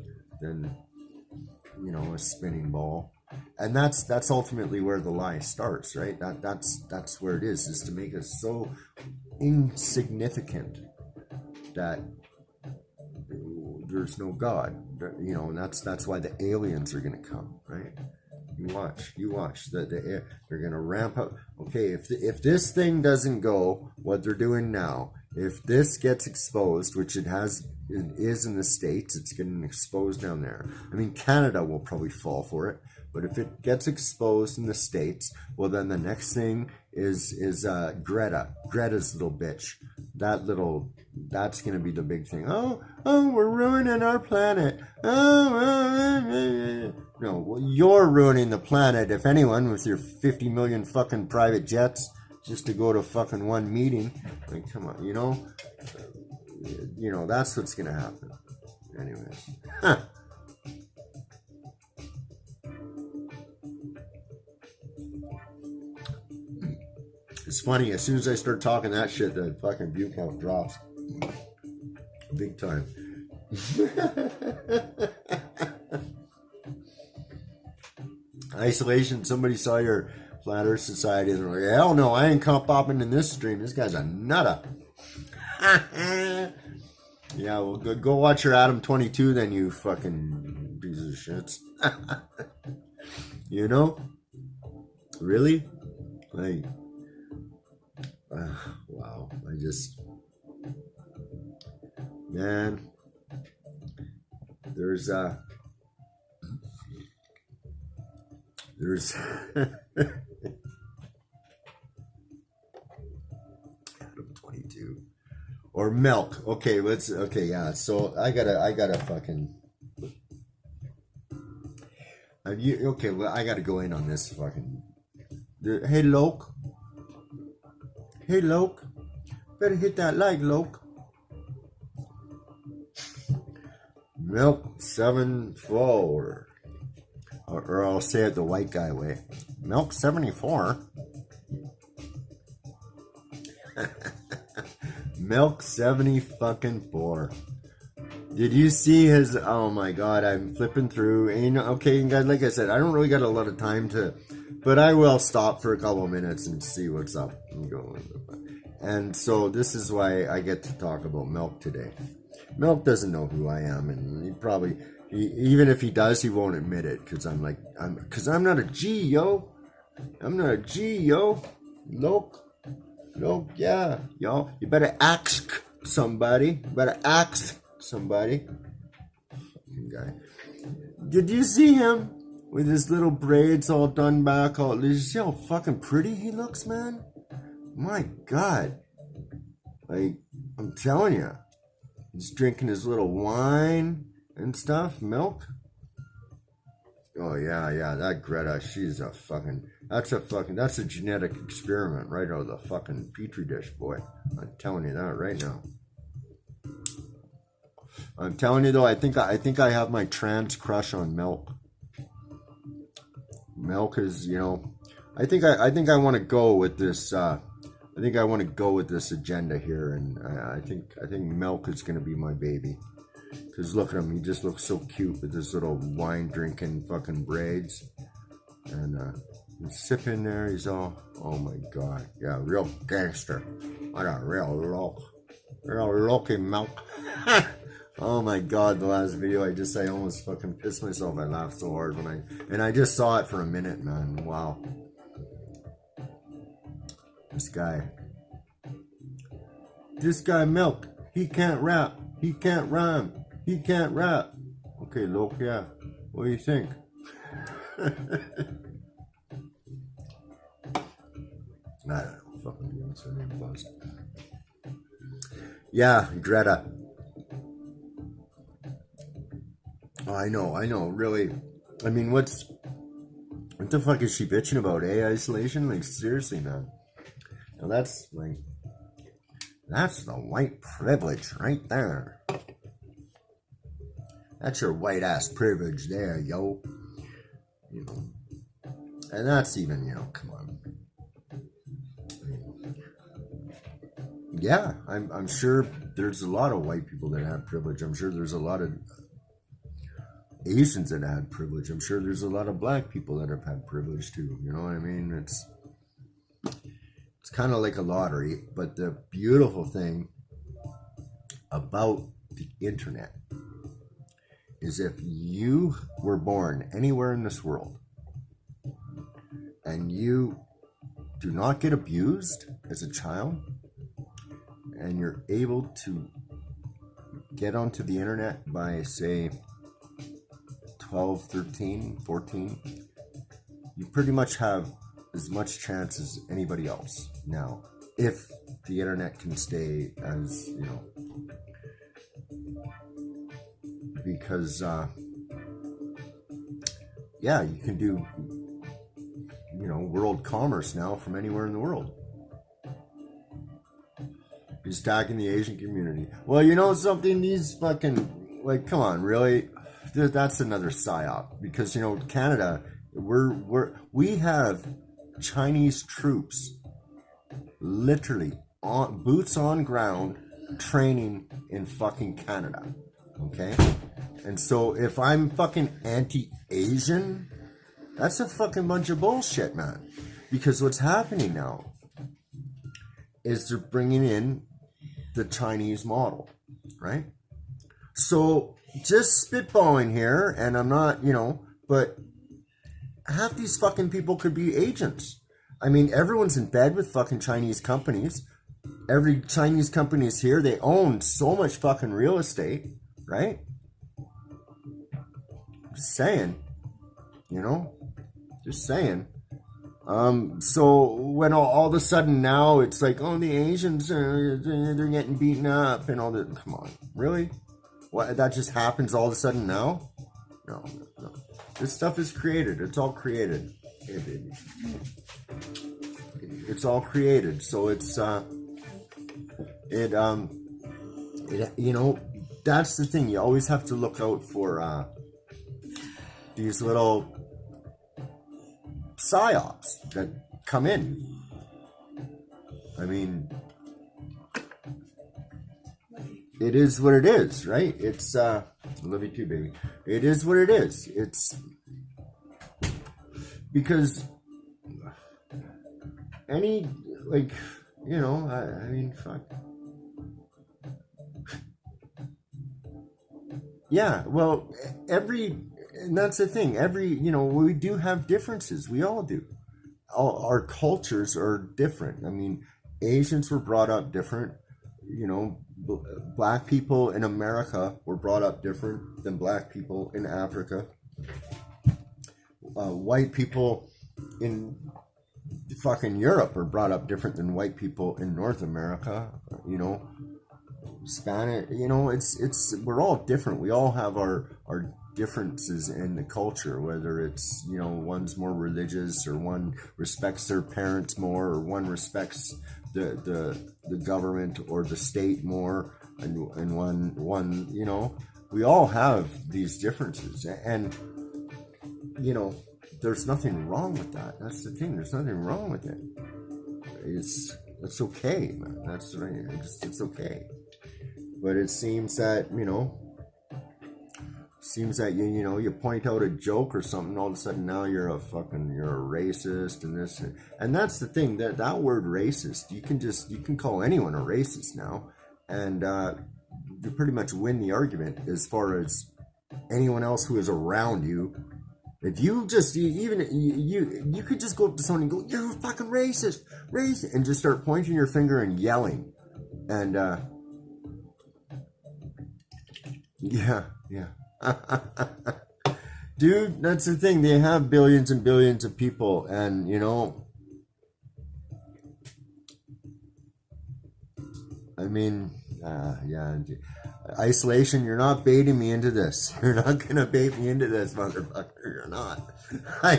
[SPEAKER 1] you know, a spinning ball. And that's ultimately where the lie starts, right? That's where it is to make us so insignificant that there's no God, you know, and that's why the aliens are gonna come, right? You watch. They're gonna ramp up. Okay, if this thing doesn't go, what they're doing now, if this gets exposed, which it is in the States, it's getting exposed down there. I mean, Canada will probably fall for it, but if it gets exposed in the States, well, then the next thing is Greta's little bitch. That's gonna be the big thing. Oh, we're ruining our planet. No, well, you're ruining the planet, if anyone, with your 50 million fucking private jets just to go to fucking one meeting. Like, come on, you know, that's what's gonna happen. Anyways. It's funny, as soon as I start talking that shit, the fucking view count drops. Big time. Isolation, somebody saw your Flat Earth Society and they're like, hell no, I ain't popping in this stream. This guy's a nutter. Yeah, well, go watch your Adam 22 then, you fucking piece of shits. You know? Really? Like, wow. Man, there's Adam 22 or milk. Okay, yeah. So I gotta fucking. Okay, well, I gotta go in on this fucking. Hey, Loke. Hey, Loke. Better hit that like, Loke. Milk 74. Or I'll say it the white guy way. Milk 74. Milk 70 fucking 4. Did you see his? Oh my god, I'm flipping through. And, you know, okay, guys, like I said, I don't really got a lot of time to, but I will stop for a couple of minutes and see what's up and go. And so this is why I get to talk about Milk today. Milk doesn't know who I am, and even if he does, he won't admit it, because I'm not a G, yo. I'm not a G, yo. Look, yeah, yo. You better ask somebody. Fucking guy. Did you see him with his little braids all done back? Did you see how fucking pretty he looks, man? My God. Like, I'm telling you. He's drinking his little wine and stuff. Milk. Oh, yeah. That Greta, she's that's a genetic experiment right out of the fucking petri dish, boy. I'm telling you that right now. I'm telling you though, I think I have my trans crush on Milk. Milk is, you know, I think I want to go with this. I think I want to go with this agenda here, and I think Milk is gonna be my baby. Cause look at him, he just looks so cute with his little wine drinking fucking braids, and he's sipping there. He's all, oh my god, yeah, real gangster. What a real looking Milk. Oh my god, the last video I almost fucking pissed myself. I laughed so hard when I just saw it for a minute, man. Wow. This guy Milk, he can't rap, he can't rhyme, he can't rap. Okay, Loke, yeah. What do you think? I don't know, fucking be honest, her name was. Yeah, Greta. Oh, I know, really. I mean, what the fuck is she bitching about, eh? Isolation? Like, seriously, man. Now that's, like, That's the white privilege right there. That's your white ass privilege there, yo. You know, and that's even, you know, come on. Yeah, I'm sure there's a lot of white people that have privilege. I'm sure there's a lot of Asians that had privilege. I'm sure there's a lot of black people that have had privilege too. You know what I mean? It's kind of like a lottery, but the beautiful thing about the internet is if you were born anywhere in this world and you do not get abused as a child and you're able to get onto the internet by, say, 12, 13, 14, you pretty much have as much chance as anybody else now, if the internet can stay as, you know, because yeah, you can do, you know, world commerce now from anywhere in the world. He's attacking the Asian community. Well, you know something, these fucking, like, come on, really? That's another psyop, because, you know, Canada, we have Chinese troops literally on boots on ground training in fucking Canada. Okay? And so if I'm fucking anti-Asian, that's a fucking bunch of bullshit, man. Because what's happening now is they're bringing in the Chinese model, right? So just spitballing here, and I'm not, you know, but half these fucking people could be agents. I mean, everyone's in bed with fucking Chinese companies. Every Chinese company is here. They own so much fucking real estate, right? Just saying, you know, just saying. So when all of a sudden now it's like, oh, the Asians, they're getting beaten up and all that. Come on, really? What, that just happens all of a sudden now? No. This stuff is created. It's all created. It's all created. So it's, you know, that's the thing. You always have to look out for, these little psyops that come in. I mean, it is what it is, right? It's love you too, baby. It is what it is. It's because any, like, you know, I mean, fuck. Yeah, well, and that's the thing. You know, we do have differences. We all do. Our cultures are different. I mean, Asians were brought up different. You know, black people in America were brought up different than black people in Africa. White people in fucking Europe are brought up different than white people in North America. You know, Spanish. You know, we're all different. We all have our differences in the culture, whether it's, you know, one's more religious or one respects their parents more or one respects the government or the state more, and one, you know, we all have these differences, and, you know, there's nothing wrong with that. That's the thing. There's nothing wrong with it. It's okay, man. That's right. It's okay. But it seems that, you know, you know, you point out a joke or something, all of a sudden now you're a racist and this, and that's the thing, that word racist, you can call anyone a racist now, and you pretty much win the argument as far as anyone else who is around you. If you just, you could just go up to someone and go, you're a fucking racist, and just start pointing your finger and yelling, and yeah. Dude, that's the thing. They have billions and billions of people, and, you know, I mean, yeah, isolation, you're not baiting me into this. You're not gonna bait me into this, motherfucker. You're not. I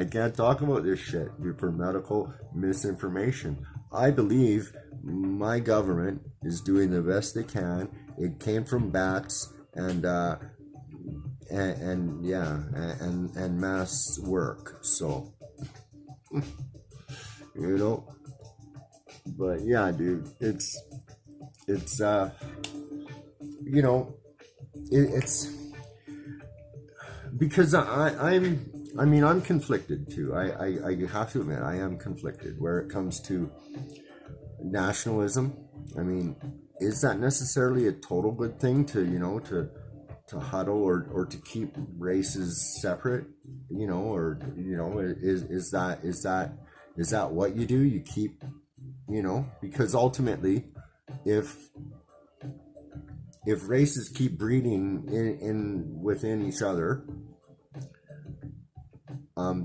[SPEAKER 1] can't talk about this shit for medical misinformation. I believe my government is doing the best they can. It came from bats and yeah, and mass work. So, you know, but yeah, dude, it's you know, it's because I'm conflicted too. I have to admit I am conflicted where it comes to nationalism. I mean, is that necessarily a total good thing to, you know, to huddle or to keep races separate, you know, or, you know, is that what you do? You keep, you know, because ultimately if races keep breeding in within each other,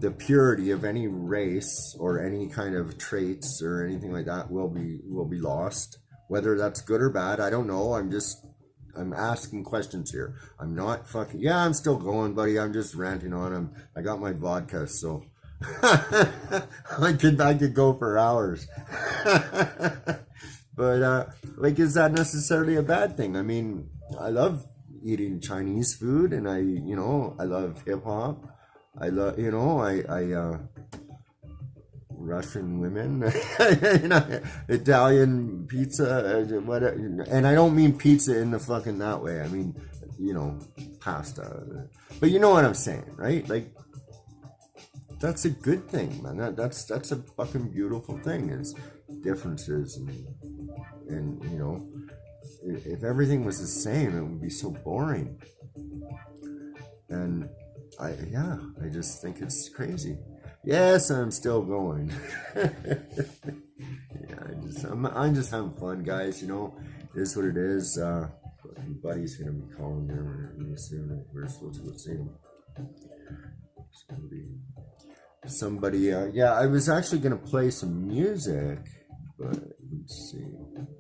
[SPEAKER 1] the purity of any race or any kind of traits or anything like that will be lost. Whether that's good or bad, I don't know. I'm asking questions here. I'm not fucking. Yeah, I'm still going, buddy. I'm just ranting on him. I got my vodka, so I could go for hours. But like, is that necessarily a bad thing? I mean, I love eating Chinese food, and I love hip hop. I love, you know, I Russian women, you know, Italian pizza, whatever. And I don't mean pizza in the fucking that way. I mean, you know, pasta. But you know what I'm saying, right? Like, that's a good thing, man. That's a fucking beautiful thing. Is differences and you know, if everything was the same, it would be so boring. And I just think it's crazy. Yes, I'm still going. Yeah, I'm just having fun, guys. You know, it is what it is. Buddy's gonna be calling me soon. We're supposed to go see him. It's gonna be somebody. Yeah, I was actually gonna play some music, but let's see.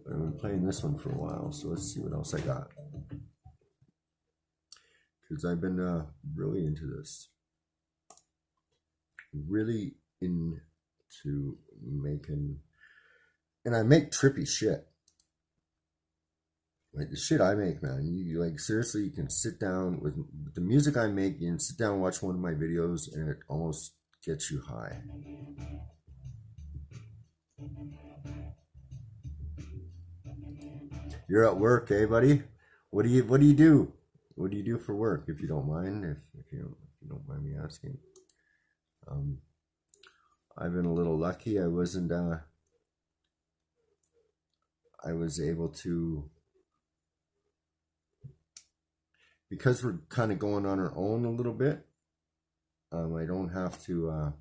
[SPEAKER 1] I've been playing this one for a while, so let's see what else I got. Because I've been really into this. Really into making, and I make trippy shit. Like the shit I make, man. You like, seriously, you can sit down with the music I make. You can sit down and watch one of my videos, and it almost gets you high. You're at work, eh, buddy? What do you do? What do you do for work, if you don't mind? If you don't mind me asking. I've been a little lucky. I was able to, because we're kind of going on our own a little bit. I don't have to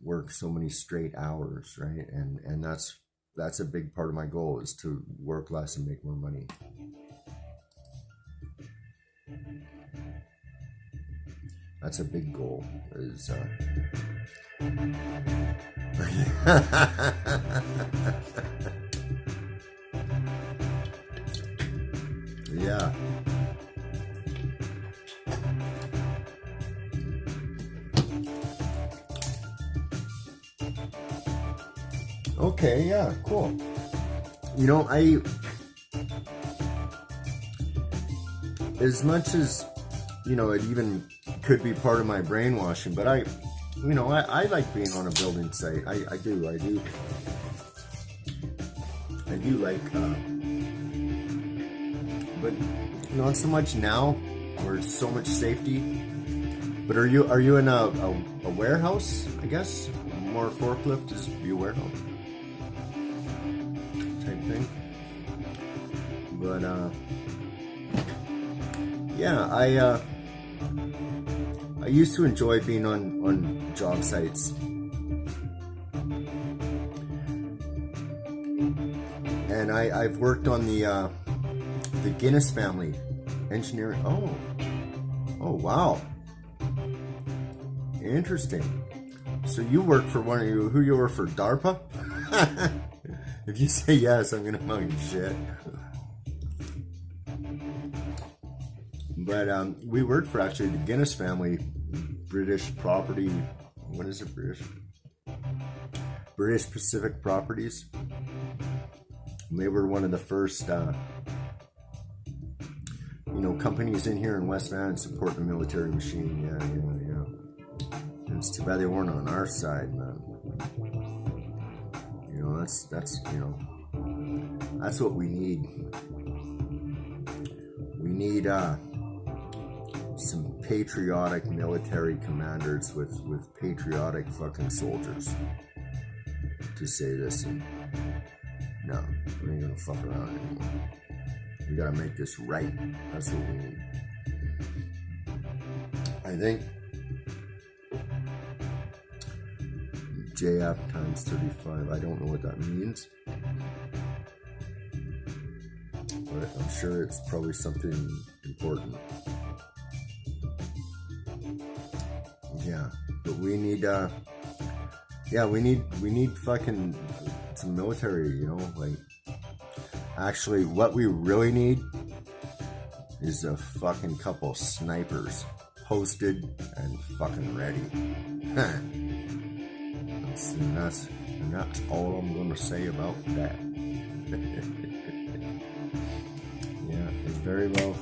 [SPEAKER 1] work so many straight hours, right? And that's a big part of my goal, is to work less and make more money. That's a big goal. Is yeah. Okay, yeah, cool. You know, as much as, you know, it even could be part of my brainwashing, but I like being on a building site. I do like, but not so much now, where it's so much safety. But are you in a warehouse? I guess more forklift is be a warehouse type thing. But yeah, I used to enjoy being on job sites. And I've worked on the Guinness family engineering. Oh wow. Interesting. So you work for who you work for, DARPA? If you say yes, I'm gonna fucking shit. But we worked for actually the Guinness family, British property. What is it, British Pacific Properties. They were one of the first, companies in here in West Van support the military machine. Yeah. And it's too bad they weren't on our side, man. That's what we need. We need some patriotic military commanders with patriotic fucking soldiers to say, listen, no, we ain't gonna fuck around anymore. We gotta make this right. That's what we need. I think JF times 35, I don't know what that means, but I'm sure it's probably something important. Yeah, but we need we need fucking some military, actually what we really need is a fucking couple snipers posted and fucking ready. And that's all I'm gonna say about that. Yeah, it's very well.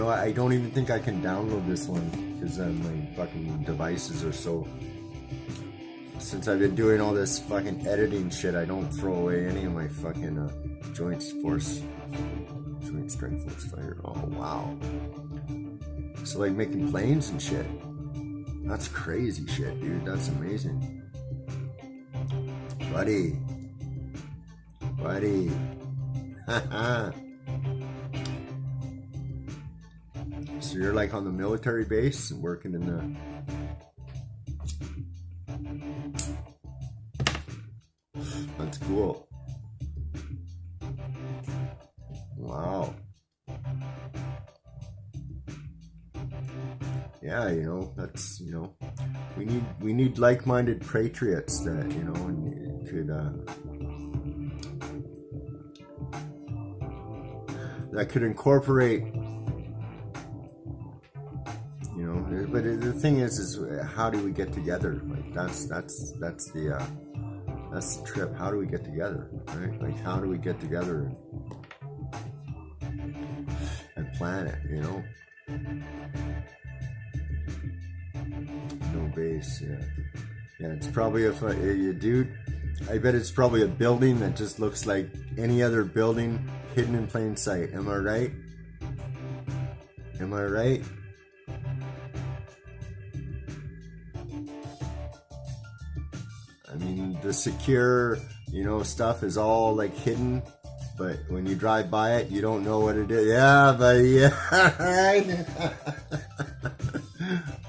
[SPEAKER 1] I don't even think I can download this one because my fucking devices are so. Since I've been doing all this fucking editing shit, I don't throw away any of my fucking joint strength force fire. Oh wow! So like making planes and shit. That's crazy shit, dude. That's amazing. Buddy. So you're like on the military base and working in the... That's cool. Wow. Yeah, that's, we need like-minded patriots that, could incorporate, but the thing is how do we get together? Like that's the trip. How do we get together, right? Like how do we get together and plan it, No base, yeah. It's probably dude, I bet it's probably a building that just looks like any other building hidden in plain sight. Am I right? I mean, the secure, stuff is all like hidden, but when you drive by it, you don't know what it is. Yeah, but yeah.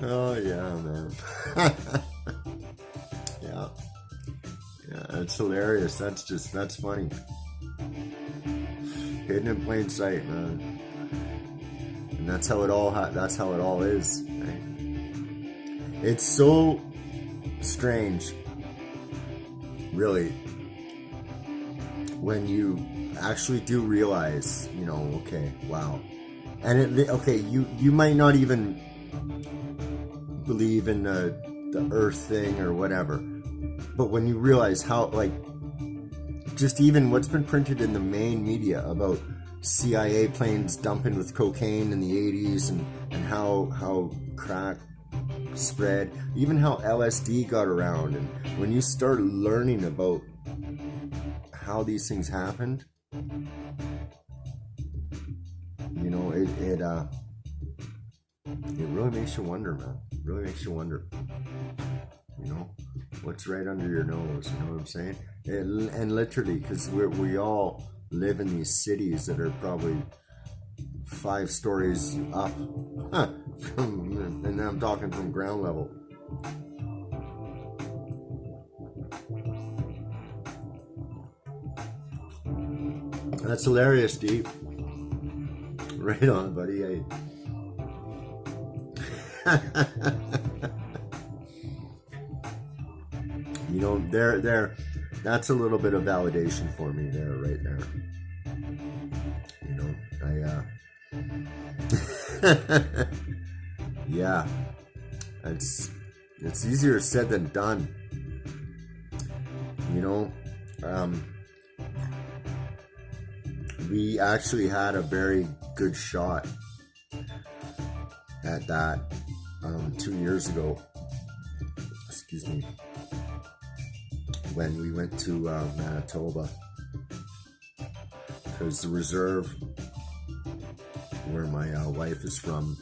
[SPEAKER 1] Oh yeah, man. Yeah, it's hilarious. That's funny. Hidden in plain sight, man. And that's how it all is. Right? It's so strange, really, when you actually do realize, okay, wow. And you might not even believe in the earth thing or whatever, but when you realize how, just even what's been printed in the main media about CIA planes dumping with cocaine in the 80s and how crack spread, even how LSD got around, and when you start learning about how these things happened, it really makes you wonder, man. It really makes you wonder. What's right under your nose? You know what I'm saying? And literally, because we all live in these cities that are probably 5 stories up, and I'm talking from ground level. That's hilarious, Steve. Right on, buddy. Hey. There. That's a little bit of validation for me there, right there. Yeah, it's easier said than done. We actually had a very good shot at that 2 years ago. Excuse me. When we went to Manitoba. Because the reserve, where my wife is from,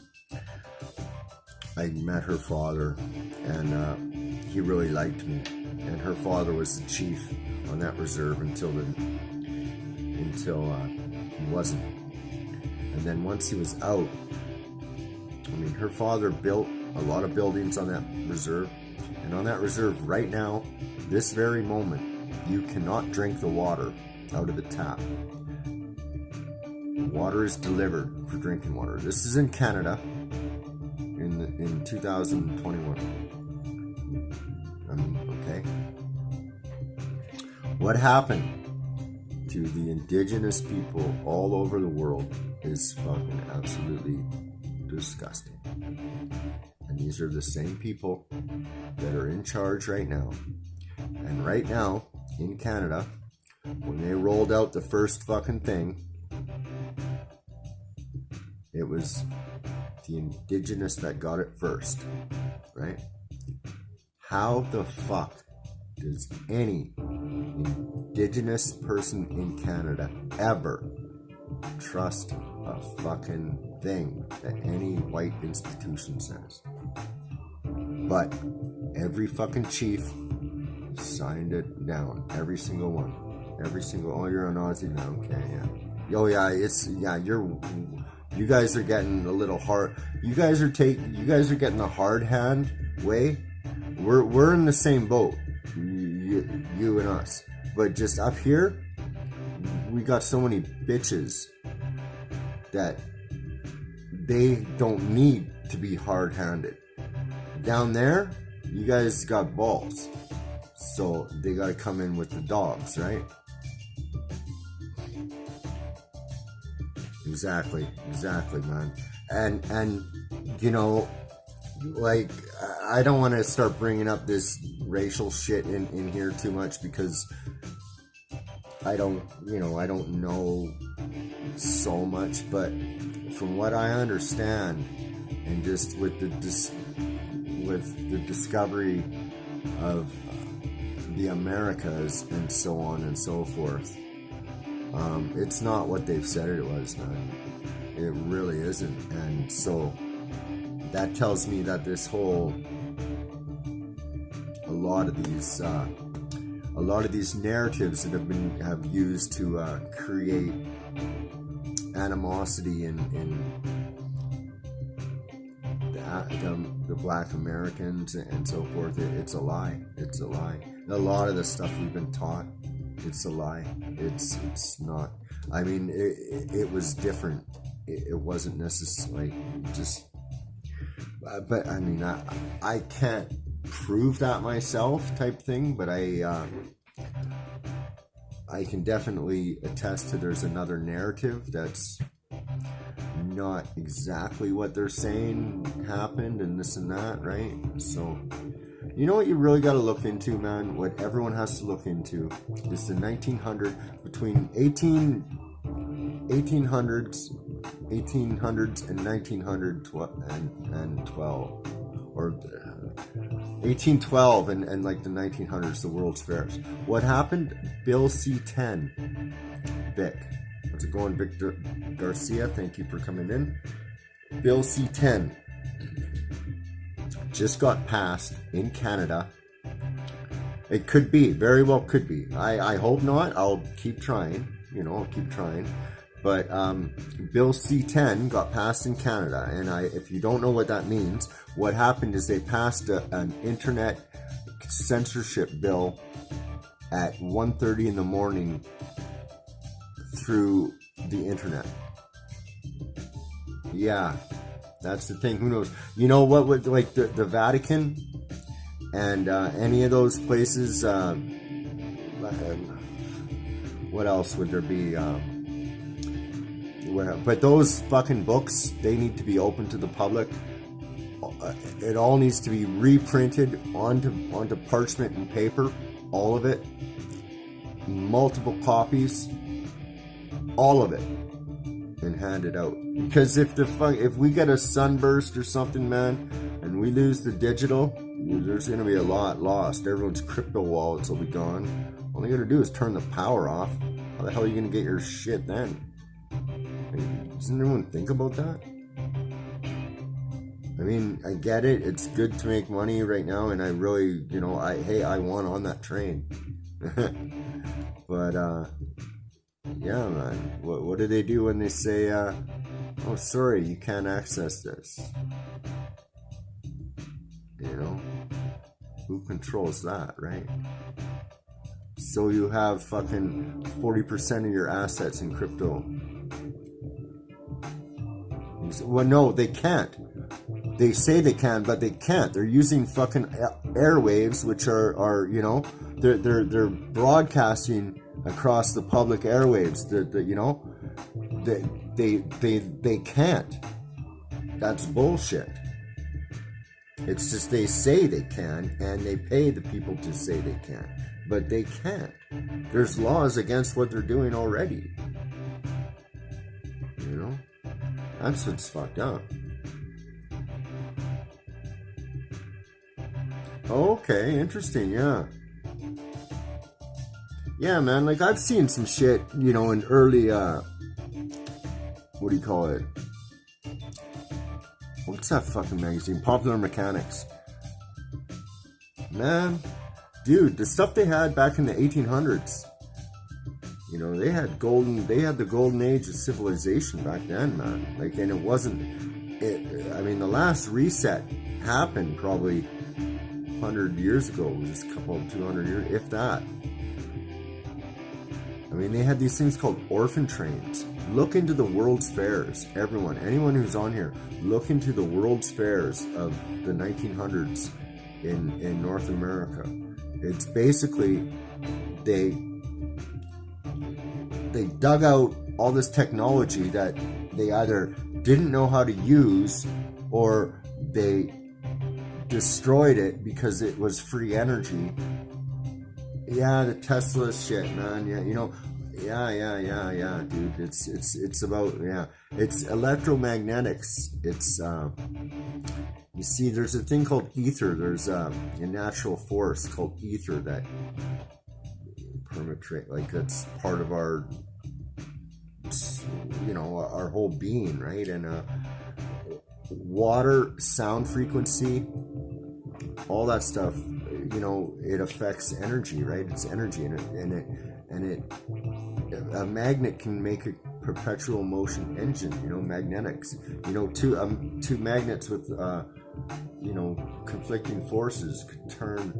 [SPEAKER 1] I met her father, and he really liked me. And her father was the chief on that reserve until he wasn't. And then once he was out, I mean, her father built a lot of buildings on that reserve. And on that reserve right now, this very moment, you cannot drink the water out of the tap. Water is delivered for drinking water. This is in Canada in 2021. I mean, okay. What happened to the indigenous people all over the world is fucking absolutely disgusting. And these are the same people that are in charge right now. And right now, in Canada, when they rolled out the first fucking thing, it was the indigenous that got it first, right? How the fuck does any indigenous person in Canada ever trust a fucking thing that any white institution says? But every fucking chief signed it down. Every single one. Oh, you're an Aussie now. Okay, yeah. Oh yeah, you guys are getting a little hard. You guys are getting the hard hand way. We're in the same boat. You and us. But just up here, we got so many bitches that they don't need to be hard-handed. Down there, you guys got balls. So they gotta come in with the dogs, right? Exactly, man. And you know, like, I don't want to start bringing up this racial shit in here too much, because I don't know so much, but from what I understand, and just with the discovery of the Americas and so on and so forth, it's not what they've said it was, man. It really isn't. And so that tells me that this whole, a lot of these narratives that have used to create animosity in the Black Americans and so forth, it's a lie. It's a lie. A lot of the stuff we've been taught, it's a lie. It's not. I mean, it was different. It wasn't necessarily just. But I mean, I can't prove that myself, type thing. But I can definitely attest to there's another narrative that's not exactly what they're saying happened and this and that, right? So, you know what you really got to look into, man? What everyone has to look into is the 1800s and 1912, or 1812 and like the 1900s, the World's Fairs. What happened? Bill C-10, Vic. How's it going, Victor Garcia? Thank you for coming in. Bill C-10 just got passed in Canada. It could be, very well could be. I hope not. I'll keep trying. I'll keep trying. But Bill C-10 got passed in Canada, and if you don't know what that means, what happened is they passed an internet censorship bill at 1:30 in the morning through the internet. Yeah, that's the thing. Who knows? You know what would, like, the Vatican and any of those places, what else would there be? But those fucking books, they need to be open to the public. It all needs to be reprinted onto parchment and paper, all of it. multiple copies, all of it, and hand it out. Because if we get a sunburst or something, man, and we lose the digital, there's gonna be a lot lost. Everyone's crypto wallets will be gone. All you gotta do is turn the power off. How the hell are you gonna get your shit then? Doesn't anyone think about that? I mean, I get it. It's good to make money right now, and I really, I want on that train. But yeah, man. What do they do when they say, "Oh, sorry, you can't access this"? Who controls that, right? So you have fucking 40% of your assets in crypto. Well, no, they can't. They say they can, but they can't. They're using fucking airwaves, which are they're broadcasting across the public airwaves. They can't. That's bullshit. It's just they say they can, and they pay the people to say they can, but they can't. There's laws against what they're doing already. That's what's fucked up. Okay, interesting, yeah. Yeah, man, like I've seen some shit, in early, what do you call it? What's that fucking magazine? Popular Mechanics. Man, dude, the stuff they had back in the 1800s. They had the golden age of civilization back then, man. And it wasn't, the last reset happened probably 100 years ago, just a couple, 200 years, if that. They had these things called orphan trains. Look into the World's Fairs. Anyone who's on here, look into the World's Fairs of the 1900s in North America. It's basically, they dug out all this technology that they either didn't know how to use or they destroyed it because it was free energy. Yeah, the Tesla shit, man. Yeah, dude. It's about, it's electromagnetics. It's you see, there's a thing called ether. There's a natural force called ether that permeate, like it's part of our our whole being, right? And water, sound frequency, all that stuff, it affects energy, right? It's energy, and a magnet can make a perpetual motion engine, magnetics, two magnets with conflicting forces could turn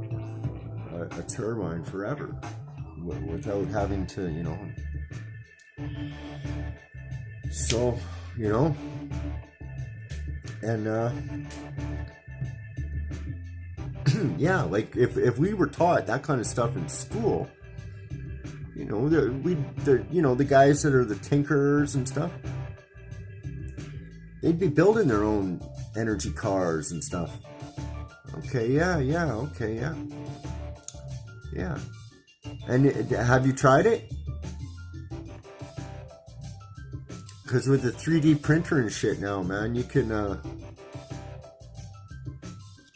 [SPEAKER 1] a turbine forever without having to, so, and yeah, like if we were taught that kind of stuff in school, the guys that are the tinkerers and stuff, they'd be building their own energy cars and stuff. Okay, yeah. And have you tried it? Because with the 3D printer and shit now, man, you can,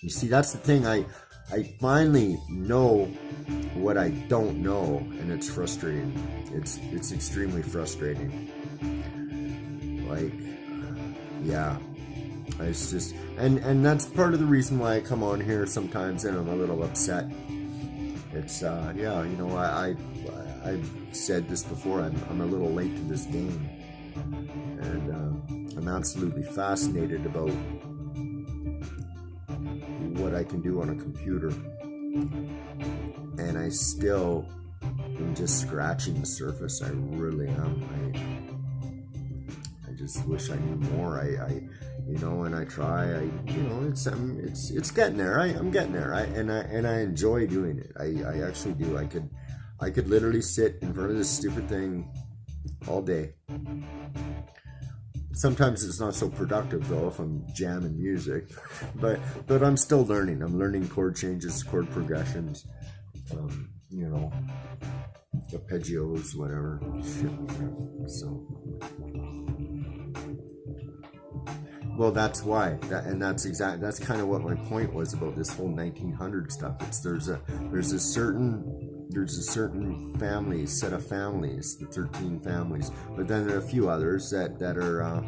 [SPEAKER 1] you see, that's the thing. I finally know what I don't know, and it's frustrating. It's extremely frustrating. Like, yeah, it's just, and that's part of the reason why I come on here sometimes and I'm a little upset. It's I've said this before. I'm a little late to this game, and I'm absolutely fascinated about what I can do on a computer, and I still am just scratching the surface. I really am. I just wish I knew more. And I try. It's getting there. I'm getting there. And I enjoy doing it. I actually do. I could literally sit in front of this stupid thing all day. Sometimes it's not so productive though if I'm jamming music, but I'm still learning. I'm learning chord changes, chord progressions. arpeggios, whatever. Shit. So, well, that's why. That's kind of what my point was about this whole 1900 stuff. It's there's a certain family, set of families, the 13 families, but then there are a few others that are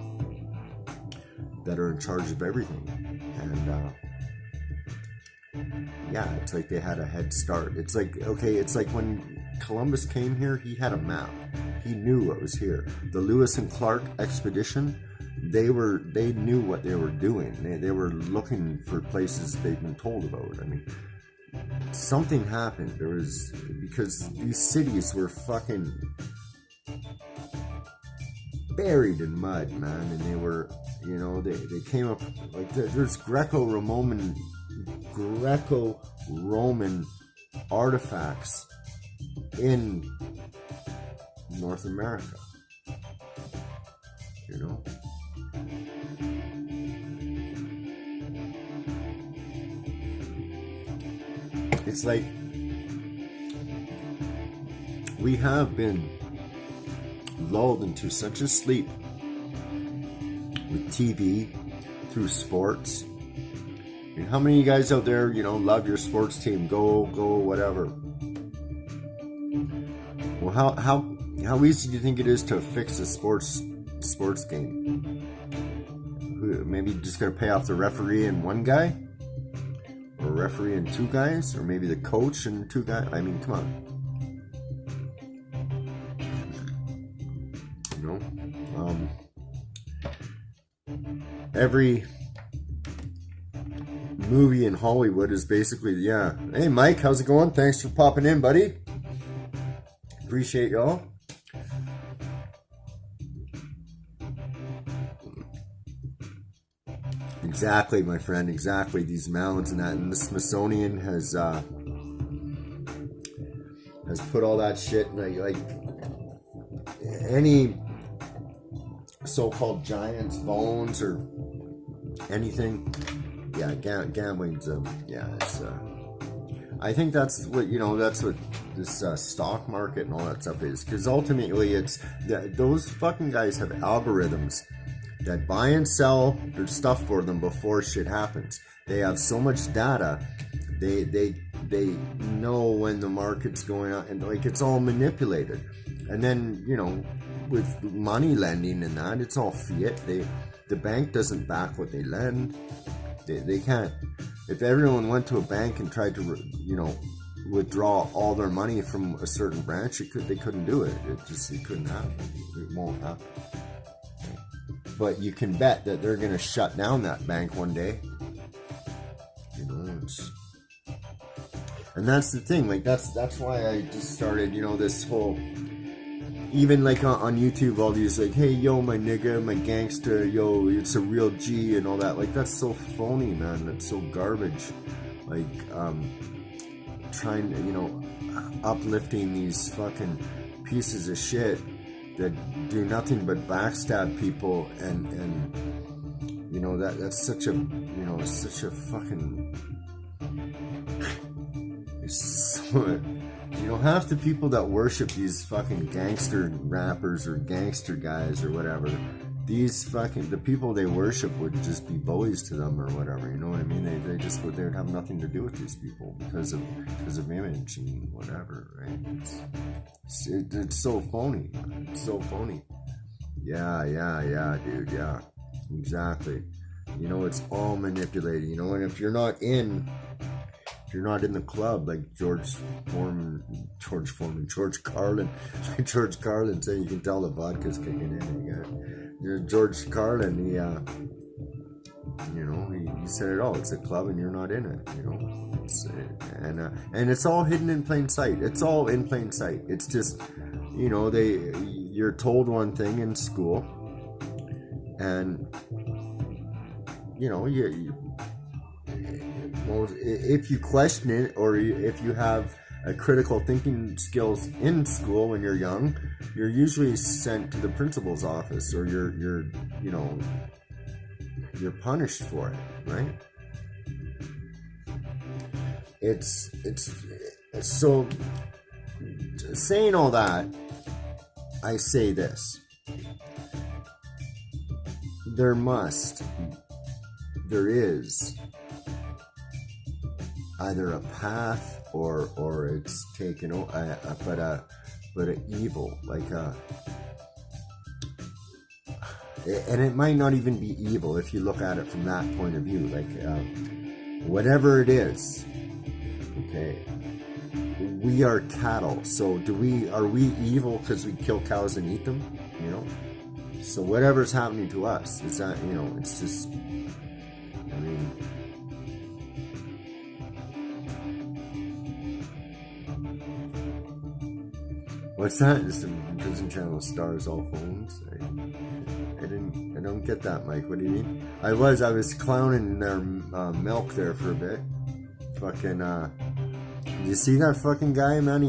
[SPEAKER 1] in charge of everything, and yeah, it's like they had a head start. It's like, okay, it's like when Columbus came here, he had a map. He knew what was here. The Lewis and Clark expedition, they knew what they were doing. They were looking for places they'd been told about. I mean, something happened. There was, because these cities were fucking buried in mud, man, and they were, you know, they came up, like, there's Greco-Roman artifacts in North America, you know. It's like we have been lulled into such a sleep with TV, through sports. And how many of you guys out there, you know, love your sports team? Go, whatever. Well, how easy do you think it is to fix a sports game? Maybe you just gotta pay off the referee and one guy, or a referee and two guys, or maybe the coach and two guys. I mean, come on. You know, every movie in Hollywood is basically, yeah. Hey, Mike, how's it going? Thanks for popping in, buddy. Appreciate y'all. Exactly, my friend. Exactly. These mounds and that, and the Smithsonian has put all that shit, like any so-called giant's bones or anything. Yeah, gambling's yeah, it's I think that's what, you know, that's what this stock market and all that stuff is, because ultimately it's those fucking guys have algorithms that buy and sell their stuff for them before shit happens. They have so much data, they know when the market's going on, and like, it's all manipulated. And then, you know, with money lending and that, it's all fiat. The bank doesn't back what they lend. They can't. If everyone went to a bank and tried to, you know, withdraw all their money from a certain branch, they couldn't do it. It couldn't happen. It won't happen. But you can bet that they're gonna shut down that bank one day. You know, and that's the thing. Like, that's why I just started, you know, this whole. Even like on YouTube, all these like, hey, yo, my nigga, my gangster, yo, it's a real G and all that. Like, that's so phony, man. That's so garbage. Like, trying to, you know, uplifting these fucking pieces of shit that do nothing but backstab people, and you know, that's such a, you know, it's such a fucking. It's so. You know, half the people that worship these fucking gangster rappers or gangster guys or whatever, the people they worship would just be bullies to them or whatever. You know what I mean? They would have nothing to do with these people because of image and whatever, right? It's so phony. It's so phony. Yeah, dude. Yeah, exactly. You know, it's all manipulated. You know, and if you're not in the club, like George Carlin said, you can tell the vodka's kicking in. George Carlin, he said it all. It's a club and you're not in it, you know. And it's all hidden in plain sight. It's all in plain sight. It's just, you know, you're told one thing in school, and you know, well, if you question it, or if you have a critical thinking skills in school when you're young, you're usually sent to the principal's office, or you're punished for it, right? It's so saying all that, I say this. There is either a path or it's taken, but a evil, like and it might not even be evil if you look at it from that point of view, like whatever it is, okay, we are cattle. So are we evil because we kill cows and eat them, you know? So whatever's happening to us, is that, you know, it's just, I mean, what's that? Is the prison channel stars all phones? I don't get that, Mike. What do you mean? I was clowning their milk there for a bit. Fucking, you see that fucking guy, man?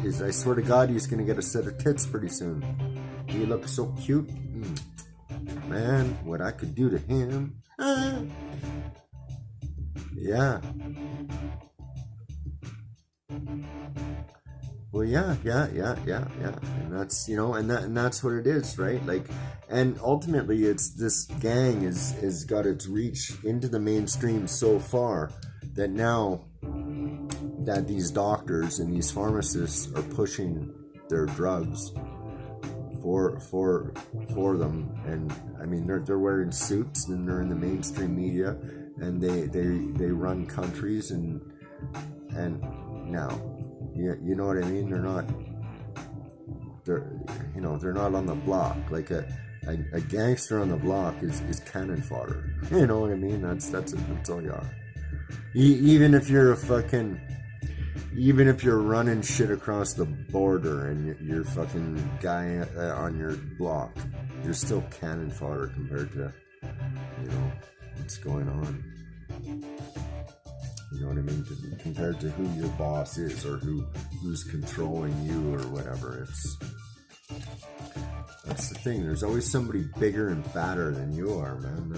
[SPEAKER 1] I swear to God, he's gonna get a set of tits pretty soon. He looks so cute. Man, what I could do to him. Yeah. Well, yeah. And that's, you know, and that's what it is, right? Like, and ultimately it's this gang is got its reach into the mainstream so far that now that these doctors and these pharmacists are pushing their drugs for them, and I mean they're wearing suits and they're in the mainstream media, and they run countries, and now you know what I mean, they're not on the block. Like a gangster on the block is cannon fodder. You know what I mean? That's all you are. Even if you're running shit across the border and you're fucking guy on your block, you're still cannon fodder compared to, you know, what's going on. You know what I mean? Compared to who your boss is or who's controlling you or whatever. That's the thing. There's always somebody bigger and badder than you are, man. I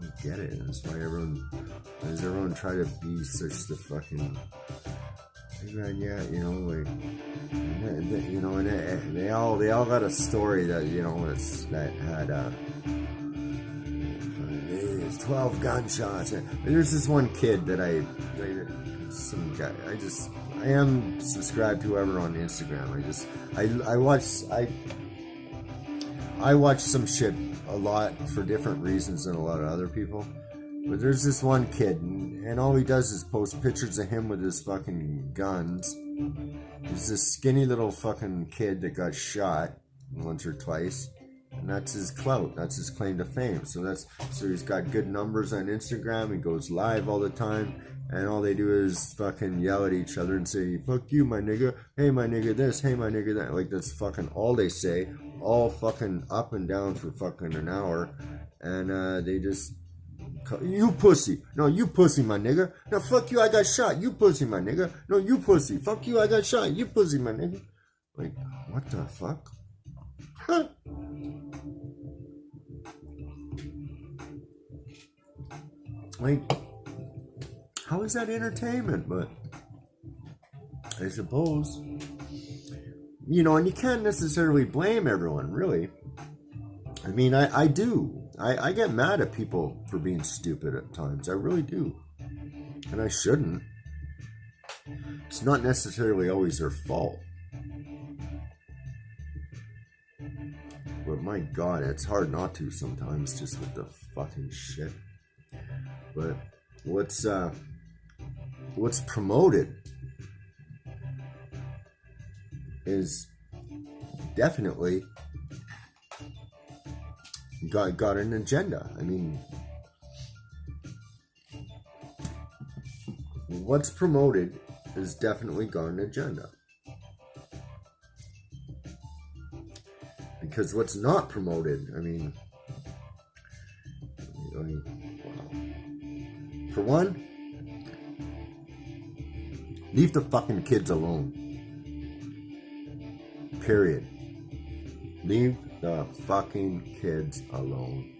[SPEAKER 1] don't get it. That's why everyone try to be such the fucking, yeah, you know, like, you know, and they all got a story that, you know, that had 12 gunshots. There's this one kid that I am subscribed to whoever on Instagram. I watch some shit a lot for different reasons than a lot of other people. But there's this one kid, and all he does is post pictures of him with his fucking guns. He's this skinny little fucking kid that got shot once or twice. And that's his clout. That's his claim to fame. So he's got good numbers on Instagram. He goes live all the time. And all they do is fucking yell at each other and say, fuck you, my nigga. Hey, my nigga this. Hey, my nigga that. Like, that's fucking all they say. All fucking up and down for fucking an hour. And they just... You pussy. No, you pussy, my nigga. No, fuck you, I got shot. You pussy, my nigga. No, you pussy. Fuck you, I got shot. You pussy, my nigga. Like, what the fuck? Huh? Like, how is that entertainment? But I suppose, you know, and you can't necessarily blame everyone, really. I mean, I do. I get mad at people for being stupid at times. I really do. And I shouldn't. It's not necessarily always their fault. But my God, it's hard not to sometimes, just with the fucking shit. But what's promoted is definitely got an agenda. I mean, what's promoted has definitely got an agenda. Because what's not promoted, I mean, wow. For one, leave the fucking kids alone. Period. Leave the fucking kids alone.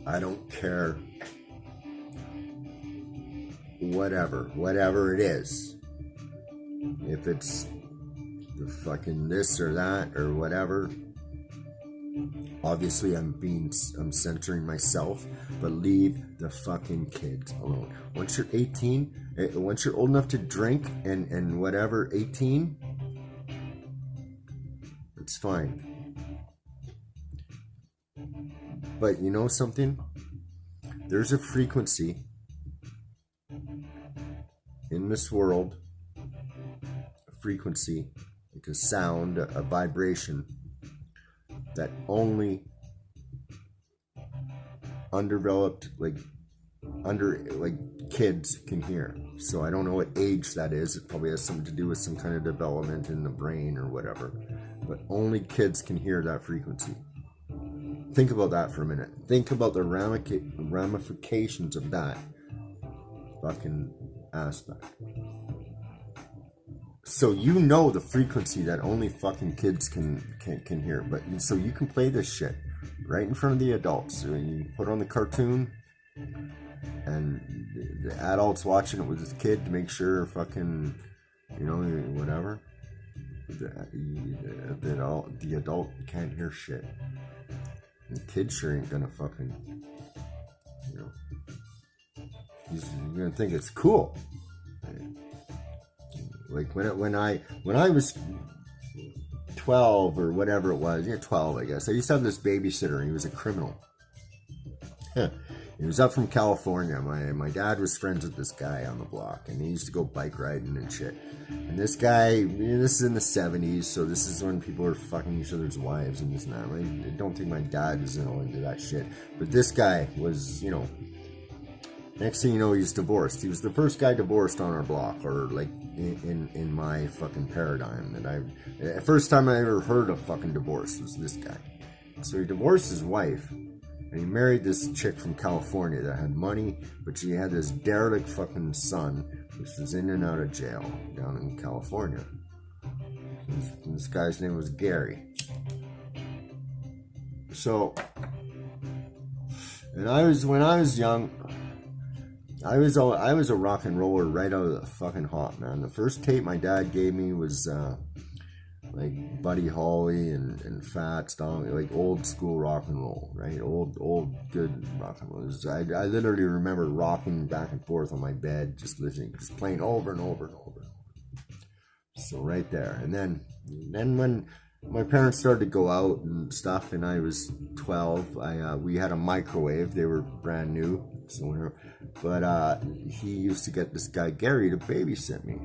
[SPEAKER 1] I don't care whatever it is. If it's the fucking this or that or whatever. Obviously, I'm censoring myself, but leave the fucking kids alone. Once you're 18, once you're old enough to drink and whatever, 18, it's fine. But you know something? There's a frequency in this world, a frequency, like a sound, a vibration, that only undeveloped, like kids can hear. So I don't know what age that is. It probably has something to do with some kind of development in the brain or whatever. But only kids can hear that frequency. Think about that for a minute. Think about the ramifications of that fucking aspect. So you know the frequency that only fucking kids can hear, but so you can play this shit right in front of the adults. So you put on the cartoon, and the adults watching it with this kid to make sure fucking, you know, whatever. The adult can't hear shit. And the kid sure ain't gonna fucking, you know, he's gonna think it's cool. Like when I was 12 or whatever it was, 12 I guess. I used to have this babysitter, and he was a criminal. He was up from California. My dad was friends with this guy on the block, and he used to go bike riding and shit. And this guy, this is in the 70s, so this is when people are fucking each other's wives and this and that. I don't think my dad was into that shit. But this guy was, next thing you know, he's divorced. He was the first guy divorced on our block, or like in my fucking paradigm. The first time I ever heard of fucking divorce was this guy. So he divorced his wife, and he married this chick from California that had money, but she had this derelict fucking son, which was in and out of jail down in California. This guy's name was Gary. So, when I was young, I was a rock and roller right out of the fucking hop, man. The first tape my dad gave me was like Buddy Holly and Fats Domino, like old school rock and roll, right? Old good rock and roll. I literally remember rocking back and forth on my bed, just listening, just playing over and over and over. So right there, and then when my parents started to go out and stuff, and I was 12, we had a microwave. They were brand new, but he used to get this guy Gary to babysit me.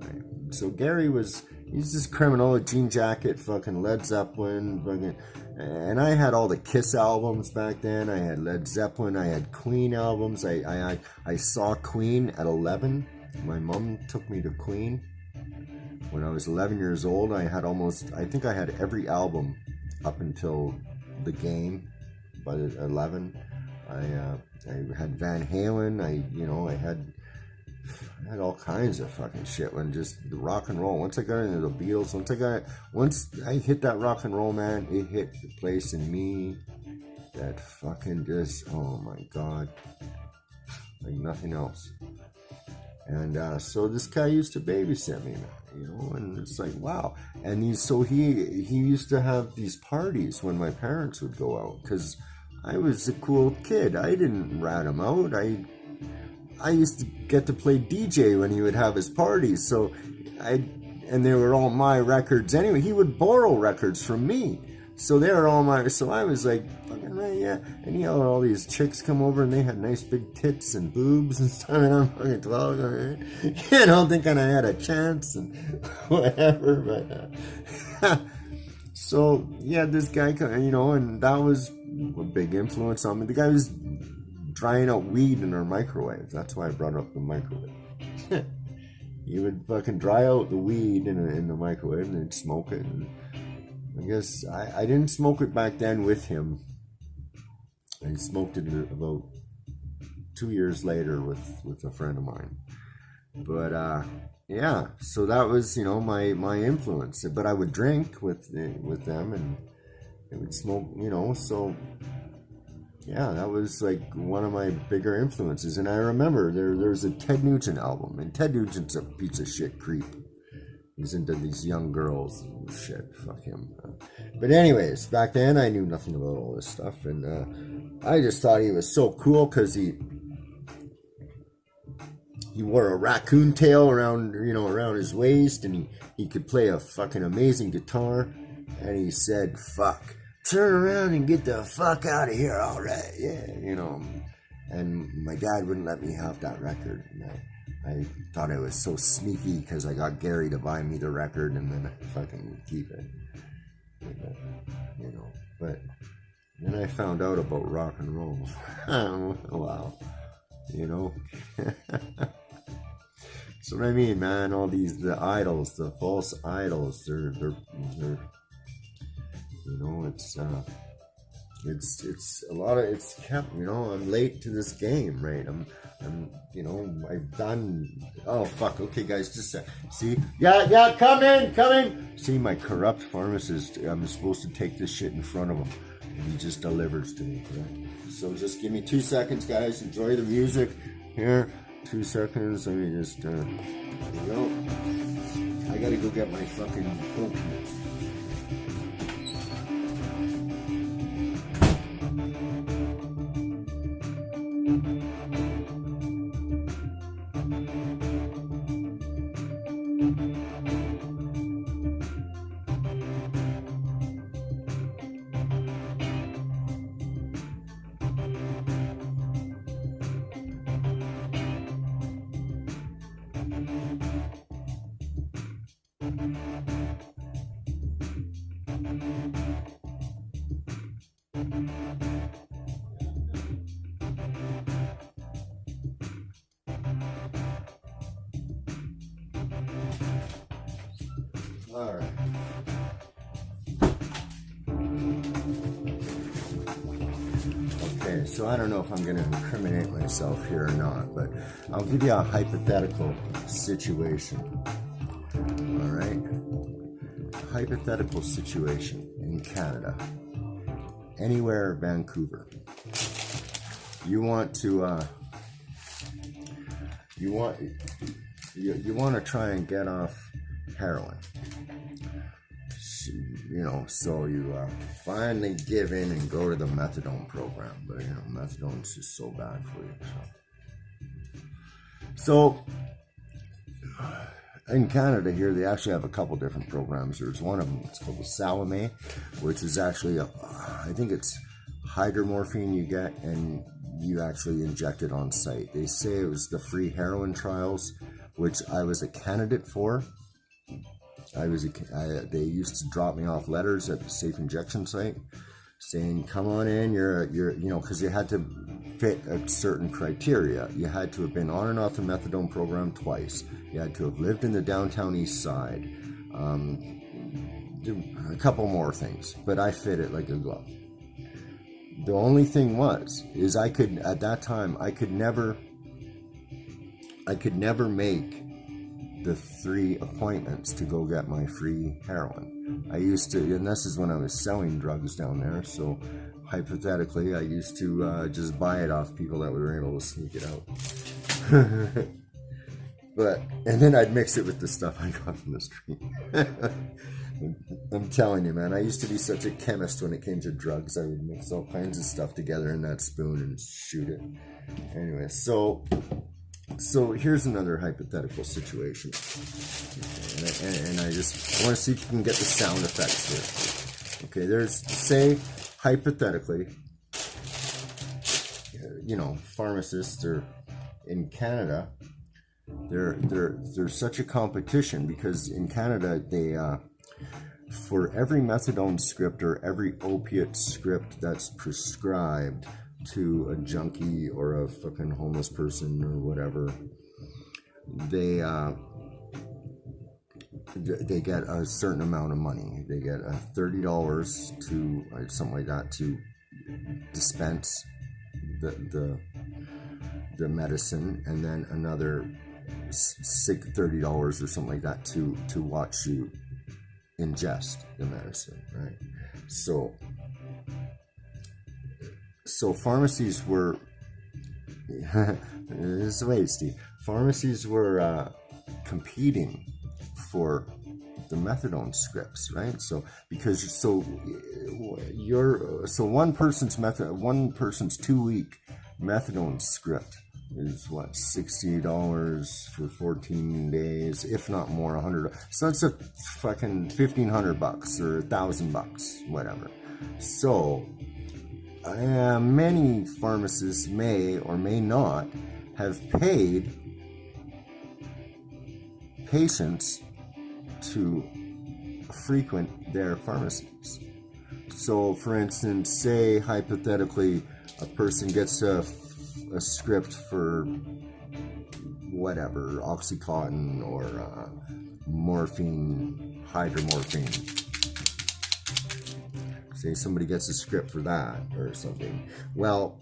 [SPEAKER 1] Right? So he's this criminal, a jean jacket, fucking Led Zeppelin, fucking, and I had all the Kiss albums back then. I had Led Zeppelin, I had Queen albums. I saw Queen at 11. My mom took me to Queen. When I was 11 years old, I think I had every album up until The Game. By 11, I had Van Halen. I had all kinds of fucking shit. When just the rock and roll. Once I got into the Beatles, once I hit that rock and roll, man, it hit the place in me that fucking just, oh my god, like nothing else. And so this guy used to babysit me, man. And it's like, wow. And he used to have these parties when my parents would go out, because I was a cool kid. I didn't rat him out. I used to get to play DJ when he would have his parties. So and they were all my records anyway. He would borrow records from me. So they were all mine. So I was like, fucking right, yeah. And he had all these chicks come over, and they had nice big tits and boobs and stuff. And I'm fucking 12, thinking I had a chance and whatever. But so yeah, this guy, and that was a big influence on me. The guy was drying out weed in our microwave. That's why I brought up the microwave. He would fucking dry out the weed in the microwave, and they'd smoke it. And I guess I didn't smoke it back then with him. I smoked it about 2 years later with a friend of mine. But yeah, so that was my influence. But I would drink with them, and they would smoke, so yeah, that was like one of my bigger influences. And I remember there's a Ted Nugent album, and Ted Nugent's a piece of shit creep. He's into these young girls and shit. Fuck him. But anyways, back then I knew nothing about all this stuff, and I just thought he was so cool because he wore a raccoon tail around his waist, and he could play a fucking amazing guitar. And he said, "Fuck, turn around and get the fuck out of here, all right?" Yeah, And my dad wouldn't let me have that record. And I thought it was so sneaky because I got Gary to buy me the record and then I fucking keep it. But then I found out about rock and roll. Wow. So what I mean, man, all the idols, the false idols, they're it's a lot of, it's kept, I'm late to this game, right? I've done, oh fuck, okay guys, just a sec. See, yeah, come in. See, my corrupt pharmacist, I'm supposed to take this shit in front of him, and he just delivers to me, right? So just give me 2 seconds, guys, enjoy the music here. 2 seconds, let me just, there we go. I gotta go get my fucking opiates. All right. Okay, so I don't know if I'm going to incriminate myself here or not, but I'll give you a hypothetical situation. All right? Hypothetical situation in Canada. Anywhere Vancouver. You want to you want to try and get off heroin. So you finally give in and go to the methadone program, but methadone's just so bad for you. So in Canada here, they actually have a couple different programs. There's one of them, it's called the Salome, which is actually I think it's hydromorphine you get, and you actually inject it on site. They say it was the free heroin trials, which I was a candidate for. They used to drop me off letters at the safe injection site saying, "Come on in, you're because you had to fit a certain criteria. You had to have been on and off the methadone program twice. You had to have lived in the downtown east side. A couple more things, but I fit it like a glove. The only thing is I could never make the 3 appointments to go get my free heroin. I used to, and this is when I was selling drugs down there, so hypothetically I used to just buy it off people that were able to sneak it out. And then I'd mix it with the stuff I got from the street. I'm telling you, man, I used to be such a chemist when it came to drugs. I would mix all kinds of stuff together in that spoon and shoot it. Anyway, so here's another hypothetical situation, and I just want to see if you can get the sound effects here. Okay, say hypothetically, pharmacists are in Canada. There's such a competition because in Canada they for every methadone script or every opiate script that's prescribed to a junkie or a fucking homeless person or whatever, they get a certain amount of money. They get $30 to something like that to dispense the medicine, and then another $30 or something like that to watch you ingest the medicine, right? So So pharmacies were this is the way, Steve. Pharmacies were competing for the methadone scripts, right? So because one person's 2-week methadone script is what, $60 for 14 days, if not more, $100. So that's a fucking $1,500 or $1,000, whatever. So many pharmacists may or may not have paid patients to frequent their pharmacies. So, for instance, say hypothetically a person gets a script for whatever, Oxycontin or morphine, hydromorphine. Say somebody gets a script for that or something. Well,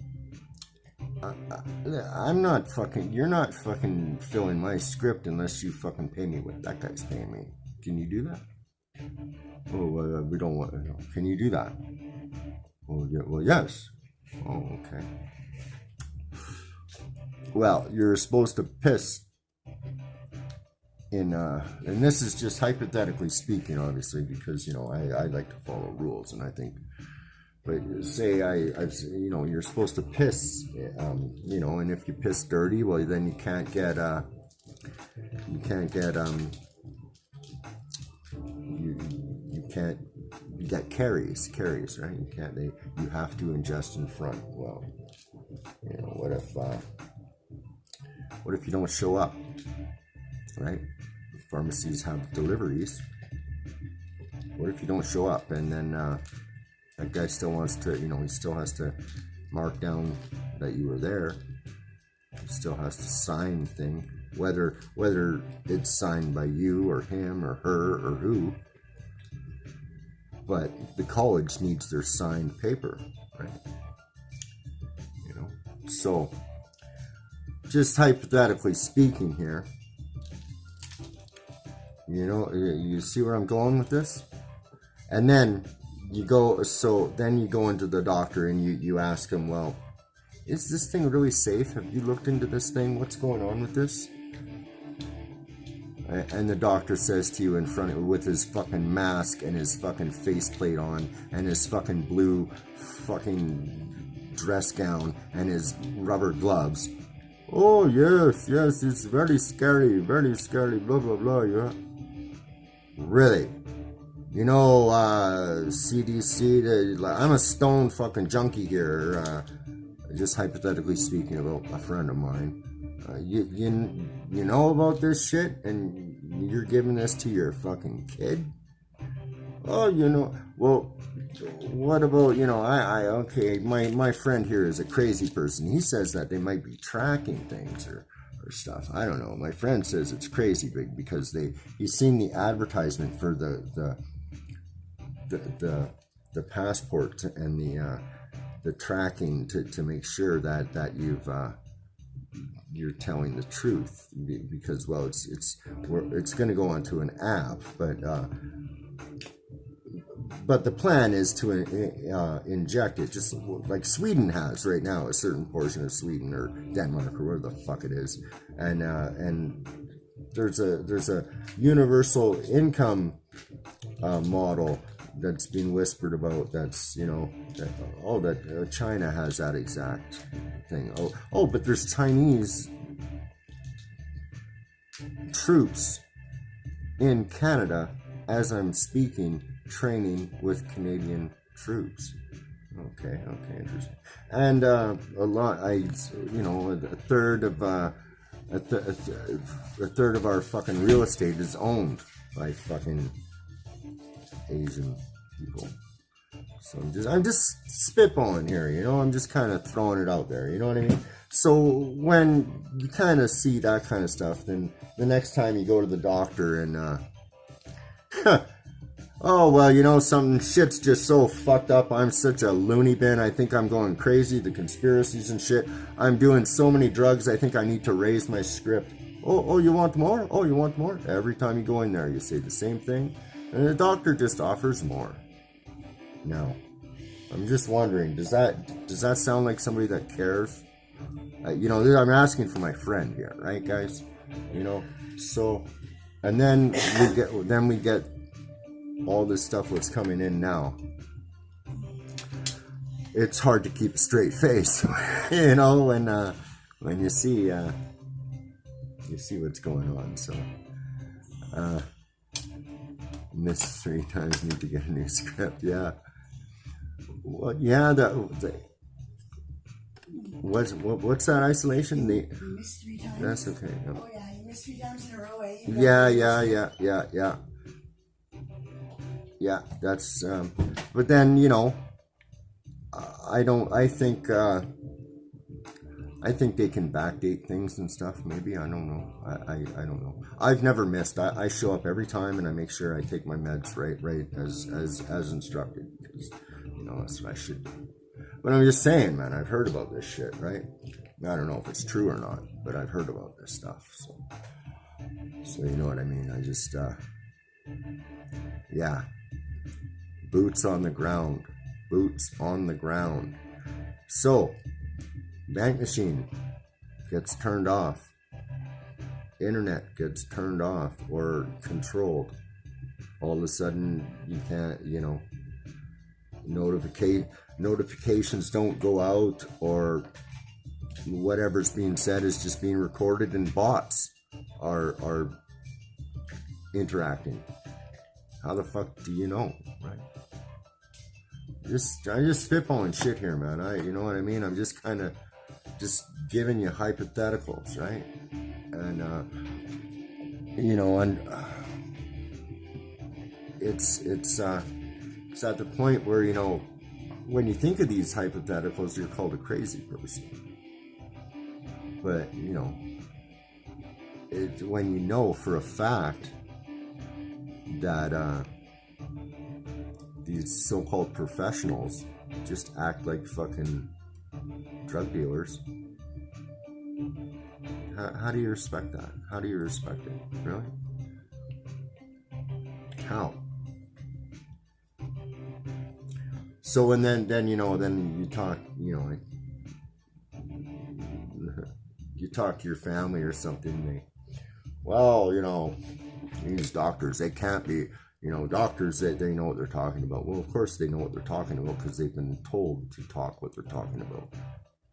[SPEAKER 1] I'm not fucking, you're not fucking filling my script unless you fucking pay me what that guy's paying me. Can you do that? Oh, we don't want, can you do that? Oh, yeah, well, yes. Oh, okay. Well, you're supposed to piss in, and this is just hypothetically speaking, obviously, because, I like to follow rules, and I think, but say you're supposed to piss, and if you piss dirty, well, then you can't get you get caries, right? You have to ingest in front. Well, what if you don't show up, right? Pharmacies have deliveries. What if you don't show up, and then that guy still wants to, he still has to mark down that you were there. He still has to sign the thing, whether it's signed by you or him or her or who. But the college needs their signed paper, right? So just hypothetically speaking here, you see where I'm going with this? And then you go into the doctor and you ask him, well, is this thing really safe? Have you looked into this thing? What's going on with this? And the doctor says to you in front of, with his fucking mask and his fucking faceplate on and his fucking blue fucking dress gown and his rubber gloves, oh yes, it's very scary, blah blah blah. Yeah, really? CDC, I'm a stone fucking junkie here, just hypothetically speaking about a friend of mine. You know about this shit, and you're giving this to your fucking kid? Oh, well, what about, okay, my friend here is a crazy person. He says that they might be tracking things or stuff. I don't know. My friend says it's crazy big because he's seen the advertisement for the passport and the tracking to make sure that you're telling the truth, because it's going to go onto an app, but the plan is to inject it, just like Sweden has right now, a certain portion of Sweden or Denmark or wherever the fuck it is, and there's a universal income model that's being whispered about. That's that China has that exact thing. But there's Chinese troops in Canada as I'm speaking, training with Canadian troops. Okay, interesting. And a third of our fucking real estate is owned by fucking Asian people. So I'm just spitballing here, I'm just kind of throwing it out there, you know what I mean? So when you kind of see that kind of stuff, then the next time you go to the doctor and oh well, some shit's just so fucked up, I'm such a loony bin, I think I'm going crazy, the conspiracies and shit, I'm doing so many drugs, I think I need to raise my script. Oh, you want more? Oh, you want more? Every time you go in there, you say the same thing, and the doctor just offers more. Now, I'm just wondering, does that sound like somebody that cares? You know, I'm asking for my friend here, right, guys? You know, so, and then we get all this stuff that's coming in now. It's hard to keep a straight face, you know, when you see what's going on. So, missed 3 times, need to get a new script. Yeah. Well, yeah. What's that isolation?
[SPEAKER 3] You missed 3 times.
[SPEAKER 1] That's okay. No.
[SPEAKER 3] Oh yeah, you missed 3 times in a row, eh?
[SPEAKER 1] Yeah. That's. But then, you know, I think they can backdate things and stuff. Maybe, I don't know. I don't know. I've never missed. I show up every time and I make sure I take my meds right as instructed, because you know that's what I should do. But I'm just saying, man, I've heard about this shit, right? I don't know if it's true or not, but I've heard about this stuff. So you know what I mean. I just yeah, boots on the ground. So, bank machine gets turned off. Internet gets turned off or controlled. All of a sudden, you can't, you know, notifications don't go out, or whatever's being said is just being recorded, and bots are interacting. How the fuck do you know, right? I just spitballing shit here, man. You know what I mean? I'm just kind of just giving you hypotheticals, right? And you know, and it's at the point where, you know, when you think of these hypotheticals, you're called a crazy person. But you know, when you know for a fact that these so-called professionals just act like fucking drug dealers. How do you respect that? How do you respect it? Really? How? So, and then you know, then you talk, you know, you talk to your family or something. Well, you know, these doctors, they can't be, you know, doctors, they know what they're talking about. Well, of course they know what they're talking about, because they've been told to talk what they're talking about.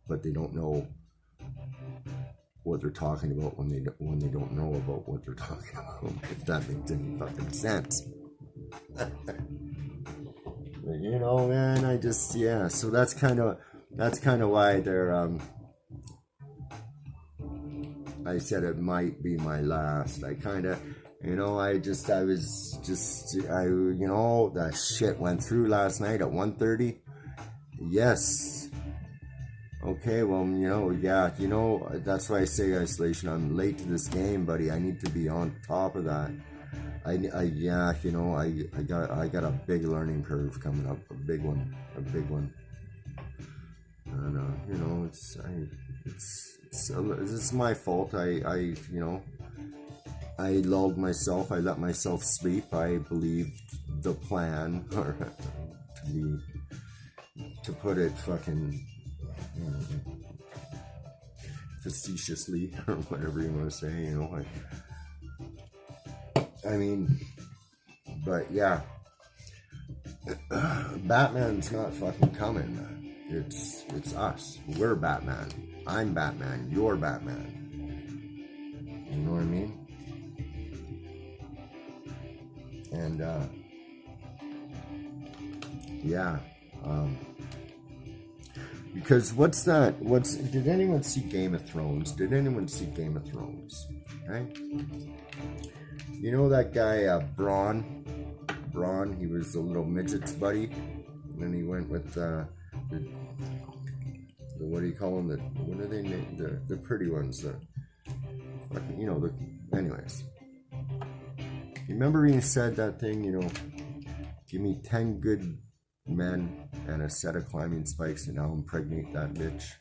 [SPEAKER 1] But they don't know what they're talking about when they don't know about what they're talking about, if that makes any fucking sense. But, you know, man, I just, yeah, so that's kind of why they're, I said it might be my last. I kind of, you know, you know, that shit went through last night at 1:30. Yes. Okay, well, you know, yeah, you know, that's why I say isolation. I'm late to this game, buddy. I need to be on top of that. Yeah, you know, I got a big learning curve coming up, a big one. And you know, it's my fault. I you know, I lulled myself. I let myself sleep. I believed the plan, or to put it fucking, you know, facetiously, or whatever you want to say. You know, I mean, but yeah, Batman's not fucking coming, man. It's us. We're Batman. I'm Batman. You're Batman. You know what I mean? And yeah, because did anyone see Game of Thrones? Right? You know that guy, Braun, he was the little midget's buddy, and then he went with the what do you call them? What are they named? The pretty ones, you know, anyways. You remember he said that thing, you know, give me 10 good men and a set of climbing spikes and I'll impregnate that bitch.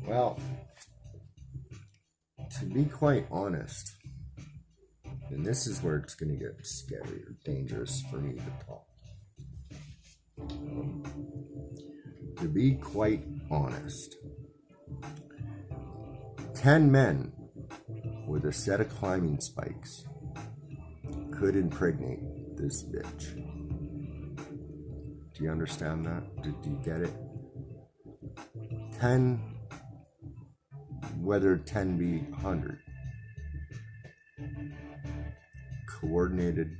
[SPEAKER 1] Well, to be quite honest, and this is where it's going to get scary or dangerous for me to talk. To be quite honest, 10 men with a set of climbing spikes could impregnate this bitch. Do you understand that? Do you get it? 10, whether 10 be 100, coordinated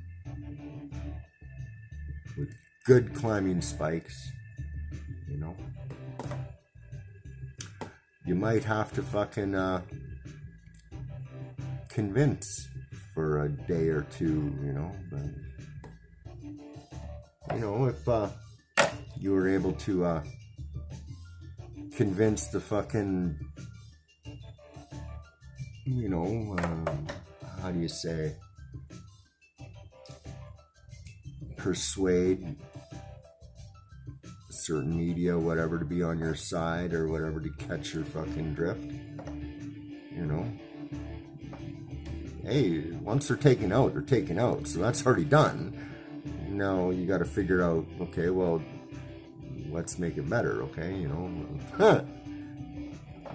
[SPEAKER 1] with good climbing spikes, you know? You might have to fucking convince for a day or two, you know, but you know, if you were able to convince the fucking, you know, how do you say, persuade certain media, whatever, to be on your side or whatever, to catch your fucking drift, you know. Hey, once they're taken out, they're taken out, so that's already done. Now you got to figure out, okay, well, let's make it better, okay, you know.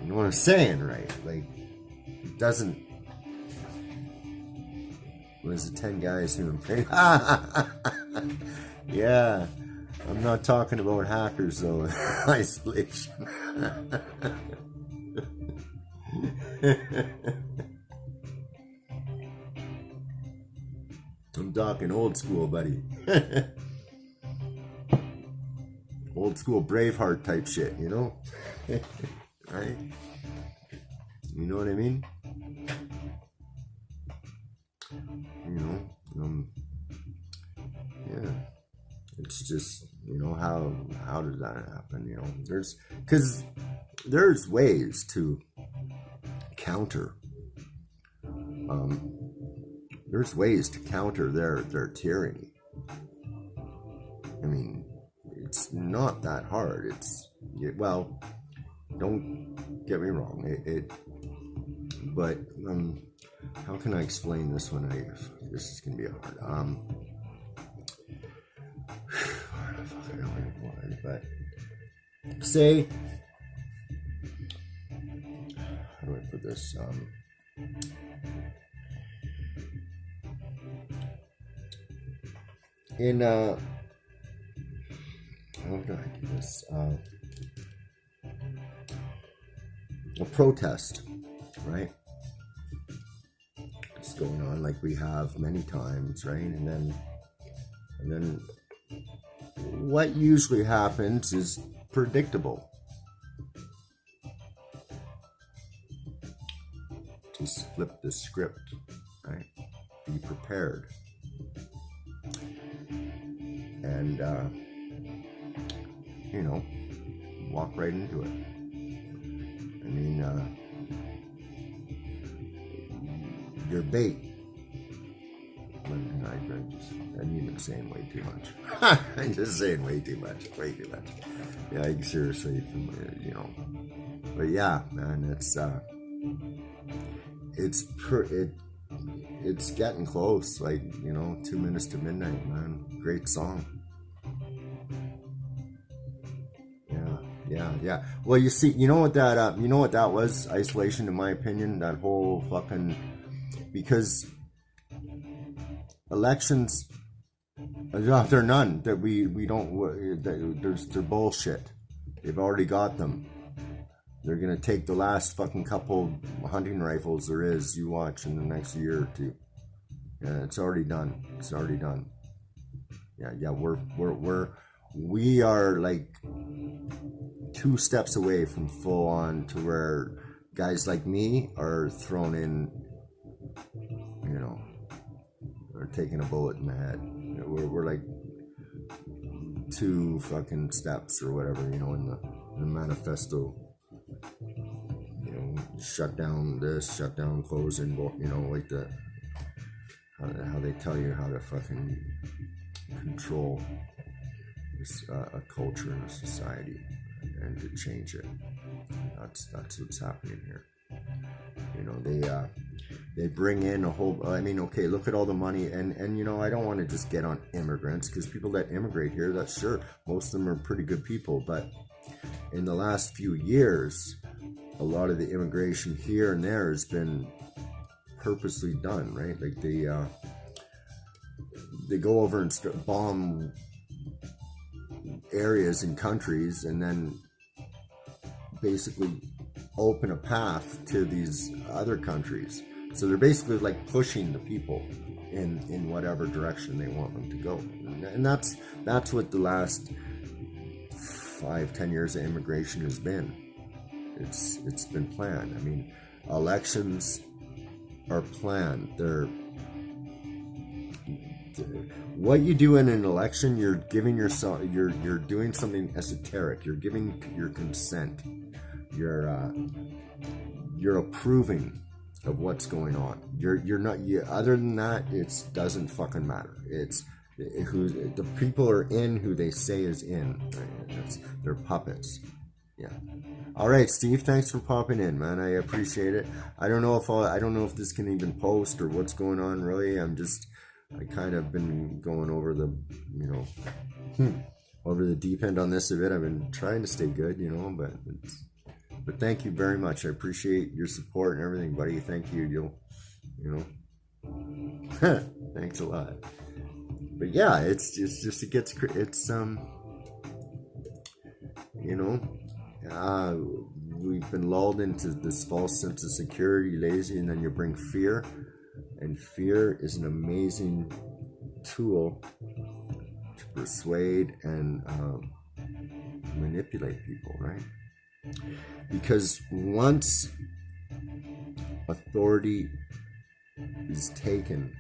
[SPEAKER 1] You know what I'm saying, right? Like, it doesn't. Was it 10 guys who impressed? Yeah, I'm not talking about hackers though. Isolation. I'm talking old school, buddy. Old school Braveheart type shit, you know? Right? You know what I mean? You know, yeah. It's just, you know, how does that happen? You know, there's ways to counter. There's ways to counter their tyranny. I mean, it's not that hard. Well, don't get me wrong. But how can I explain this one? This is gonna be hard. I don't even want it, but say, how do I put this? How do I do this? A protest, right? It's going on like we have many times, right? And then what usually happens is predictable. Just flip the script, right? Be prepared. And, you know, walk right into it. I mean, your bait. I'm even saying way too much. I'm just saying way too much. Yeah, seriously, you know. But yeah, man, it's getting close. Like, you know, 2 minutes to midnight, man. Great song. Yeah. Well, you see, you know what that was? Isolation, in my opinion. That whole fucking, because elections, they're none. That we don't. They're bullshit. They've already got them. They're gonna take the last fucking couple hunting rifles there is. You watch in the next year or two. Yeah, it's already done. Yeah. We are like 2 steps away from full on to where guys like me are thrown in, you know, or taking a bullet in the head. You know, we're like 2 fucking steps or whatever, you know, in the manifesto. You know, shut down this, shut down closing, you know, like how they tell you how to fucking control this, a culture and a society, and to change it. That's what's happening here. You know, They bring in a whole, I mean, okay, look at all the money. And you know, I don't want to just get on immigrants, because people that immigrate here, that's sure, most of them are pretty good people. But in the last few years, a lot of the immigration here and there has been purposely done, right? Like they go over and bomb areas and countries, and then basically open a path to these other countries. So they're basically like pushing the people in whatever direction they want them to go. And that's what the last 5-10 years of immigration has been. It's been planned. I mean, elections are planned. What you do in an election, you're giving yourself, you're doing something esoteric. You're giving your consent. You're approving of what's going on. You're not. Other than that, it doesn't fucking matter. It's who the people are in, who they say is in. Right? They're puppets. Yeah. All right, Steve. Thanks for popping in, man. I appreciate it. I don't know if this can even post or what's going on. Really, I kind of been going over the, over the deep end on this a bit. I've been trying to stay good, but thank you very much. I appreciate your support and everything, buddy. Thank you. Thanks a lot. But yeah, it's just, we've been lulled into this false sense of security, lazy, and then you bring fear. And fear is an amazing tool to persuade and manipulate people, right? Because once authority is taken,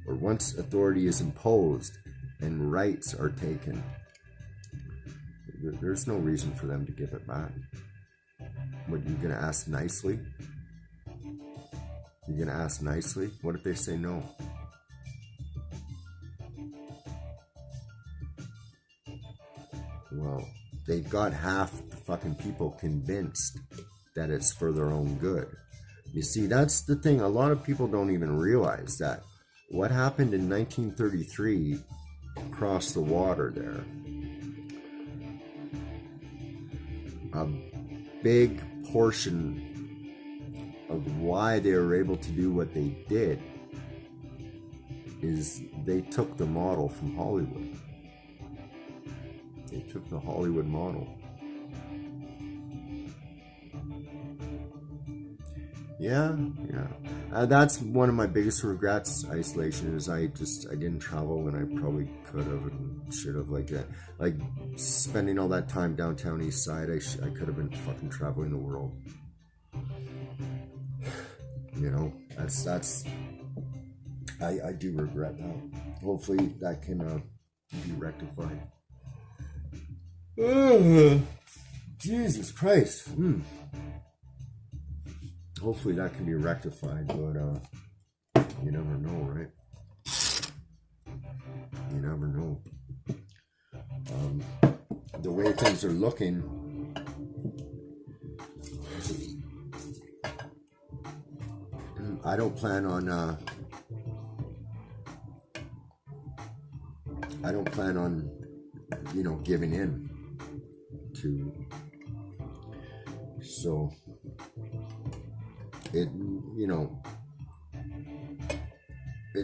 [SPEAKER 1] or once authority is imposed and rights are taken, there's no reason for them to give it back. What, you're going to ask nicely? You're going to ask nicely? What if they say no? Well, they've got half the fucking people convinced that it's for their own good. You see, that's the thing. A lot of people don't even realize that what happened in 1933 across the water there, a big portion of why they were able to do what they did is they took the model from Hollywood. They took the Hollywood model. Yeah. That's one of my biggest regrets, isolation, is I didn't travel when I probably could have and should have, like that. Like spending all that time downtown East Side, I could have been fucking traveling the world. I do regret that. Hopefully that can be rectified. Jesus Christ. Hopefully that can be rectified, but you never know, right? You never know. The way things are looking, I don't plan on giving in to, so it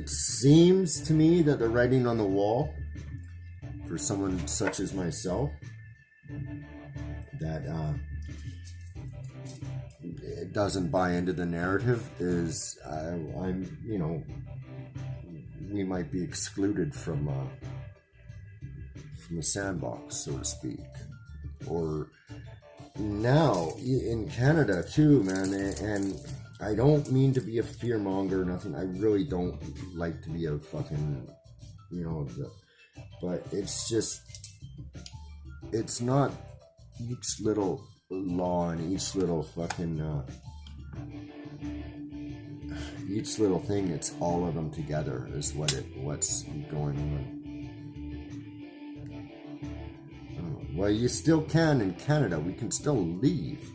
[SPEAKER 1] seems to me that the writing on the wall for someone such as myself, that it doesn't buy into the narrative, is we might be excluded from the sandbox, so to speak. Or now in Canada too, man, and I don't mean to be a fearmonger or nothing. I really don't like to be a fucking, but it's just, it's not each little law and each little fucking, each little thing. It's all of them together is what's going on. Well, you still can in Canada. We can still leave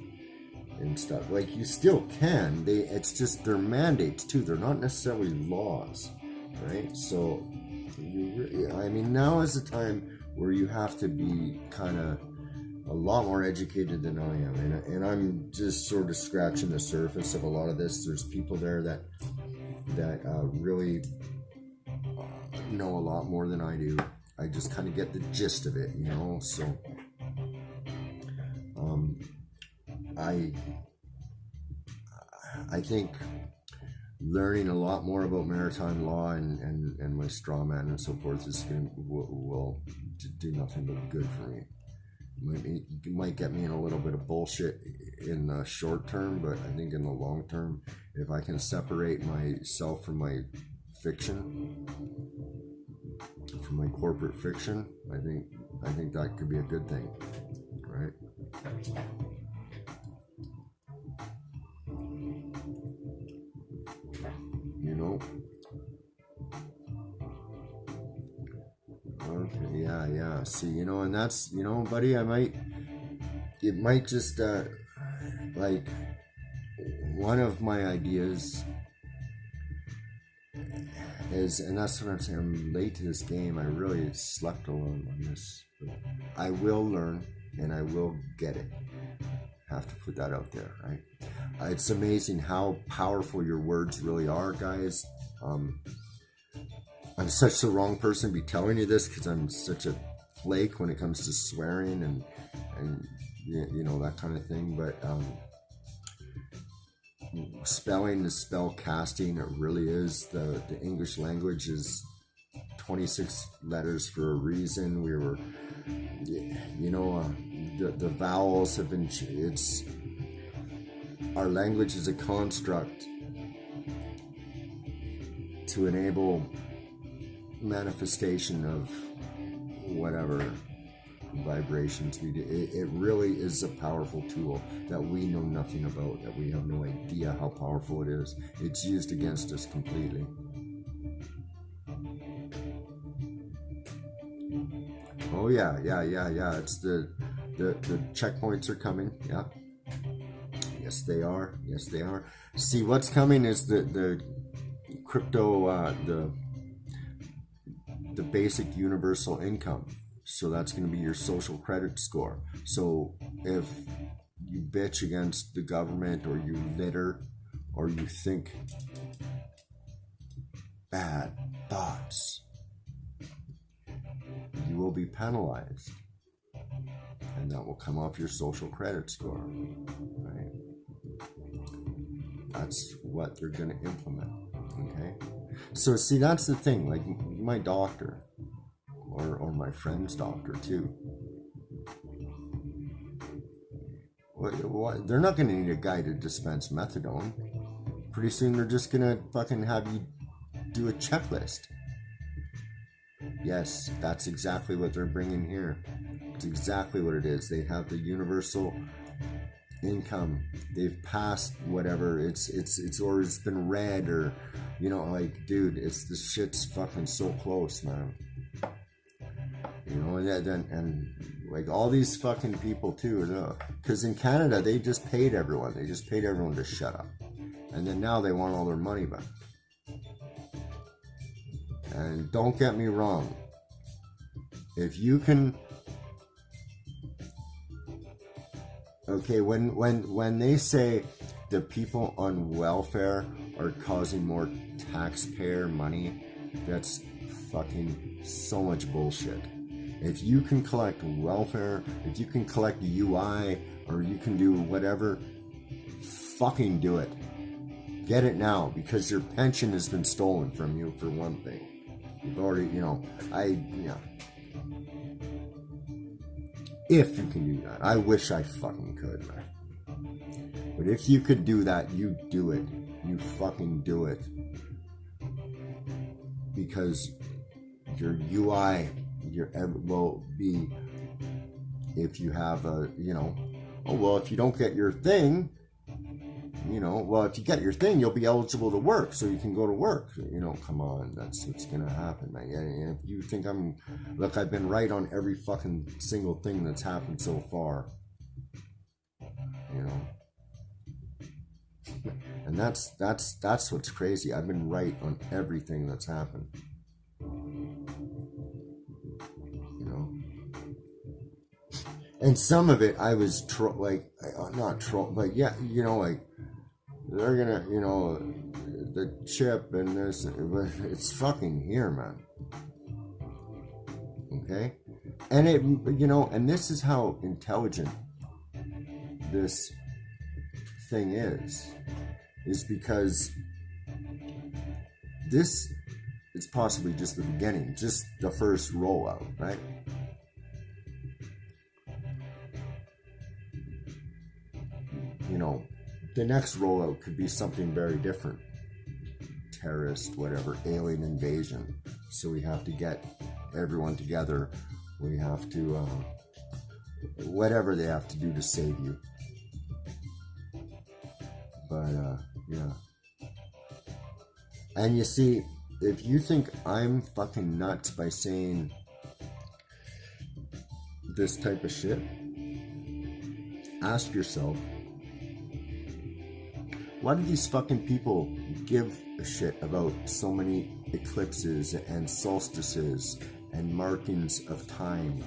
[SPEAKER 1] and and stuff. Like, you still can. It's just they're mandates too. They're not necessarily laws, right? So, I mean, now is the time where you have to be kind of a lot more educated than I am, and I'm just sort of scratching the surface of a lot of this. There's people there that really know a lot more than I do. I just kind of get the gist of it, you know. So I think learning a lot more about maritime law and my straw man and so forth is will do nothing but good for me. It might get me in a little bit of bullshit in the short term, but I think in the long term, if I can separate myself from my fiction, from my corporate fiction, I think that could be a good thing, right? You know? Okay, yeah. See, you know, and that's, you know, buddy, it might just, like, one of my ideas is, and that's what I'm saying, I'm late to this game. I really slept alone on this. But I will learn, and I will get it. Have to put that out there, right? It's amazing how powerful your words really are, guys. I'm such the wrong person to be telling you this because I'm such a flake when it comes to swearing and you know, that kind of thing. But spelling is spell casting. It really is. The English language is 26 letters for a reason. We were, you know, the vowels have been. It's our language is a construct to enable manifestation of whatever vibrations we do. It really is a powerful tool that we know nothing about, that we have no idea how powerful it is. It's used against us completely. Oh yeah. It's the checkpoints are coming. Yeah. Yes, they are. See, what's coming is the crypto, the basic universal income. So that's going to be your social credit score. So if you bitch against the government, or you litter, or you think bad thoughts, you will be penalized. And that will come off your social credit score, right? That's what they're going to implement, okay? So see, that's the thing, like my doctor, or my friend's doctor too. They're not going to need a guy to dispense methadone. Pretty soon they're just going to fucking have you do a checklist. Yes, that's exactly what they're bringing here. It's exactly what it is. They have the universal income. They've passed whatever. It's or it's been read, or, you know, like, dude, this shit's fucking so close, man. You know, and like all these fucking people too, because in Canada they just paid everyone. They just paid everyone to shut up, and then now they want all their money back. And don't get me wrong, if you can, okay, when they say the people on welfare are causing more taxpayer money, that's fucking so much bullshit. If you can collect welfare, if you can collect UI, or you can do whatever, fucking do it. Get it now, because your pension has been stolen from you, for one thing. You've already, you know, if you can do that. I wish I fucking could, man. But if you could do that, you do it. You fucking do it. Because your UI, will be, if you have a, you know, oh, well, if you don't get your thing, you know, well, if you get your thing, you'll be eligible to work, so you can go to work. You know, come on, that's what's gonna happen, man. And if you think look, I've been right on every fucking single thing that's happened so far. You know, that's what's crazy. I've been right on everything that's happened. You know, and some of it I was not troll, but yeah, you know, like they're gonna, you know, the chip and this, it's fucking here, man. Okay, and it, you know, and this is how intelligent this thing is because this is possibly just the beginning, just the first rollout, right? You know, the next rollout could be something very different. Terrorist, whatever, alien invasion. So we have to get everyone together. We have to, whatever they have to do to save you. But, yeah. And you see, if you think I'm fucking nuts by saying this type of shit, ask yourself, why do these fucking people give a shit about so many eclipses and solstices and markings of time?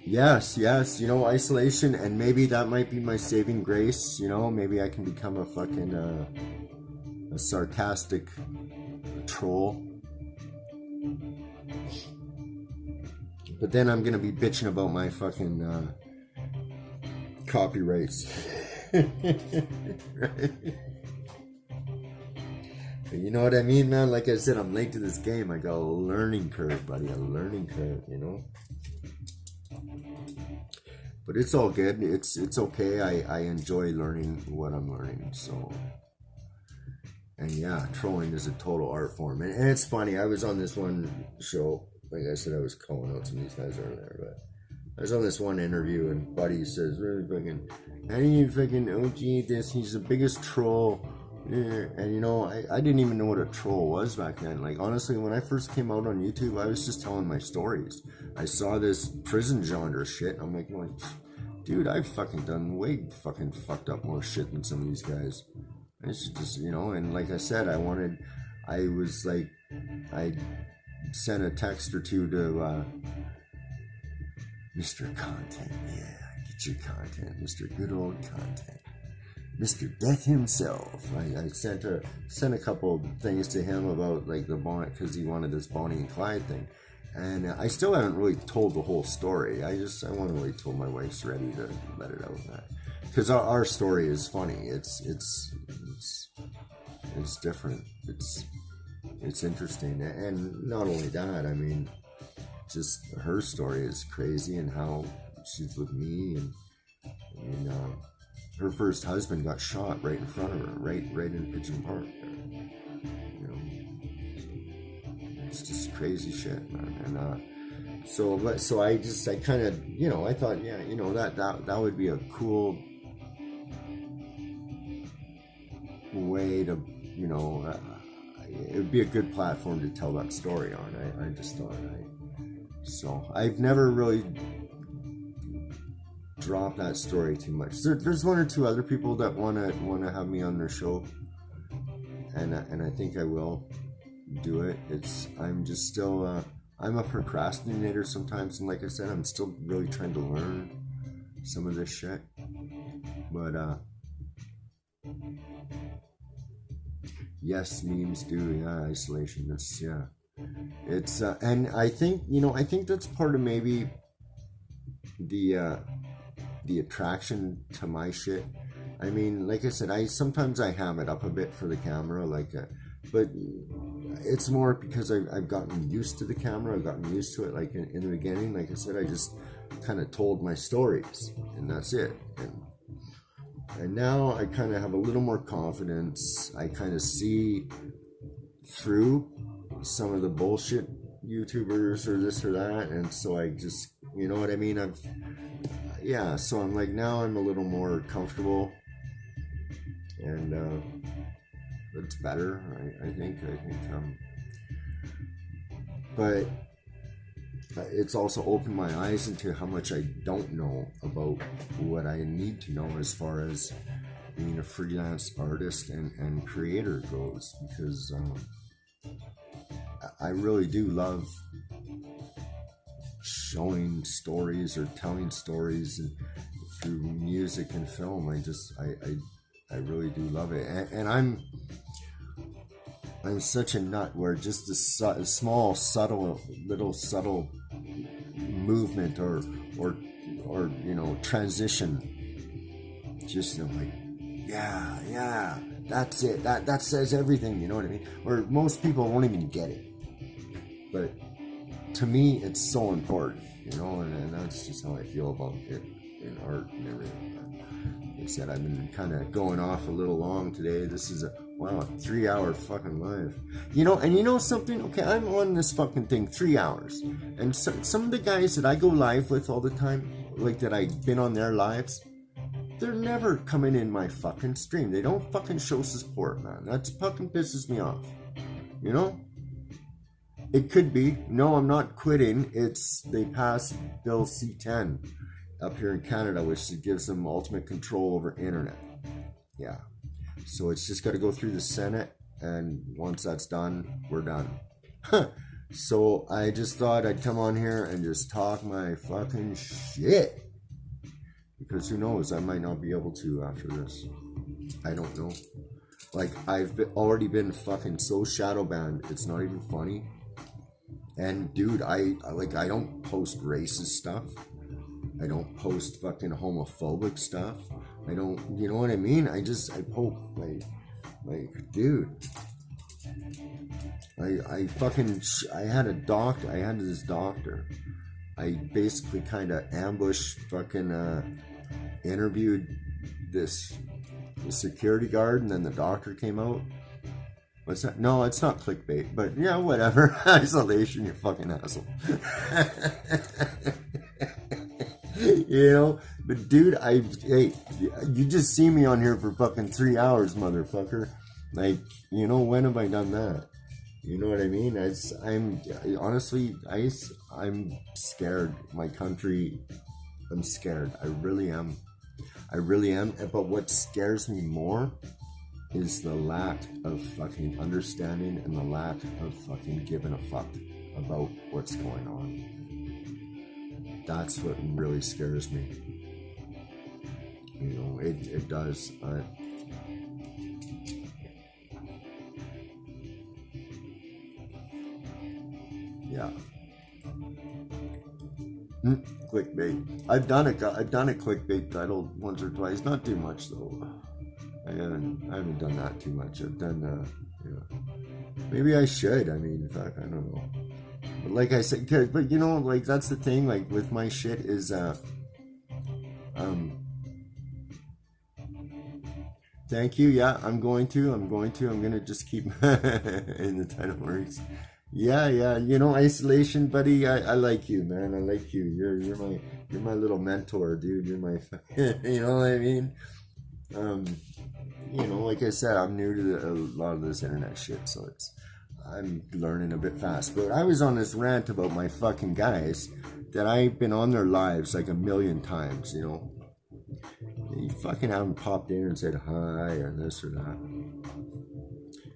[SPEAKER 1] Yes, you know, isolation, and maybe that might be my saving grace, you know, maybe I can become a fucking, a sarcastic troll. But then I'm gonna be bitching about my fucking, copyrights. Right? You know what I mean, man? Like I said, I'm late to this game. I got a learning curve, buddy. A learning curve, you know? But it's all good. It's okay. I enjoy learning what I'm learning. So, and yeah, trolling is a total art form. And it's funny. I was on this one show. Like I said, I was calling out some of these guys earlier, but I was on this one interview, and Buddy says, "Really fucking, how do you fucking OG this? He's the biggest troll." And you know, I didn't even know what a troll was back then. Like, honestly, when I first came out on YouTube, I was just telling my stories. I saw this prison genre shit. I'm like, dude, I've fucking done way fucking fucked up more shit than some of these guys. I should just, you know, and like I said, I sent a text or two to Mr. Content. Yeah, get your content, Mr. Good Old Content. Mr. Death himself. I sent a couple things to him about like the Bonnie, because he wanted this Bonnie and Clyde thing, and I still haven't really told the whole story. I want to wait till my wife's ready to let it out, because our story is funny. It's different. It's interesting, and not only that. I mean, just her story is crazy, and how she's with me, and I mean. Her first husband got shot right in front of her, right in Pigeon Park. You know, it's just crazy shit, man. And so I kind of, you know, I thought, yeah, you know, that would be a cool way to, you know, it would be a good platform to tell that story on. I just thought, so I've never really drop that story too much. There's one or two other people that wanna have me on their show, and I think I will do it. I'm just still I'm a procrastinator sometimes, and like I said, I'm still really trying to learn some of this shit. But yes, memes do, yeah, isolation. It's and I think, you know, I think that's part of maybe the attraction to my shit. I mean, like I said, sometimes I ham it up a bit for the camera, but it's more because I've gotten used to the camera. I've gotten used to it. Like in the beginning, like I said, I just kind of told my stories, and that's it. And now I kind of have a little more confidence. I kind of see through some of the bullshit YouTubers or this or that, and so I just, you know what I mean? So I'm like, now I'm a little more comfortable, and it's better, I think, but it's also opened my eyes into how much I don't know about what I need to know as far as being a freelance artist and creator goes, because I really do love showing stories or telling stories and through music and film. I really do love it, and I'm such a nut where just a small subtle movement or transition, just like, yeah, that's it, that says everything, you know what I mean? Or most people won't even get it, but to me it's so important, and that's just how I feel about it in art and everything. Like I said, I've been kind of going off a little long today. This is a 3-hour fucking live. And something? Okay, I'm on this fucking thing 3 hours. And some of the guys that I go live with all the time, like that I've been on their lives, they're never coming in my fucking stream. They don't fucking show support, man. That fucking pisses me off. It could be. No, I'm not quitting. They passed Bill C-10 up here in Canada, which gives them ultimate control over internet. Yeah. So it's just got to go through the Senate, and once that's done, we're done. So I just thought I'd come on here and just talk my fucking shit. Because who knows, I might not be able to after this. I don't know. Like, I've already been fucking so shadow banned, it's not even funny. And dude, I don't post racist stuff. I don't post fucking homophobic stuff. I don't, you know what I mean? I post, like, dude. I had this doctor. I basically kind of ambushed fucking, interviewed the security guard, and then the doctor came out. What's that? No, it's not clickbait, but yeah, whatever. Isolation, you fucking asshole. But dude, hey, you just see me on here for fucking 3 hours, motherfucker. Like, when have I done that? You know what I mean? I'm scared. My country, I'm scared. I really am. But what scares me more is the lack of fucking understanding and the lack of fucking giving a fuck about what's going on. That's what really scares me. It does. Yeah. Clickbait. I've done a clickbait title once or twice. Not too much though. I haven't done that too much. I've done maybe I should. I mean, in fact, I don't know. But like I said, but like that's the thing. Like with my shit is thank you. Yeah, I'm gonna just keep in the title works. Yeah. Isolation, buddy. I like you, man. I like you. You're my little mentor, dude. You're my, you know what I mean? Like I said, I'm new to a lot of this internet shit, so I'm learning a bit fast. But I was on this rant about my fucking guys that I've been on their lives like a million times, You fucking haven't popped in and said hi or this or that.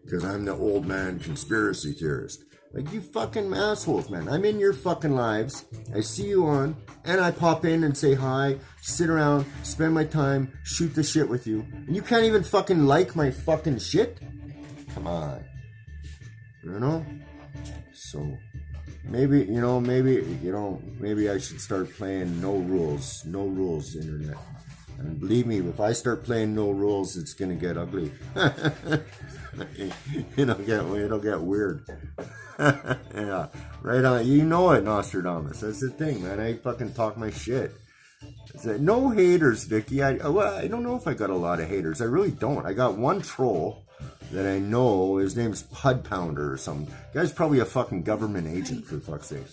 [SPEAKER 1] Because I'm the old man conspiracy theorist. Like, you fucking assholes, man. I'm in your fucking lives. I see you on, and I pop in and say hi, sit around, spend my time, shoot the shit with you. And you can't even fucking like my fucking shit? Come on. So, maybe I should start playing no rules internet. And believe me, if I start playing no rules, it's gonna get ugly. It'll get weird. Yeah, right on. You know it, Nostradamus. That's the thing, man. I fucking talk my shit. No haters, Vicky. I don't know if I got a lot of haters. I really don't. I got one troll that I know. His name's Pud Pounder or something. The guy's probably a fucking government agent, for fuck's sake.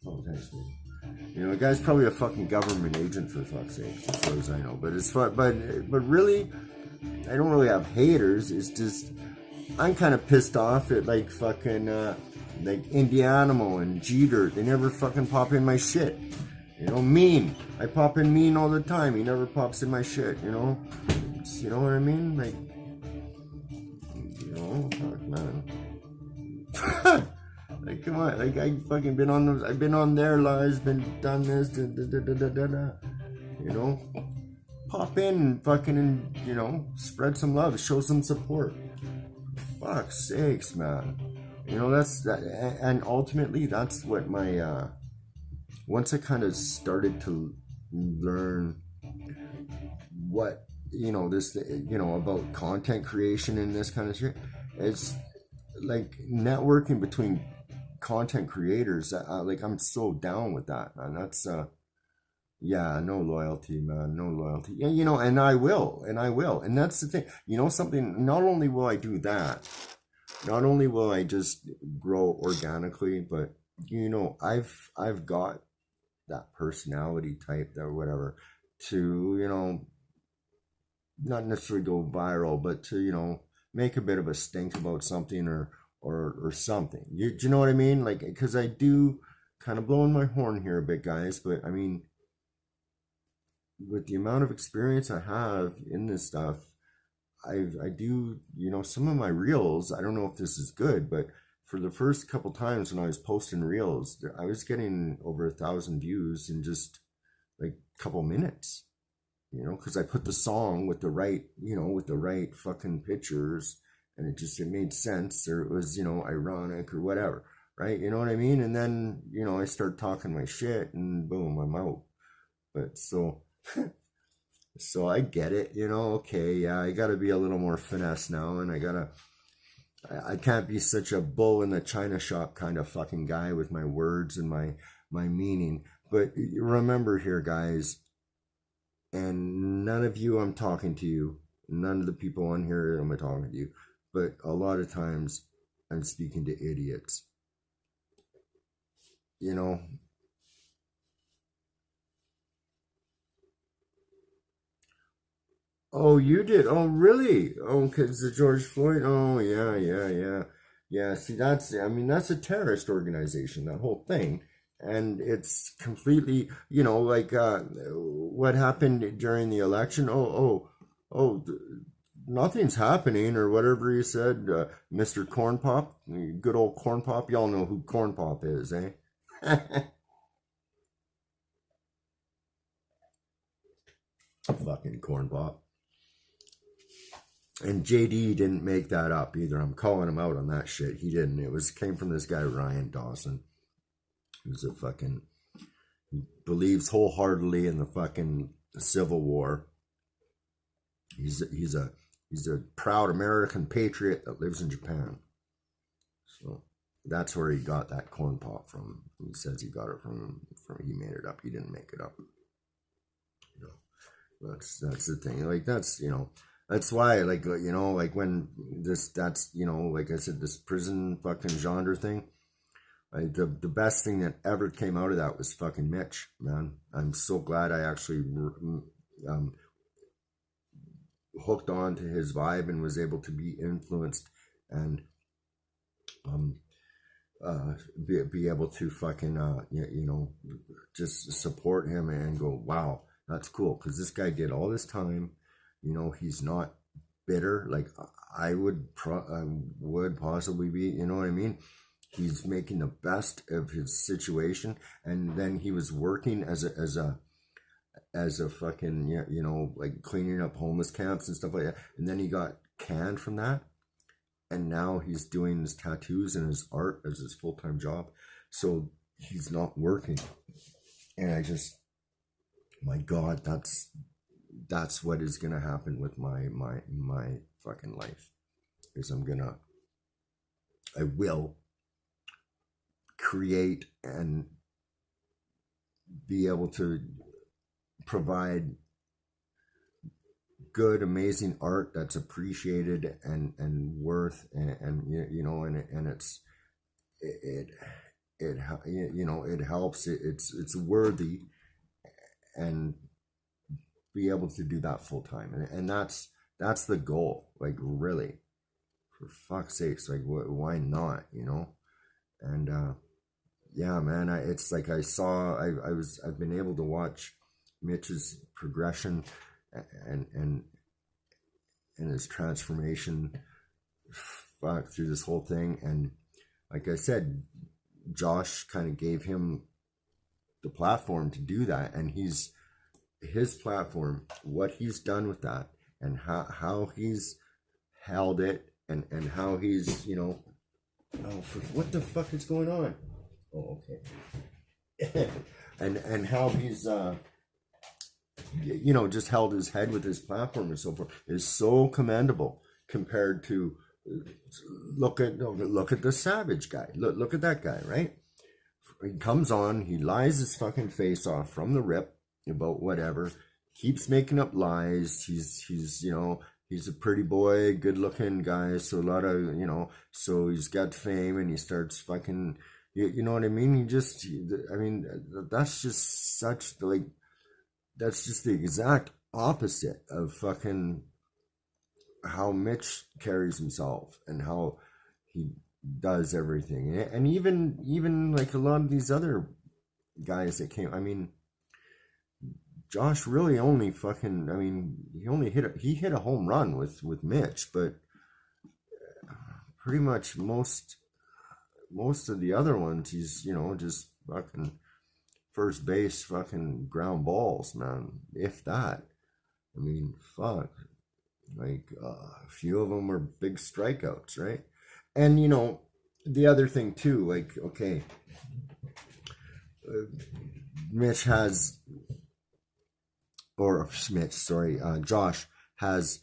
[SPEAKER 1] Oh, thanks, man. The guy's probably a fucking government agent, for fuck's sake, as far as I know. But it's fun. But really, I don't really have haters. It's just I'm kind of pissed off at like fucking like Indianimo and Jeter, they never fucking pop in my shit. You know, Mean. I pop in Mean all the time. He never pops in my shit, you know? You know what I mean? Like, you know, fuck, man. Like, come on. Like, I fucking been on those, I've been on their lives, been done this, da, da, da, da, da, da, da. You know? Pop in and fucking, and, you know, spread some love, show some support. Fuck's sakes, man. You know, that's that, and ultimately, that's what my, once I kind of started to learn what, you know, this, you know, about content creation and this kind of shit, it's like networking between content creators. Like, I'm so down with that, man. That's, yeah, no loyalty, man, no loyalty. Yeah, you know, and I will. And that's the thing, you know, something, not only will I do that, not only will I just grow organically, but, you know, I've got that personality type or whatever to, you know, not necessarily go viral, but to, you know, make a bit of a stink about something or something. Do you know what I mean? Like, because I do kind of blowing my horn here a bit, guys, but I mean, with the amount of experience I have in this stuff, I do, you know, some of my reels, I don't know if this is good, but for the first couple times when I was posting reels, I was getting over 1,000 views in just like a couple minutes, you know, because I put the song with the right, you know, with the right fucking pictures, and it made sense, or it was, you know, ironic or whatever, right? You know what I mean? And then, you know, I start talking my shit and boom, I'm out. But so I get it, you know, okay, yeah, I gotta be a little more finesse now, and I can't be such a bull in the china shop kind of fucking guy with my words and my meaning. But remember here, guys, and none of you I'm talking to you, none of the people on here I'm talking to you, but a lot of times I'm speaking to idiots. You know, oh, you did? Oh, really? Oh, because the George Floyd? Oh, yeah, yeah, yeah. Yeah, see, I mean, that's a terrorist organization, that whole thing. And it's completely, you know, like what happened during the election. Nothing's happening, or whatever you said, Mr. Corn Pop, good old Corn Pop. Y'all know who Corn Pop is, eh? Fucking Corn Pop. And JD didn't make that up either. I'm calling him out on that shit. He didn't. Came from this guy Ryan Dawson, who's a fucking, he believes wholeheartedly in the fucking Civil War. He's a proud American patriot that lives in Japan. So that's where he got that corn pop from. He says he got it from he made it up. He didn't make it up. You know, that's the thing. Like, that's, you know, that's why, like, you know, like when that's, you know, like I said, this prison fucking genre thing, the best thing that ever came out of that was fucking Mitch, man. I'm so glad I actually hooked on to his vibe and was able to be influenced and be able to fucking you know, just support him and go, wow, that's cool, because this guy did all this time. You know, he's not bitter like I would possibly be. You know what I mean? He's making the best of his situation, and then he was working as a fucking, you know, like cleaning up homeless camps and stuff like that. And then he got canned from that, and now he's doing his tattoos and his art as his full-time job. So he's not working, and I just, my God, that's what is gonna happen with my fucking life. Is I will create and be able to provide good, amazing art that's appreciated and worth, and you know, and it you know, it helps, it's worthy, and be able to do that full time, and that's the goal. Like, really, for fuck's sakes, like, why not, you know? And yeah, man, it's like I've been able to watch Mitch's progression and his transformation through this whole thing. And like I said, Josh kind of gave him the platform to do that, and his platform, what he's done with that, and how he's held it, and how he's, you know, what the fuck is going on? Oh, okay. and how he's you know, just held his head with his platform and so forth is so commendable compared to look at the Savage guy. Look at that guy, right? He comes on, he lies his fucking face off from the rip about whatever, keeps making up lies. He's you know, he's a pretty boy, good looking guy, so a lot of, you know, so he's got fame, and he starts fucking, you know what I mean? I mean, that's just such, like, that's just the exact opposite of fucking how Mitch carries himself and how he does everything. And even like a lot of these other guys that came, I mean, Josh really only fucking, I mean, he hit a home run with Mitch, but pretty much most of the other ones, he's, you know, just fucking first base, fucking ground balls, man, if that. I mean, fuck, like a few of them were big strikeouts, right? And you know, the other thing too, like, okay, Josh has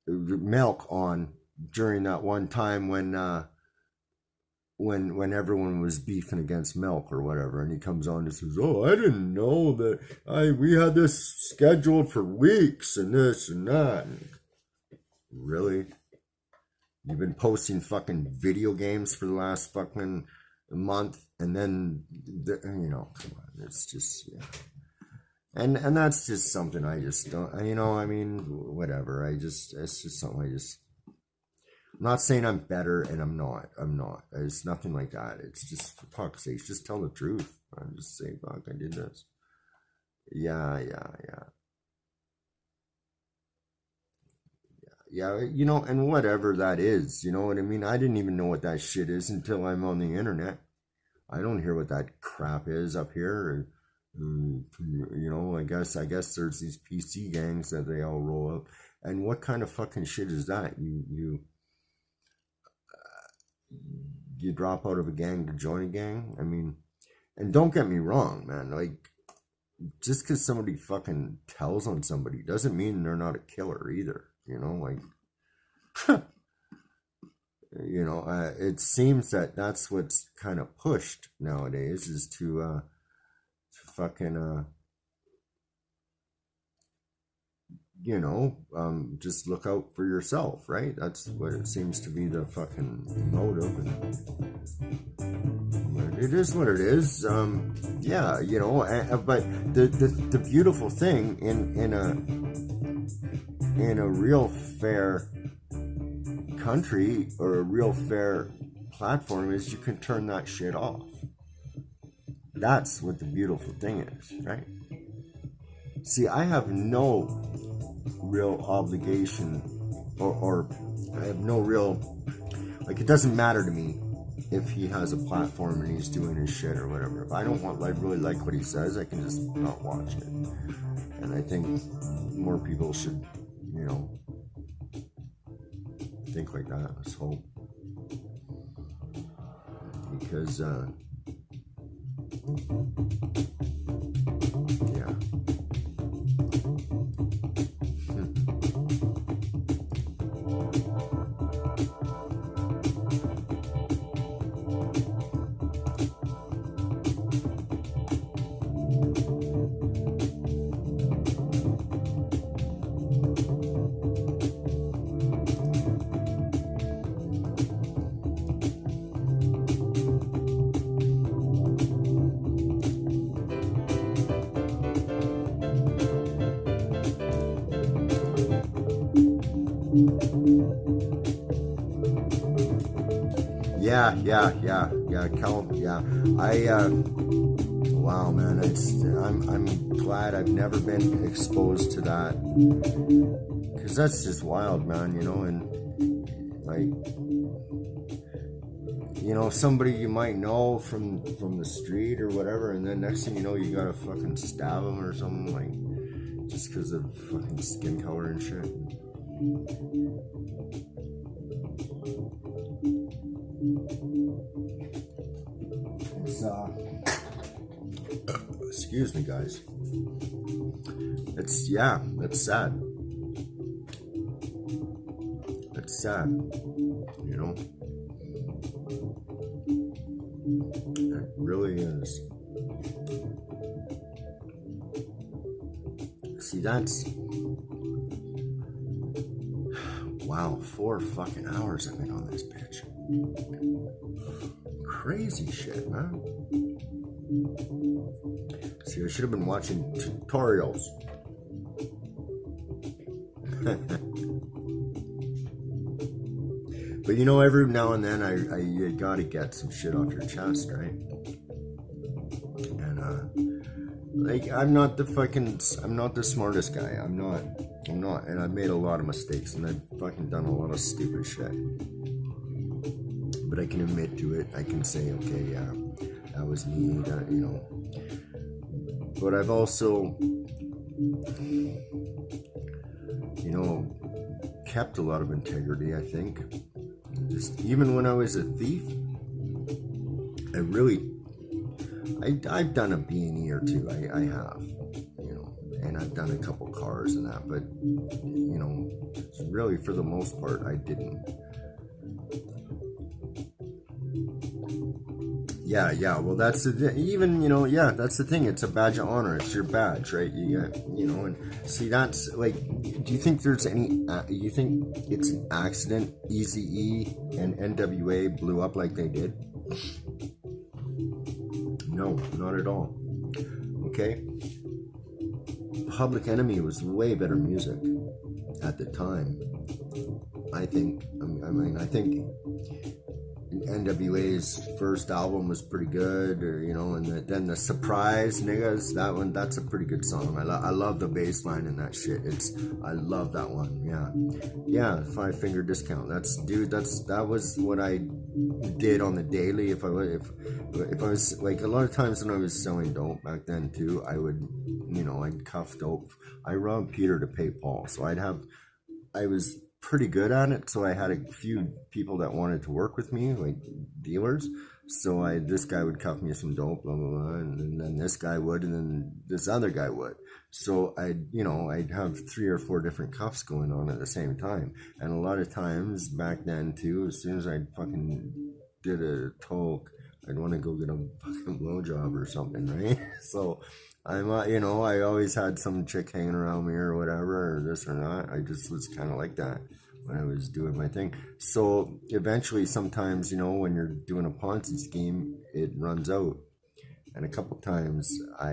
[SPEAKER 1] Milk on during that one time when everyone was beefing against Milk or whatever, and he comes on and says, "Oh, I didn't know that we had this scheduled for weeks and this and that." And really, you've been posting fucking video games for the last fucking month, and then you know, come on, it's just, yeah. And that's just something I just don't, you know, I mean, whatever. It's just something I'm not saying I'm better, and I'm not. It's nothing like that. It's just, for fuck's sake, just tell the truth. I'm just saying, fuck, I did this. Yeah, you know, and whatever that is, you know what I mean? I didn't even know what that shit is until I'm on the internet. I don't hear what that crap is up here. You know, I guess there's these PC gangs that they all roll out. And what kind of fucking shit is that? You drop out of a gang to join a gang? I mean, and don't get me wrong, man, like, just because somebody fucking tells on somebody doesn't mean they're not a killer either, you know, like, you know, it seems that that's what's kind of pushed nowadays, is to fucking, you know, just look out for yourself, right? That's what it seems to be, the fucking motive. And it is what it is. Yeah, you know, but the beautiful thing in a real fair country, or a real fair platform, is you can turn that shit off. That's what the beautiful thing is, right? See, I have no real obligation, or I have no real, like, it doesn't matter to me if he has a platform and he's doing his shit or whatever. If I don't really like what he says, I can just not watch it. And I think more people should, you know, think like that. Let's hope. Because yeah. yeah. Cal, yeah. Wow, man. I'm glad I've never been exposed to that, because that's just wild, man. And like, somebody you might know from the street or whatever, and then next thing you know, you gotta fucking stab them or something, like, just because of fucking skin color and shit. It's excuse me, guys. It's sad. It's sad, It really is. See, that's... Wow, 4 fucking hours I've been on this bitch. Crazy shit, man. See, I should have been watching tutorials. But every now and then you gotta get some shit off your chest, right? And like, I'm not the smartest guy. I'm not, and I've made a lot of mistakes, and I've fucking done a lot of stupid shit. But I can admit to it. I can say, okay, yeah, that was me. But I've also, kept a lot of integrity, I think. Just even when I was a thief, I've done a B&E or two. I have, and I've done a couple cars and that, but really for the most part, I didn't. Yeah. Well, that's the that's the thing. It's a badge of honor. It's your badge, right? And see, that's like. Do you think there's any? You think it's an accident? Eazy-E and NWA blew up like they did? No, not at all. Okay. Public Enemy was way better music at the time. I think. I think NWA's first album was pretty good, and then the Surprise Niggas, that's a pretty good song. I love the bass line in that shit. I love that one. Yeah, 5 Finger Discount. That was what I did on the daily. If I was like, a lot of times when I was selling dope back then too, I would, I'd cuff dope. I robbed Peter to pay Paul, so I was pretty good at it, so I had a few people that wanted to work with me, like dealers. So this guy would cuff me some dope, blah blah blah, and then this guy would, and then this other guy would. So I'd have 3 or 4 different cuffs going on at the same time. And a lot of times back then too, as soon as I fucking did a toke, I'd want to go get a fucking blowjob or something, right? So I always had some chick hanging around me or whatever, or this or that. I just was kind of like that when I was doing my thing. So eventually, sometimes, when you're doing a Ponzi scheme, it runs out. And a couple times I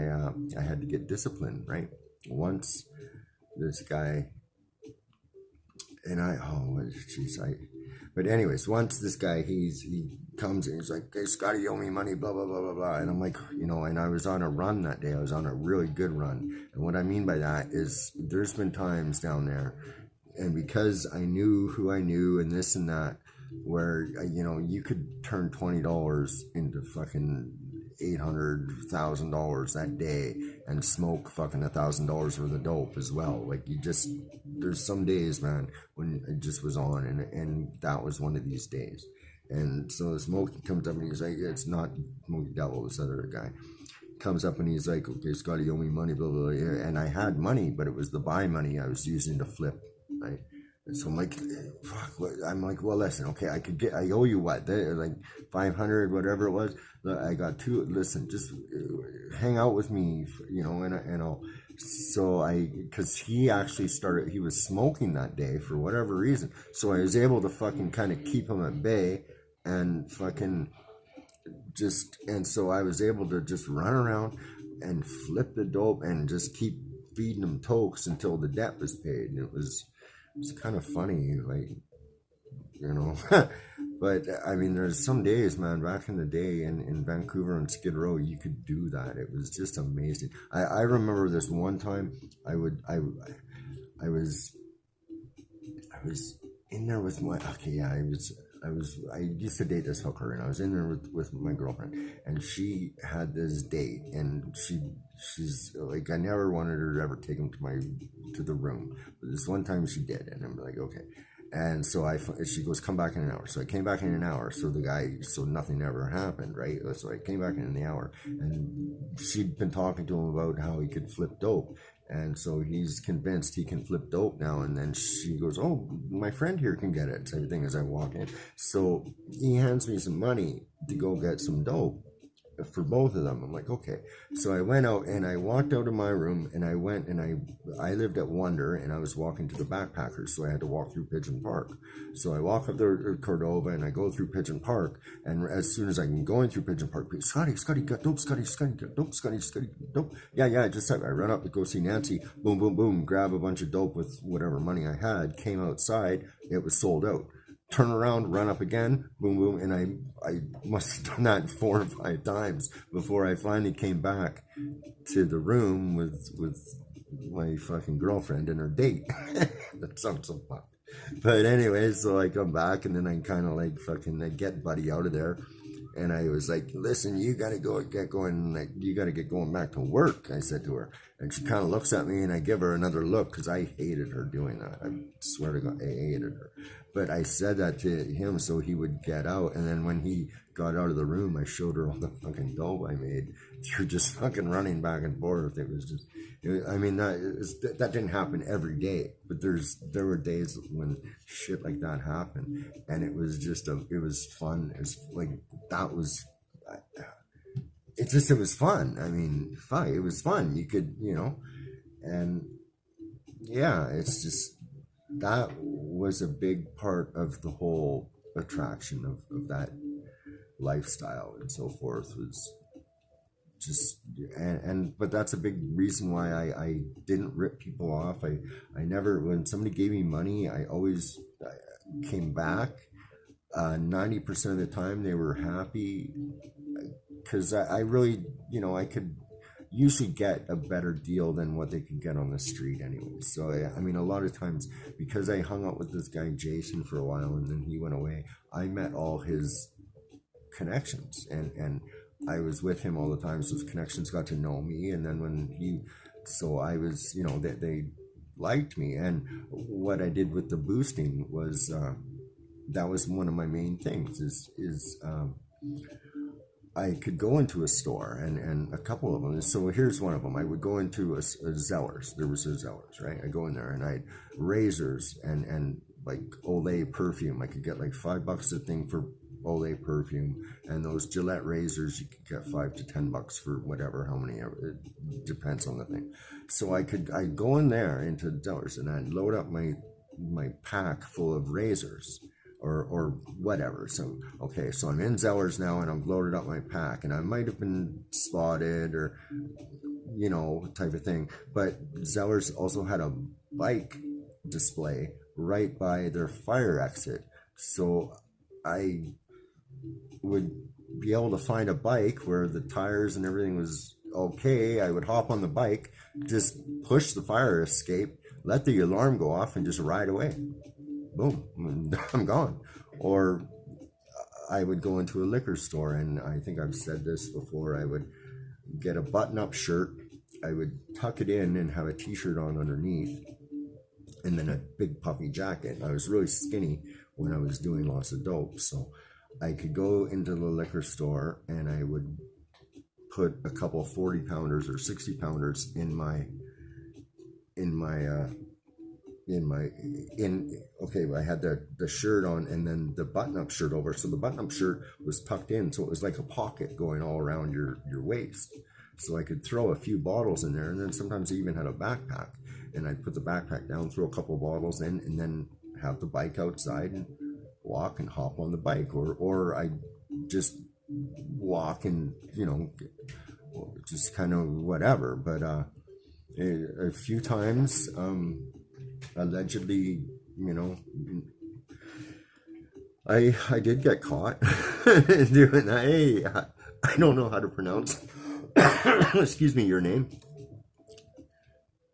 [SPEAKER 1] had to get disciplined, right? Once this guy, but anyways, once this guy, he comes and he's like, hey, Scotty, you owe me money, blah, blah, blah, blah, blah. And I'm like, and I was on a run that day. I was on a really good run. And what I mean by that is there's been times down there, and because I knew who I knew and this and that, where, you could turn $20 into fucking $800,000 that day and smoke fucking $1,000 worth of dope as well. Like, there's some days, man, when it just was on, and that was one of these days. And so Smokey comes up and he's like, it's not Smokey Devil, this other guy comes up and he's like, okay, Scotty, you owe me money, blah, blah, blah. And I had money, but it was the buy money I was using to flip, right? And so I'm like, fuck, I'm like, well, listen, okay, I owe you what? Like 500, whatever it was. I got 2, listen, just hang out with me, and I'll, because he actually he was smoking that day for whatever reason. So I was able to fucking kind of keep him at bay and fucking and so I was able to just run around and flip the dope and just keep feeding him tokes until the debt was paid. And it was kind of funny, like, But I mean, there's some days, man, back in the day in Vancouver and Skid Row, you could do that. It was just amazing. I remember this one time I was I was in there with my okay, yeah, I used to date this hooker, and I was in there with my girlfriend, and she had this date, and she's like, I never wanted her to ever take him to the room, but this one time she did, and I'm like, okay. And so she goes, come back in an hour. So I came back in an hour. So nothing ever happened, right? So I came back in the hour, and she'd been talking to him about how he could flip dope. And so he's convinced he can flip dope now. And then she goes, oh, my friend here can get it. Same thing as I walk in. So he hands me some money to go get some dope for both of them. I'm like, okay. So I went out and I walked out of my room, and I went and I lived at Wonder, and I was walking to the Backpackers, so I had to walk through Pigeon Park. So I walk up there Cordova, and I go through Pigeon Park, and as soon as I'm going through Pigeon Park, Scotty, got dope, Scotty, got dope, Scotty, dope. Yeah, just I run up to go see Nancy, boom, boom, boom, grab a bunch of dope with whatever money I had, came outside, it was sold out. Turn around, run up again, boom, boom, and I must have done that 4 or 5 times before I finally came back to the room with my fucking girlfriend and her date. That sounds so fun. But anyway, so I come back, and then I kind of like fucking I get Buddy out of there, and I was like, listen, you gotta get going, like you gotta get going back to work, I said to her. And she kind of looks at me, and I give her another look, because I hated her doing that. I swear to God, I hated her. But I said that to him so he would get out. And then when he got out of the room, I showed her all the fucking dope I made. You're just fucking running back and forth. It was just, I mean, that didn't happen every day. But there were days when shit like that happened. And it was just, it was fun. It's like, that was, it was fun. I mean, fun. It was fun. You could, and yeah, it's just, that was a big part of the whole attraction of that lifestyle and so forth, was just, but that's a big reason why I didn't rip people off. I never, when somebody gave me money, I always came back. 90% of the time they were happy, because I really, I could usually get a better deal than what they could get on the street anyway. So I mean, a lot of times, because I hung out with this guy Jason for a while, and then he went away, I met all his connections, and I was with him all the time, so his connections got to know me. And then so I was, they liked me. And what I did with the boosting was, that was one of my main things, is I could go into a store, and a couple of them. So here's one of them. I would go into a Zellers. There was a Zellers, right? I go in there, and I'd razors and like Olay perfume. I could get like $5 a thing for Olay perfume, and those Gillette razors you could get $5 to $10 for whatever, how many. It depends on the thing. So I'd go in there into Zellers, and I'd load up my pack full of razors. Or whatever. So, okay, so I'm in Zellers now, and I've loaded up my pack, and I might have been spotted or, type of thing. But Zellers also had a bike display right by their fire exit. So I would be able to find a bike where the tires and everything was okay. I would hop on the bike, just push the fire escape, let the alarm go off, and just ride away. Boom, I'm gone. Or I would go into a liquor store, and I think I've said this before, I would get a button-up shirt, I would tuck it in and have a t-shirt on underneath, and then a big puffy jacket. I was really skinny when I was doing lots of dope, so I could go into the liquor store, and I would put a couple 40-pounders or 60-pounders I had the shirt on, and then the button-up shirt over. So the button-up shirt was tucked in, so it was like a pocket going all around your waist. So I could throw a few bottles in there, and then sometimes I even had a backpack, and I'd put the backpack down, throw a couple of bottles in, and then have the bike outside and walk and hop on the bike, or I just walk and just kind of whatever. But a few times, allegedly, I did get caught doing that. Hey, I don't know how to pronounce. Excuse me, your name.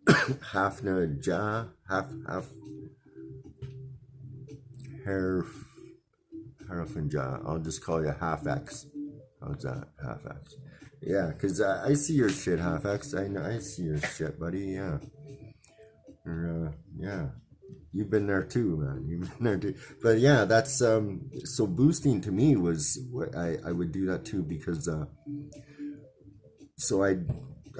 [SPEAKER 1] Hafna half Harafinja. I'll just call you Half X. How's that? Half X. Yeah, because I see your shit, Half X. I see your shit, buddy. Yeah. Yeah. You've been there too, man. You've been there too. But yeah, that's so boosting to me was what I would do that too because so I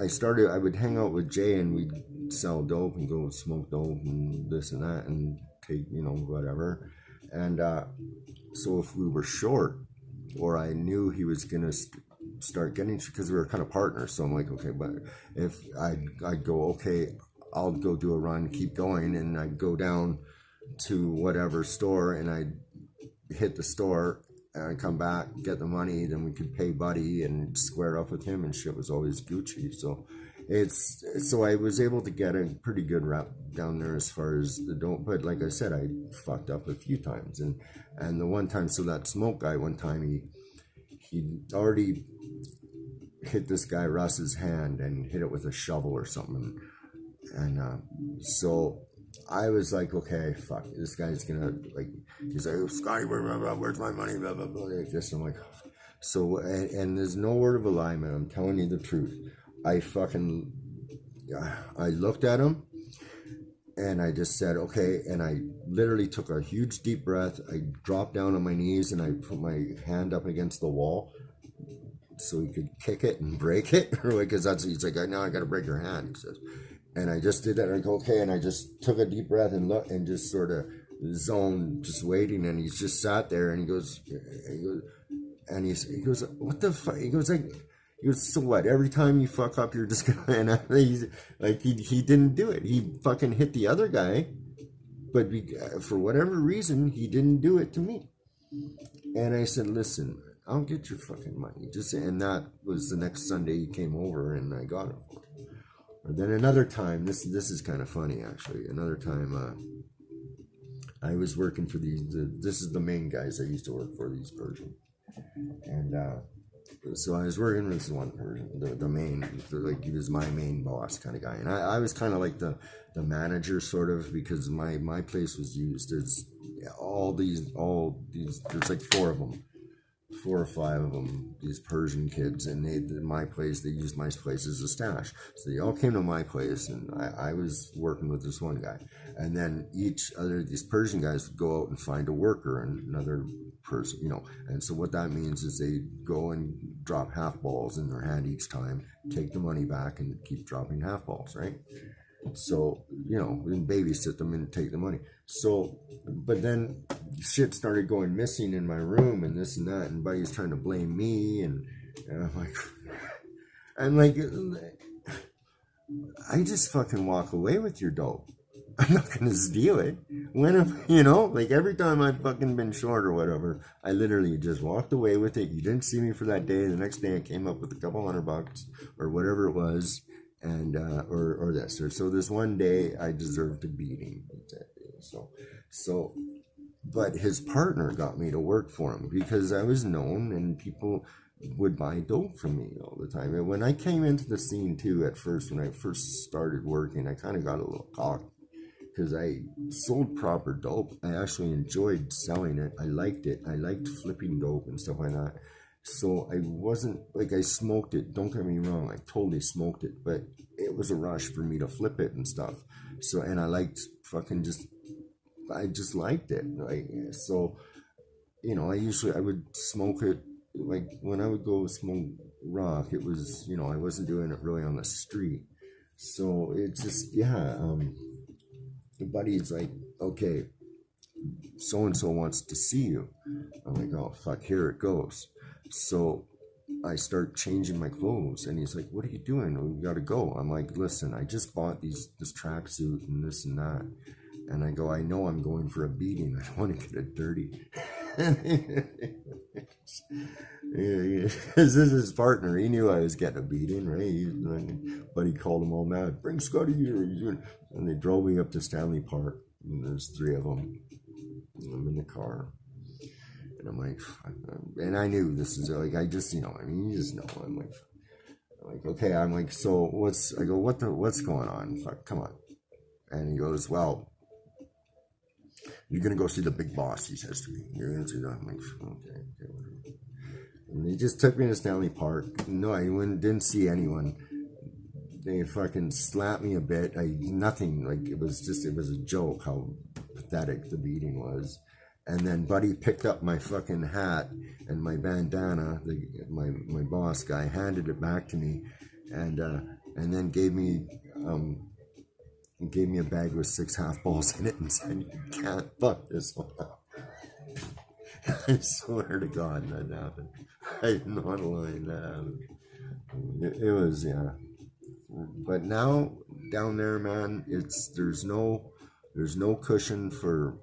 [SPEAKER 1] started I would hang out with Jay and we'd sell dope and go smoke dope and this and that and take, whatever. And so if we were short or I knew he was gonna start getting, because we were kind of partners, so I'm like, okay, but if I'd go, okay, I'll go do a run, keep going, and I'd go down to whatever store and I'd hit the store and I'd come back, get the money, then we could pay Buddy and square up with him and shit was always Gucci. So I was able to get a pretty good rep down there as far as the dope, but like I said, I fucked up a few times and the one time, so that smoke guy, one time he already hit this guy Russ's hand and hit it with a shovel or something. And so I was like, okay, fuck, this guy's gonna, like, he's like, Scotty, where's my money, blah, blah, blah, like this. I'm like, so, and there's no word of a lie, man, I'm telling you the truth. I looked at him, and I just said, okay, and I literally took a huge deep breath, I dropped down on my knees, and I put my hand up against the wall, so he could kick it and break it, because he's like, now I gotta break your hand, he says. And I just did that, and I go, okay, and I just took a deep breath and looked, and just sort of zoned, just waiting, and he's just sat there, and he goes, what the fuck? He goes, so what? Every time you fuck up, you're just gonna, and he's like, he didn't do it. He fucking hit the other guy, but for whatever reason, he didn't do it to me. And I said, listen, I'll get your fucking money. And that was the next Sunday he came over, and I got it for him. Or then another time, this is kind of funny actually. Another time, I was working for this is the main guys I used to work for, these Persian, and so I was working with this one Persian, the main, like he was my main boss kind of guy, and I was kind of like the manager sort of, because my place was used as all these there's like four or five of them, these Persian kids, and they used my place as a stash. So they all came to my place, and I was working with this one guy. And then these Persian guys would go out and find a worker and another person, And so what that means is they go and drop half balls in their hand each time, take the money back, and keep dropping half balls, right? So, and babysit them and take the money. So, but then shit started going missing in my room and this and that, and Buddy's trying to blame me, and I'm like, I just fucking walk away with your dope. I'm not gonna steal it. Like every time I've fucking been short or whatever, I literally just walked away with it. You didn't see me for that day. The next day I came up with a couple $100 or whatever it was. And so this one day I deserved a beating. So but his partner got me to work for him because I was known and people would buy dope from me all the time. And when I came into the scene too, at first, when I first started working, I kind of got a little cocky because I sold proper dope. I actually enjoyed selling it. I liked it. I liked flipping dope and stuff like that. So I wasn't, like, I smoked it, don't get me wrong, I totally smoked it, but it was a rush for me to flip it and stuff. So, and I liked I just liked it. So, I would smoke it, like, when I would go smoke rock, it was, I wasn't doing it really on the street. So it just, the buddy's like, okay, so-and-so wants to see you. I'm like, oh, fuck, here it goes. So I start changing my clothes, and he's like, what are you doing? We gotta go. I'm like, listen, I just bought this tracksuit and this and that. And I go, I know I'm going for a beating. I don't want to get it dirty. This is his partner. He knew I was getting a beating, right? But he called him all mad. Bring Scotty here. And they drove me up to Stanley Park. And there's three of them. I'm in the car. And I'm like, fuck. And I knew this is like, I just, you know, I mean, you just know. I'm like, okay. I'm like, so I go, what's going on? Fuck, come on. And he goes, well, you're going to go see the big boss, he says to me. You're going to see that. I'm like, okay, whatever. And he just took me to Stanley Park. No, I didn't see anyone. They fucking slapped me a bit. Nothing. Like, it was a joke how pathetic the beating was. And then Buddy picked up my fucking hat and my bandana. My boss guy handed it back to me, and then gave me a bag with 6 half balls in it and said, "You can't fuck this one up." I swear to God that happened. I'm not lying. That happened. It was, yeah. But now down there, man, there's no cushion for.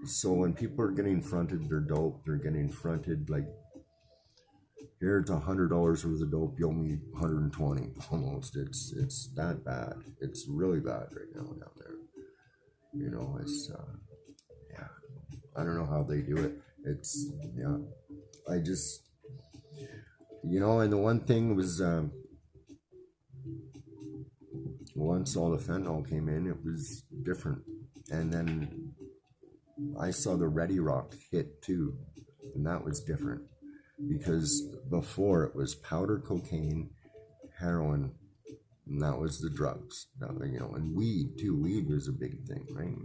[SPEAKER 1] So when people are getting fronted their dope, they're getting fronted like, here's $100 worth of dope, you owe me 120 almost. It's that bad. It's really bad right now down there. You know, it's yeah. I don't know how they do it. It's, yeah. I just, you know, and the one thing was, once all the fentanyl came in, it was different. And then I saw the Ready Rock hit too, and that was different. Because before it was powder cocaine, heroin, and that was the drugs. You know, and weed too. Weed was a big thing, right?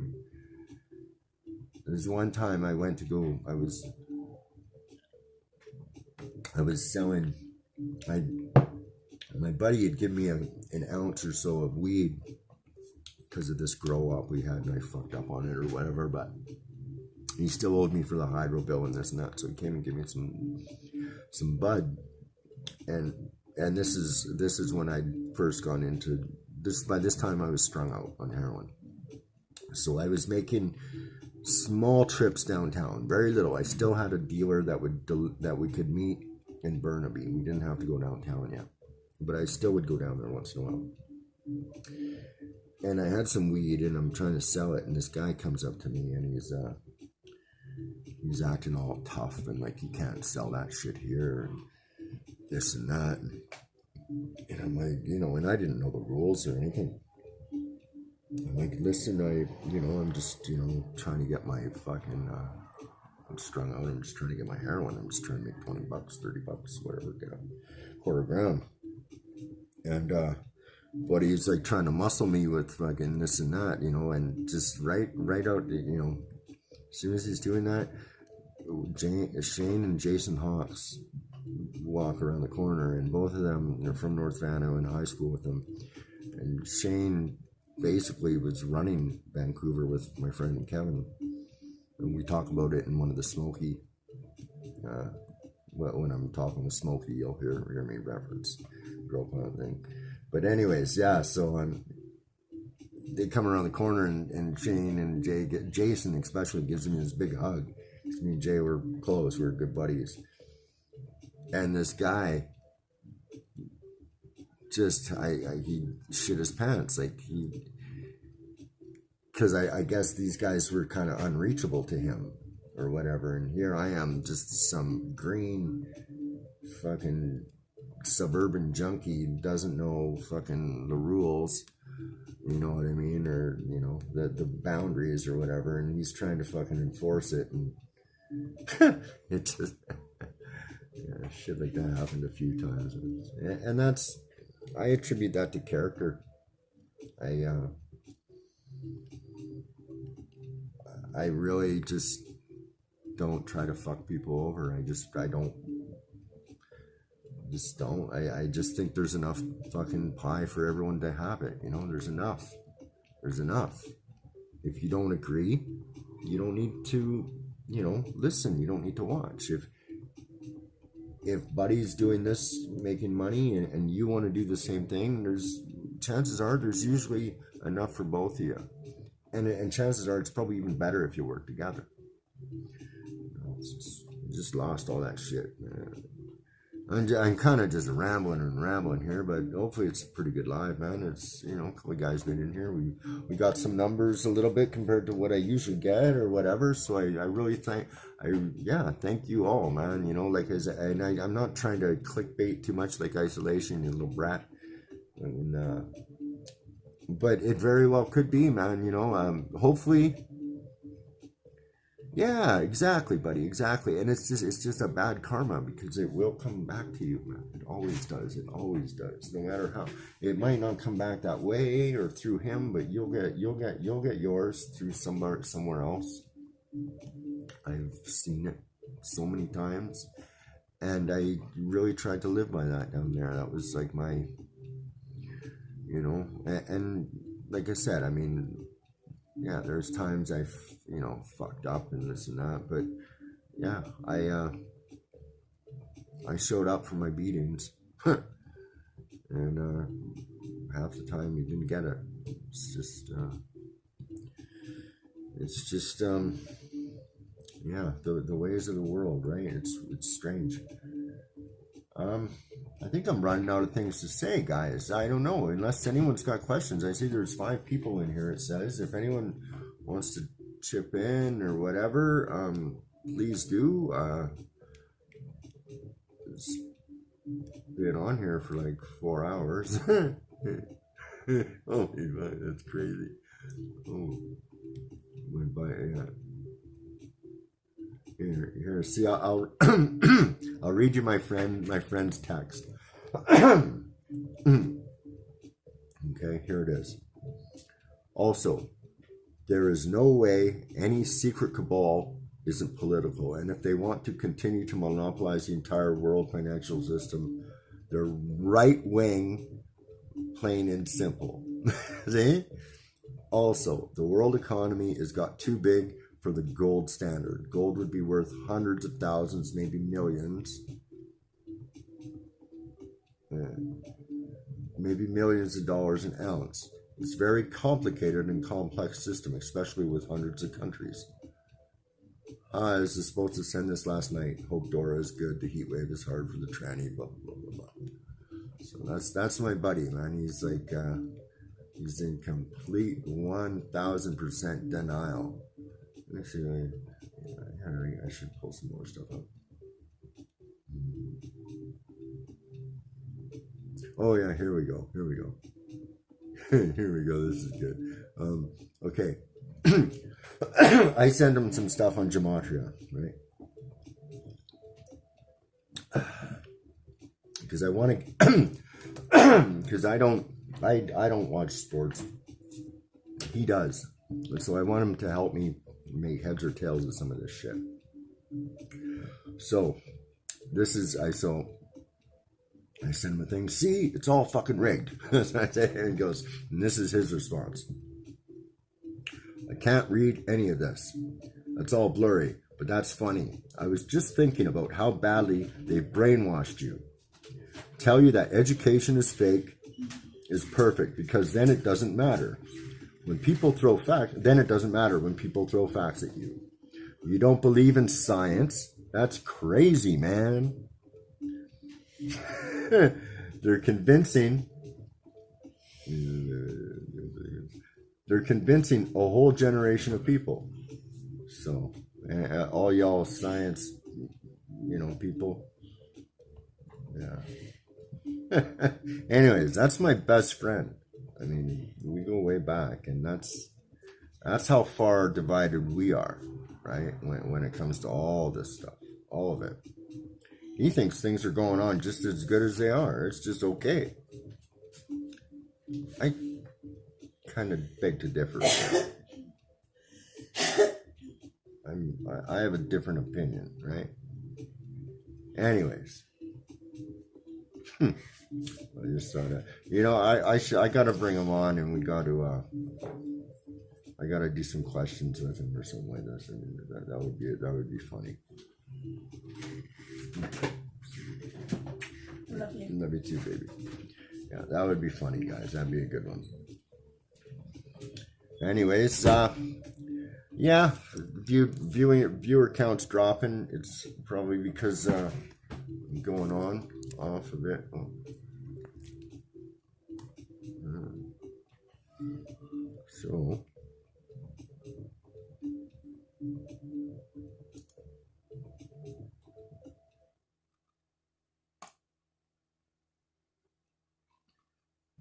[SPEAKER 1] There's one time I went to go. I was selling. My buddy had given me an ounce or so of weed because of this grow up we had, and I fucked up on it or whatever. But he still owed me for the hydro bill and this and that, so he came and gave me some bud, and this is when I'd first gone into this. By this time, I was strung out on heroin, so I was making small trips downtown, very little. I still had a dealer that we could meet in Burnaby. We didn't have to go downtown yet, but I still would go down there once in a while. And I had some weed, and I'm trying to sell it, and this guy comes up to me, and he's acting all tough and like he can't sell that shit here and this and that. And I'm like, you know, and I didn't know the rules or anything. I'm like, listen, I'm just, trying to get my fucking, I'm strung out. I'm just trying to get my heroin. I'm just trying to make $20, $30, whatever, get a quarter gram. And, but he's like trying to muscle me with fucking this and that, and just right out, as soon as he's doing that, Shane and Jason Hawks walk around the corner, and both of them are from North Van. I went to high school with them. And Shane basically was running Vancouver with my friend Kevin. And we talk about it in one of the Smokey. When I'm talking with Smokey, you'll hear me reference Girl Pound thing. But anyways, yeah, so they come around the corner, and Shane and Jason especially gives me this big hug. Me and Jay were close. We were good buddies. And this guy just, he shit his pants. Like because I guess these guys were kind of unreachable to him or whatever. And here I am, just some green fucking suburban junkie, doesn't know fucking the rules. You know what I mean? Or, the boundaries or whatever. And he's trying to fucking enforce it. And it just, yeah, shit like that happened a few times. And I attribute that to character. I really just don't try to fuck people over. I just don't. I just think there's enough fucking pie for everyone to have it. There's enough. If you don't agree, you don't need to, listen. You don't need to watch. If Buddy's doing this, making money, and you want to do the same thing, chances are there's usually enough for both of you. And chances are it's probably even better if you work together. Just lost all that shit, man. I'm kind of just rambling here, but hopefully it's a pretty good live, man. It's, you know, a couple of guys been in here. We got some numbers a little bit compared to what I usually get or whatever. So I really thank you all, man. You know, like I'm not trying to clickbait too much like Isolation, you little brat. And, but it very well could be, man. You know, hopefully. Yeah, exactly, buddy, exactly. And it's just a bad karma because it will come back to you, man. It always does. It always does. No matter how, it might not come back that way or through him, but you'll get yours through somewhere else. I've seen it so many times, and I really tried to live by that down there. That was like my, you know, and like I said, I mean, yeah, there's times I've, you know, fucked up and this and that, but yeah, I showed up for my beatings, and half the time you didn't get it. It's just yeah, the ways of the world, right? It's strange. I think I'm running out of things to say, guys. I don't know, unless anyone's got questions. I see there's 5 people in here, it says. If anyone wants to chip in or whatever, please do. It's been on here for like 4 hours. Oh, that's crazy. Oh, went by, yeah. Here. See, I'll I'll read you my friend's text. Okay, here it is. Also, there is no way any secret cabal isn't political, and if they want to continue to monopolize the entire world financial system, they're right wing, plain and simple. See? Also, the world economy has got too big for the gold standard. Gold would be worth hundreds of thousands, maybe millions. Maybe millions of dollars an ounce. It's a very complicated and complex system, especially with hundreds of countries. I was supposed to send this last night. Hope Dora is good. The heat wave is hard for the tranny, blah, blah, blah, blah. So that's my buddy, man. He's like, he's in complete 1000% denial. Actually, I should pull some more stuff up. Oh yeah, here we go. Here we go. This is good. Okay. I send him some stuff on Gematria, right? Because I want to, because I don't watch sports. He does. So I want him to help me make heads or tails of some of this shit. So this is, I send him a thing. See, it's all fucking rigged. So I say, and he goes, and this is his response. I can't read any of this. It's all blurry, but that's funny. I was just thinking about how badly they've brainwashed you. Tell you that education is fake is perfect because then it doesn't matter. When people throw facts, then it doesn't matter when people throw facts at you. You don't believe in science? That's crazy, man. They're convincing a whole generation of people. So, all y'all science, people. Yeah. Anyways, that's my best friend. I mean, we go way back, and that's how far divided we are, right? When it comes to all this stuff, all of it. He thinks things are going on just as good as they are. It's just okay. I kind of beg to differ. I have a different opinion, right? Anyways. I just thought I gotta bring him on, and we got to I gotta do some questions with him or something like this. I mean, that would be funny.
[SPEAKER 3] Love you.
[SPEAKER 1] Love you too, baby. Yeah, that would be funny, guys. That'd be a good one. Anyways, yeah, viewer count's dropping. It's probably because going on. off a bit. Oh. So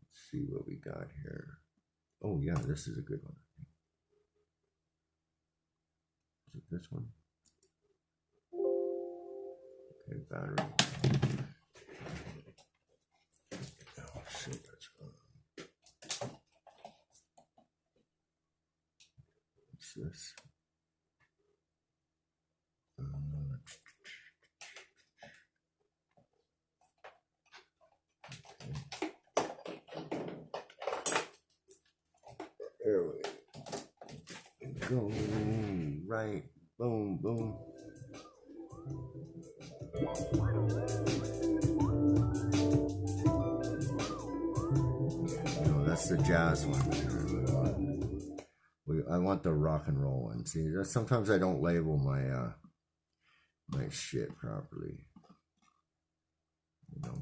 [SPEAKER 1] let's see what we got here. Oh yeah, this is a good one. Is it this one? Okay, battery. Oh shit, that's wrong. What's this? There we go. Right. Boom, boom. No, that's the jazz one. I want the rock and roll one. See, sometimes I don't label my my shit properly. You know,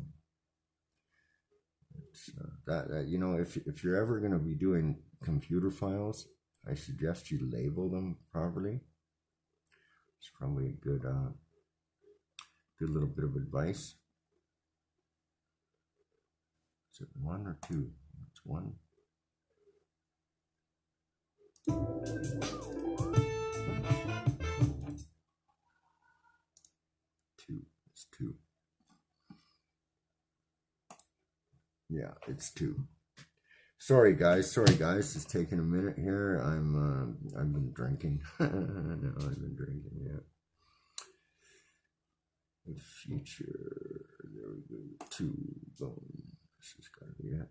[SPEAKER 1] it's, that you know, if you're ever gonna be doing computer files, I suggest you label them properly. It's probably a good little bit of advice. Is it 1 or 2? It's 1. 2. It's 2. Yeah, it's 2. Sorry guys, it's taking a minute here. I've been drinking. No, I've been drinking, yeah. The future, there we go. 2, boom. This has gotta be it.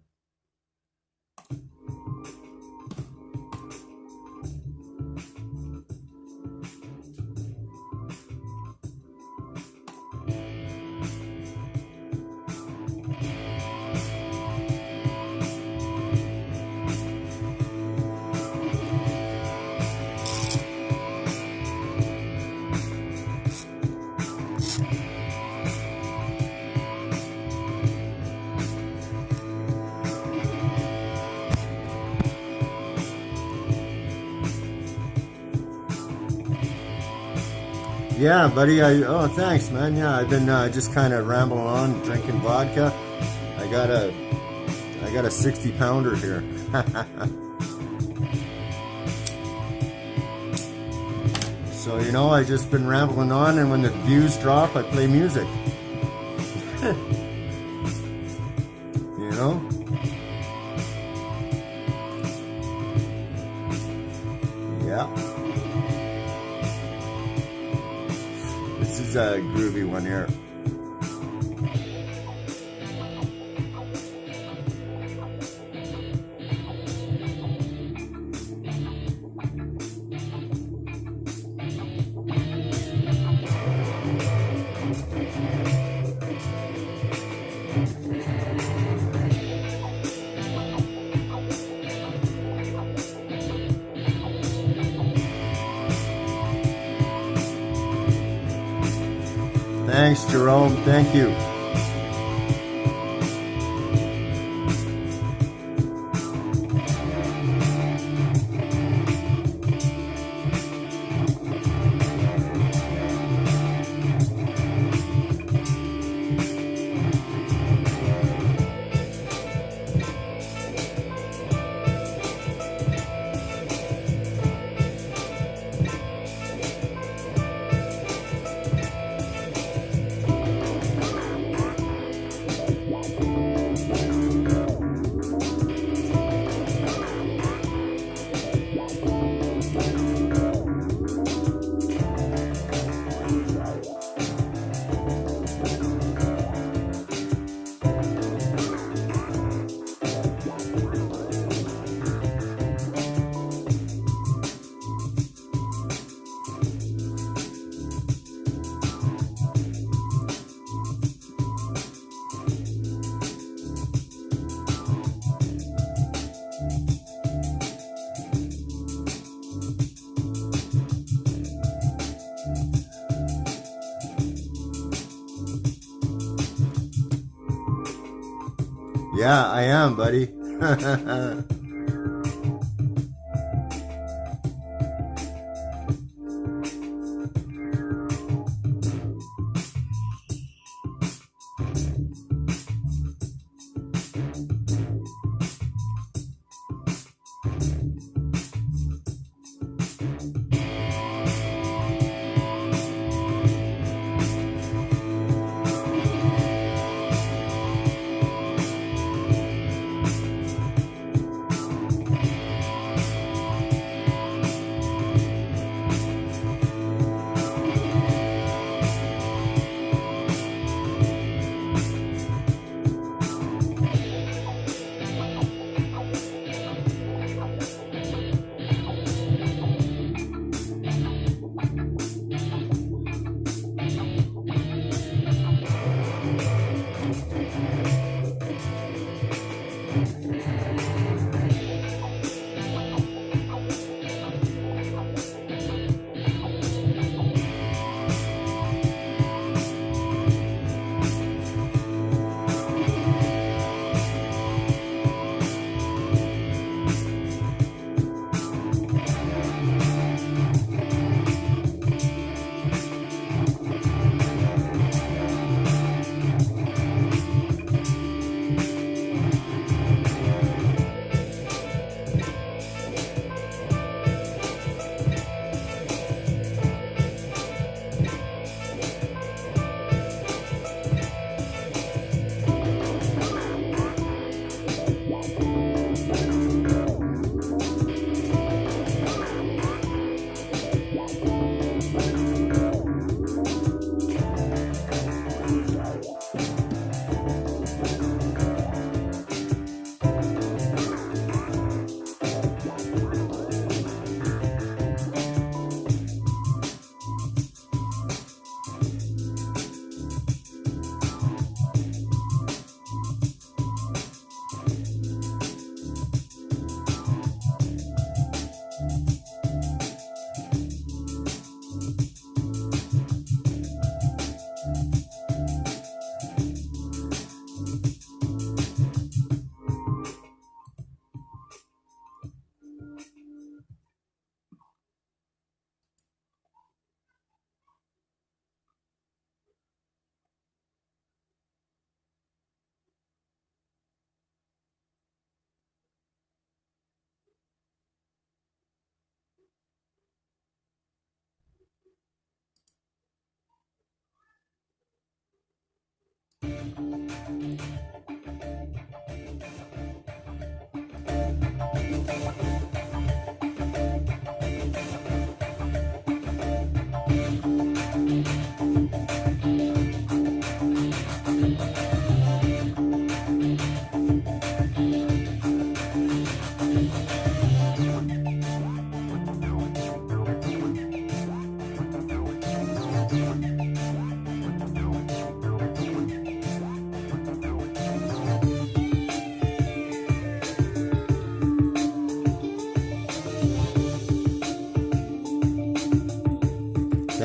[SPEAKER 1] Yeah, buddy. Oh, thanks, man. Yeah, I've been just kind of rambling on, drinking vodka. I got a 60-pounder here. So you know, I just been rambling on, and when the views drop, I play music. You know. Yeah. This is a groovy one here. Thanks, Jerome. Thank you. Yeah, I am, buddy.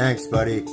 [SPEAKER 1] Thanks, buddy.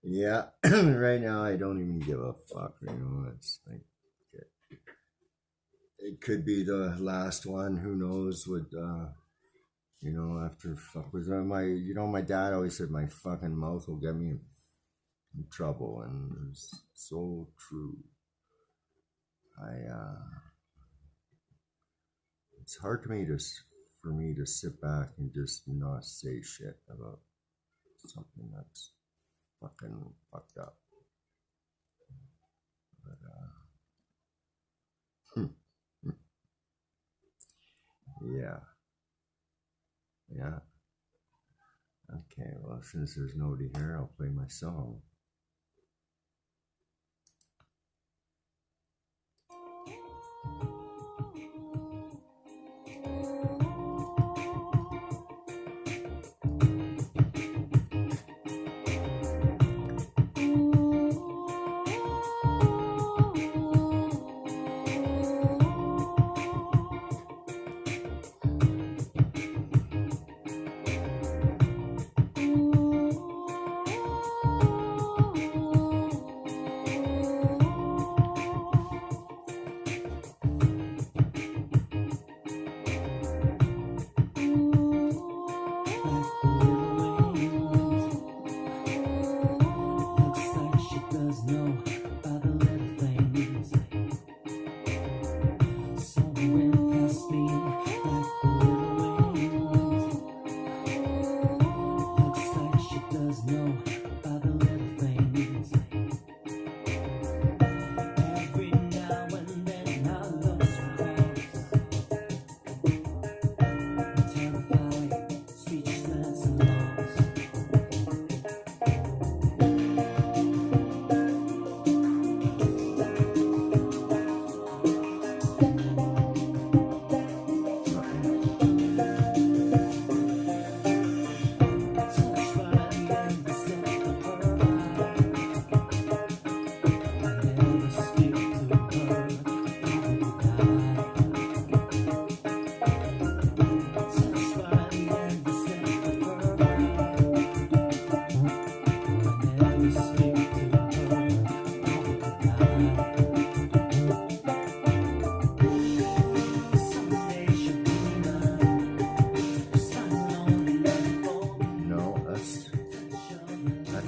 [SPEAKER 1] Yeah, right now I don't even give a fuck. You know, it's like it could be the last one. Who knows? What you know? After fuck was my, you know, my dad always said my fucking mouth will get me in trouble, and it's so true. It's hard for me to sit back and just not say shit about something that's fucking fucked up. But yeah. Okay, well, since there's nobody here, I'll play my song.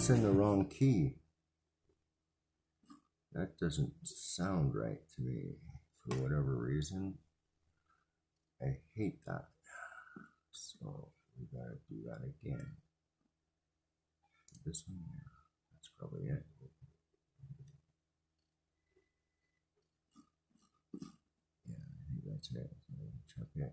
[SPEAKER 1] In the wrong key. That doesn't sound right to me for whatever reason. I hate that. So we gotta do that again. This one, that's probably it. Yeah, I think that's it. Check it.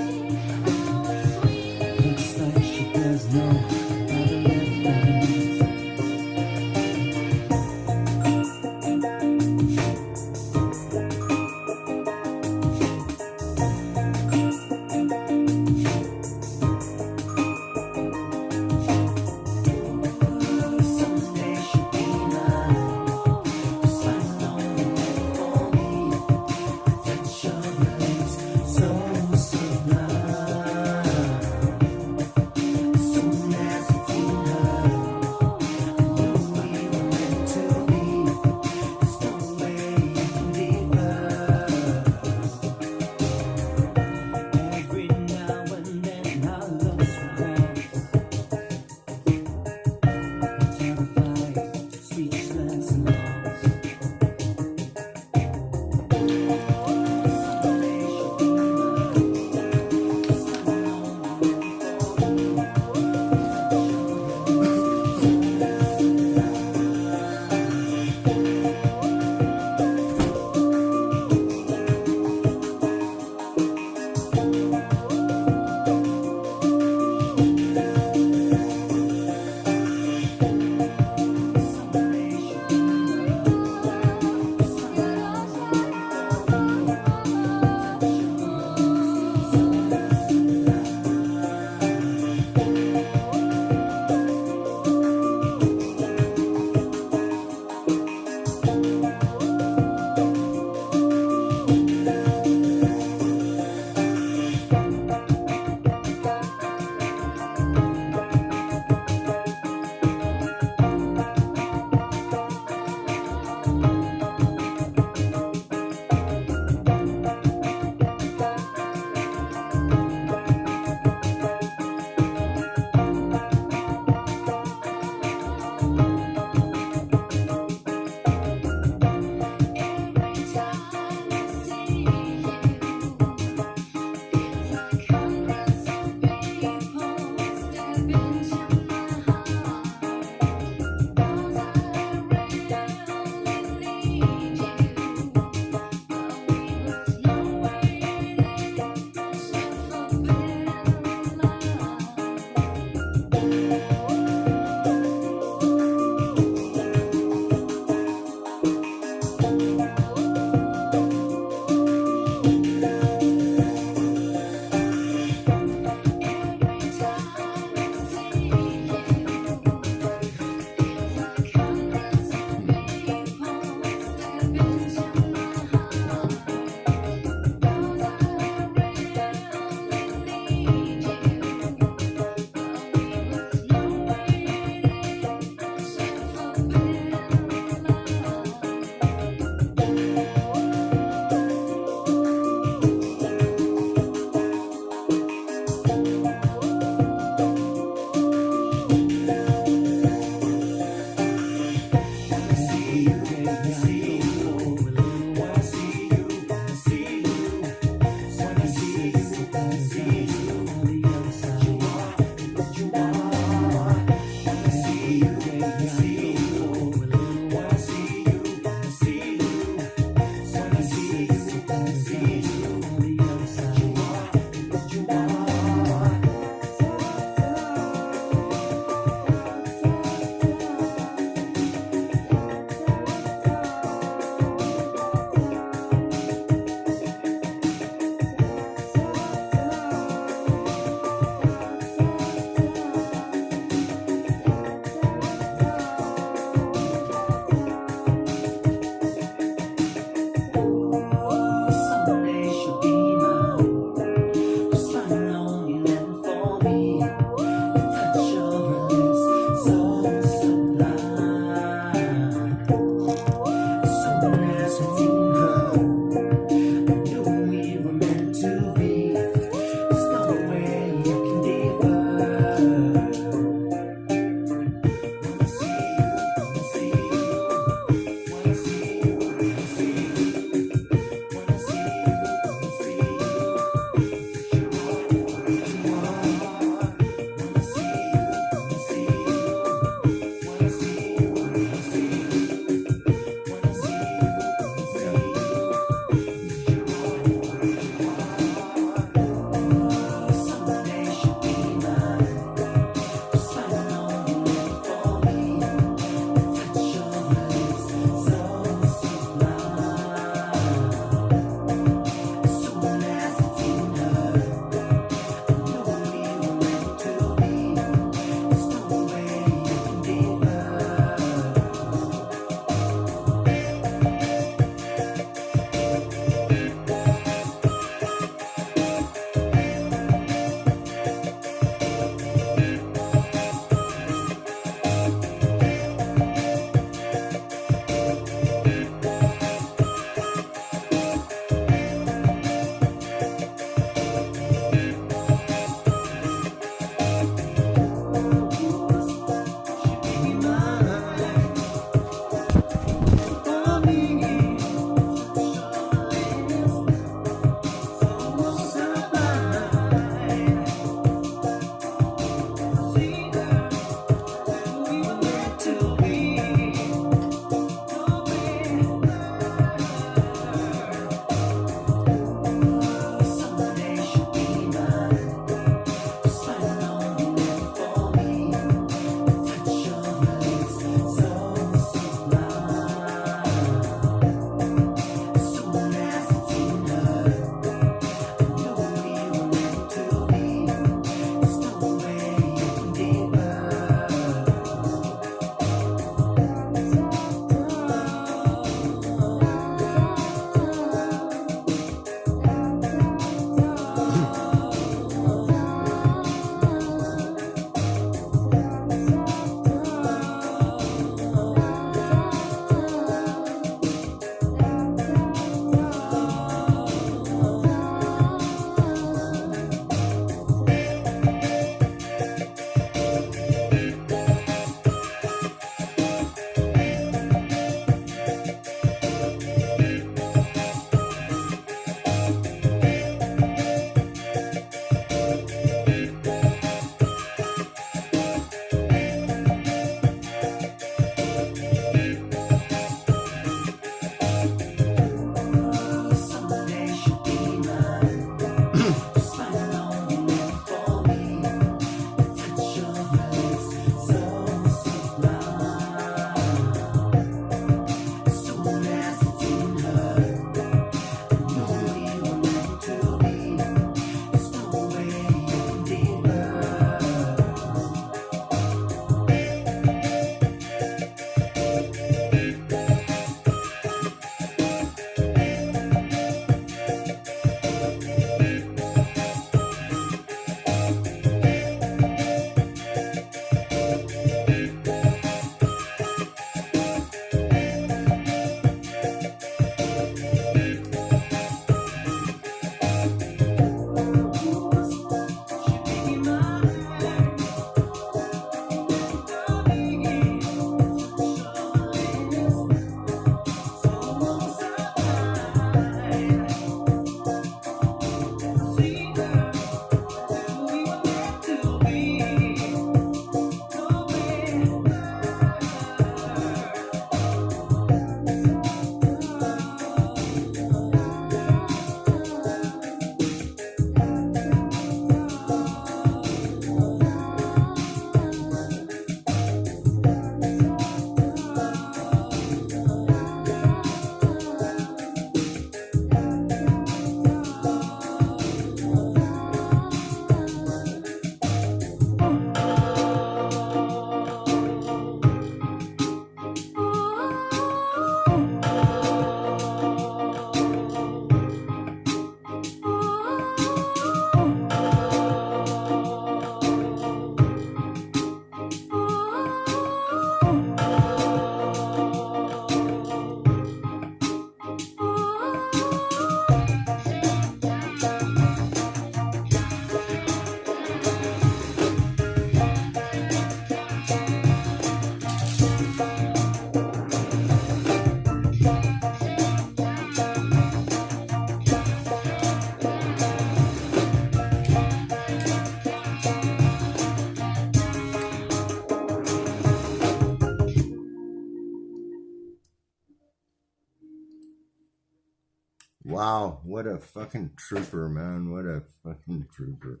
[SPEAKER 1] Wow, what a fucking trooper, man. What a fucking trooper.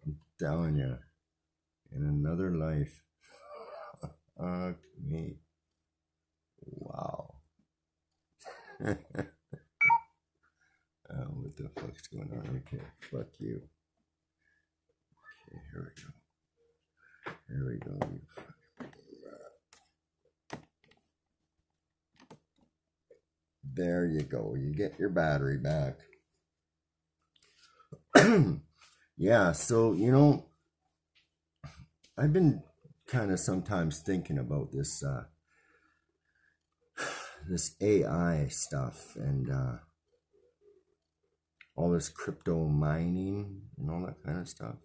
[SPEAKER 1] I'm telling you. In another life. Fuck me. Wow. What the fuck's going on? Okay, fuck you. Okay, here we go. Here we go, you fucking rat. There you go. You get your battery back. Yeah, so, you know, I've been kind of sometimes thinking about this this AI stuff and all this crypto mining and all that kind of stuff.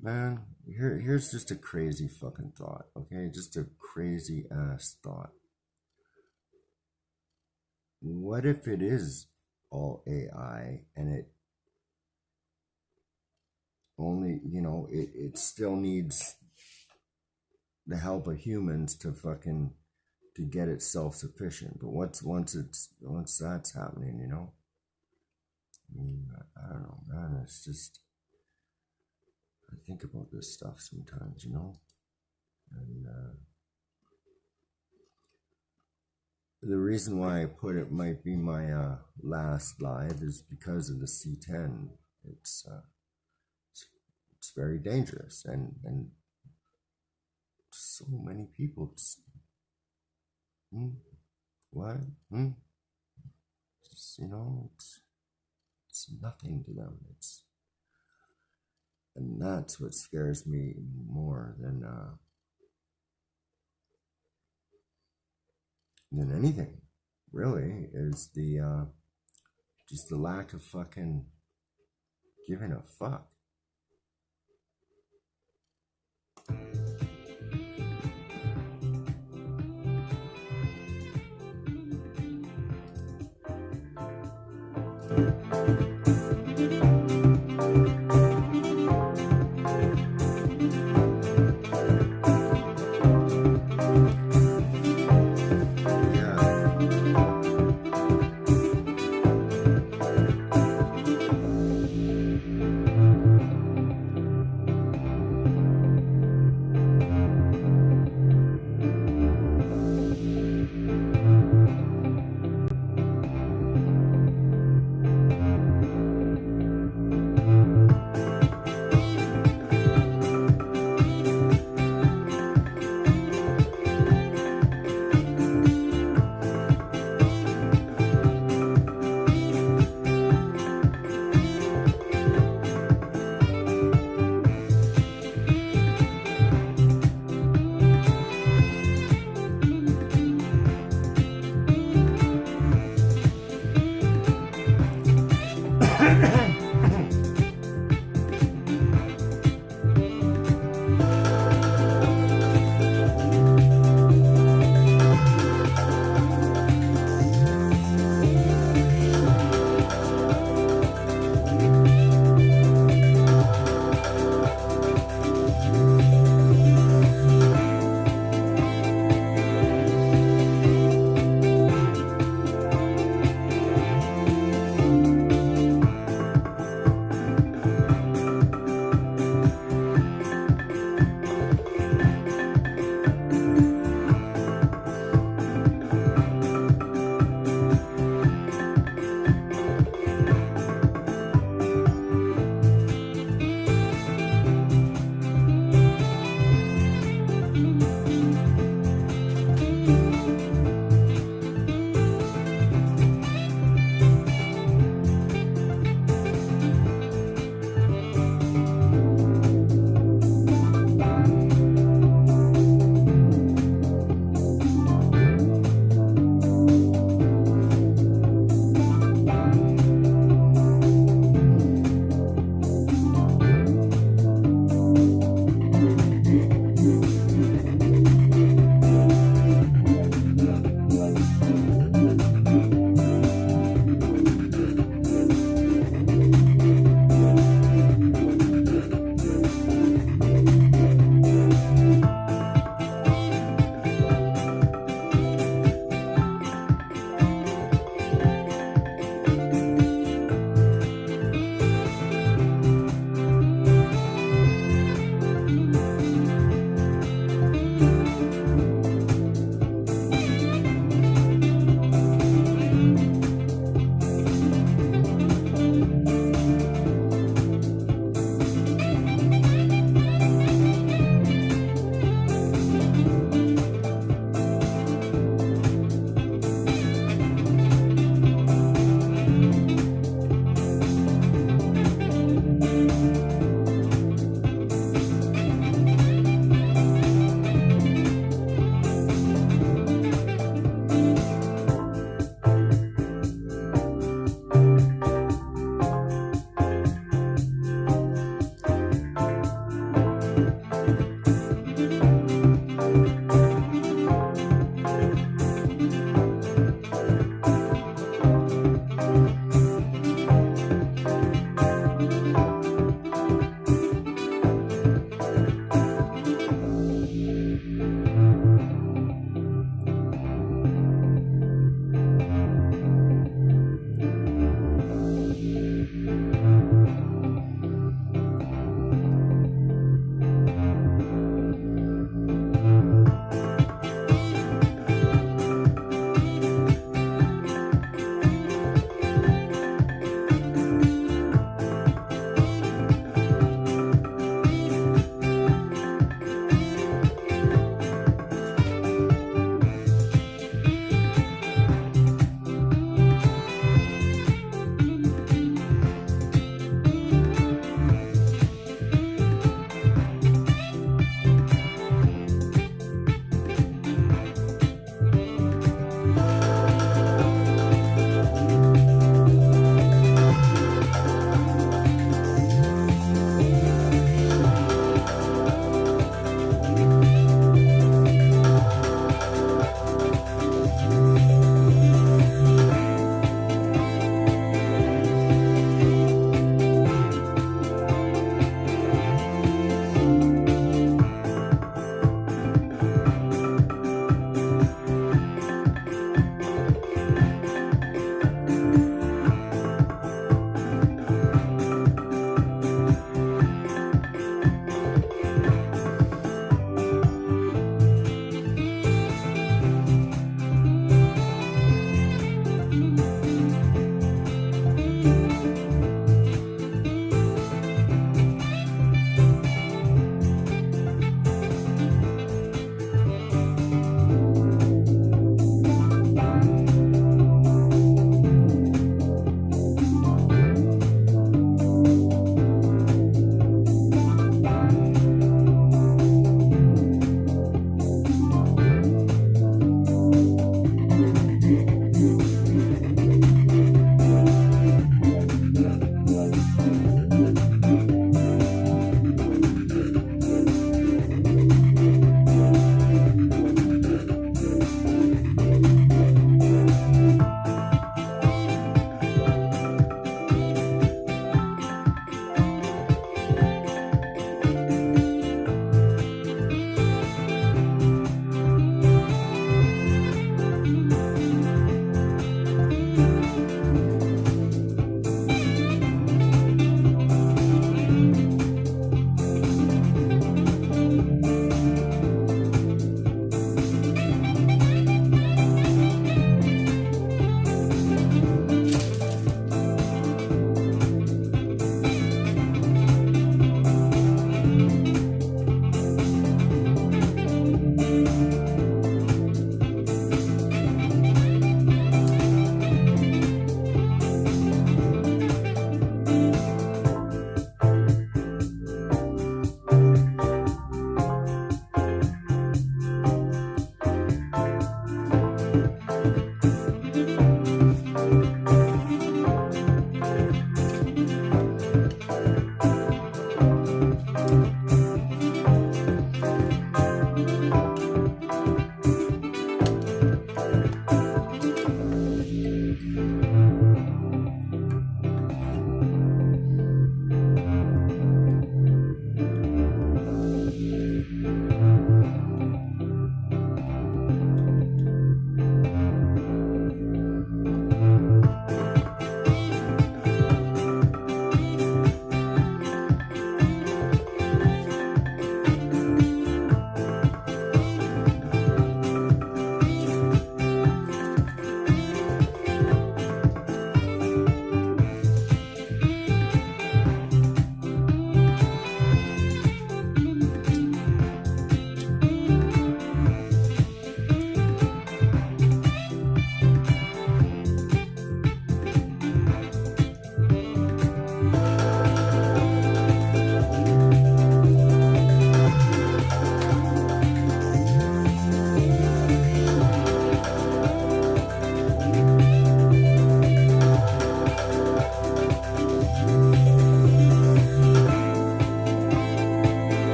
[SPEAKER 1] Man, here's just a crazy fucking thought, okay? Just a crazy ass thought. What if it is all AI and it only, you know, it still needs the help of humans to fucking to get it self-sufficient? But once that's happening, you know, I mean, I don't know, man. It's just, I think about this stuff sometimes, you know, and the reason why I put it might be my last live is because of the C10. It's very dangerous, and so many people just, what? Just, you know, it's nothing to them. And that's what scares me more than anything, really, is the just the lack of fucking giving a fuck.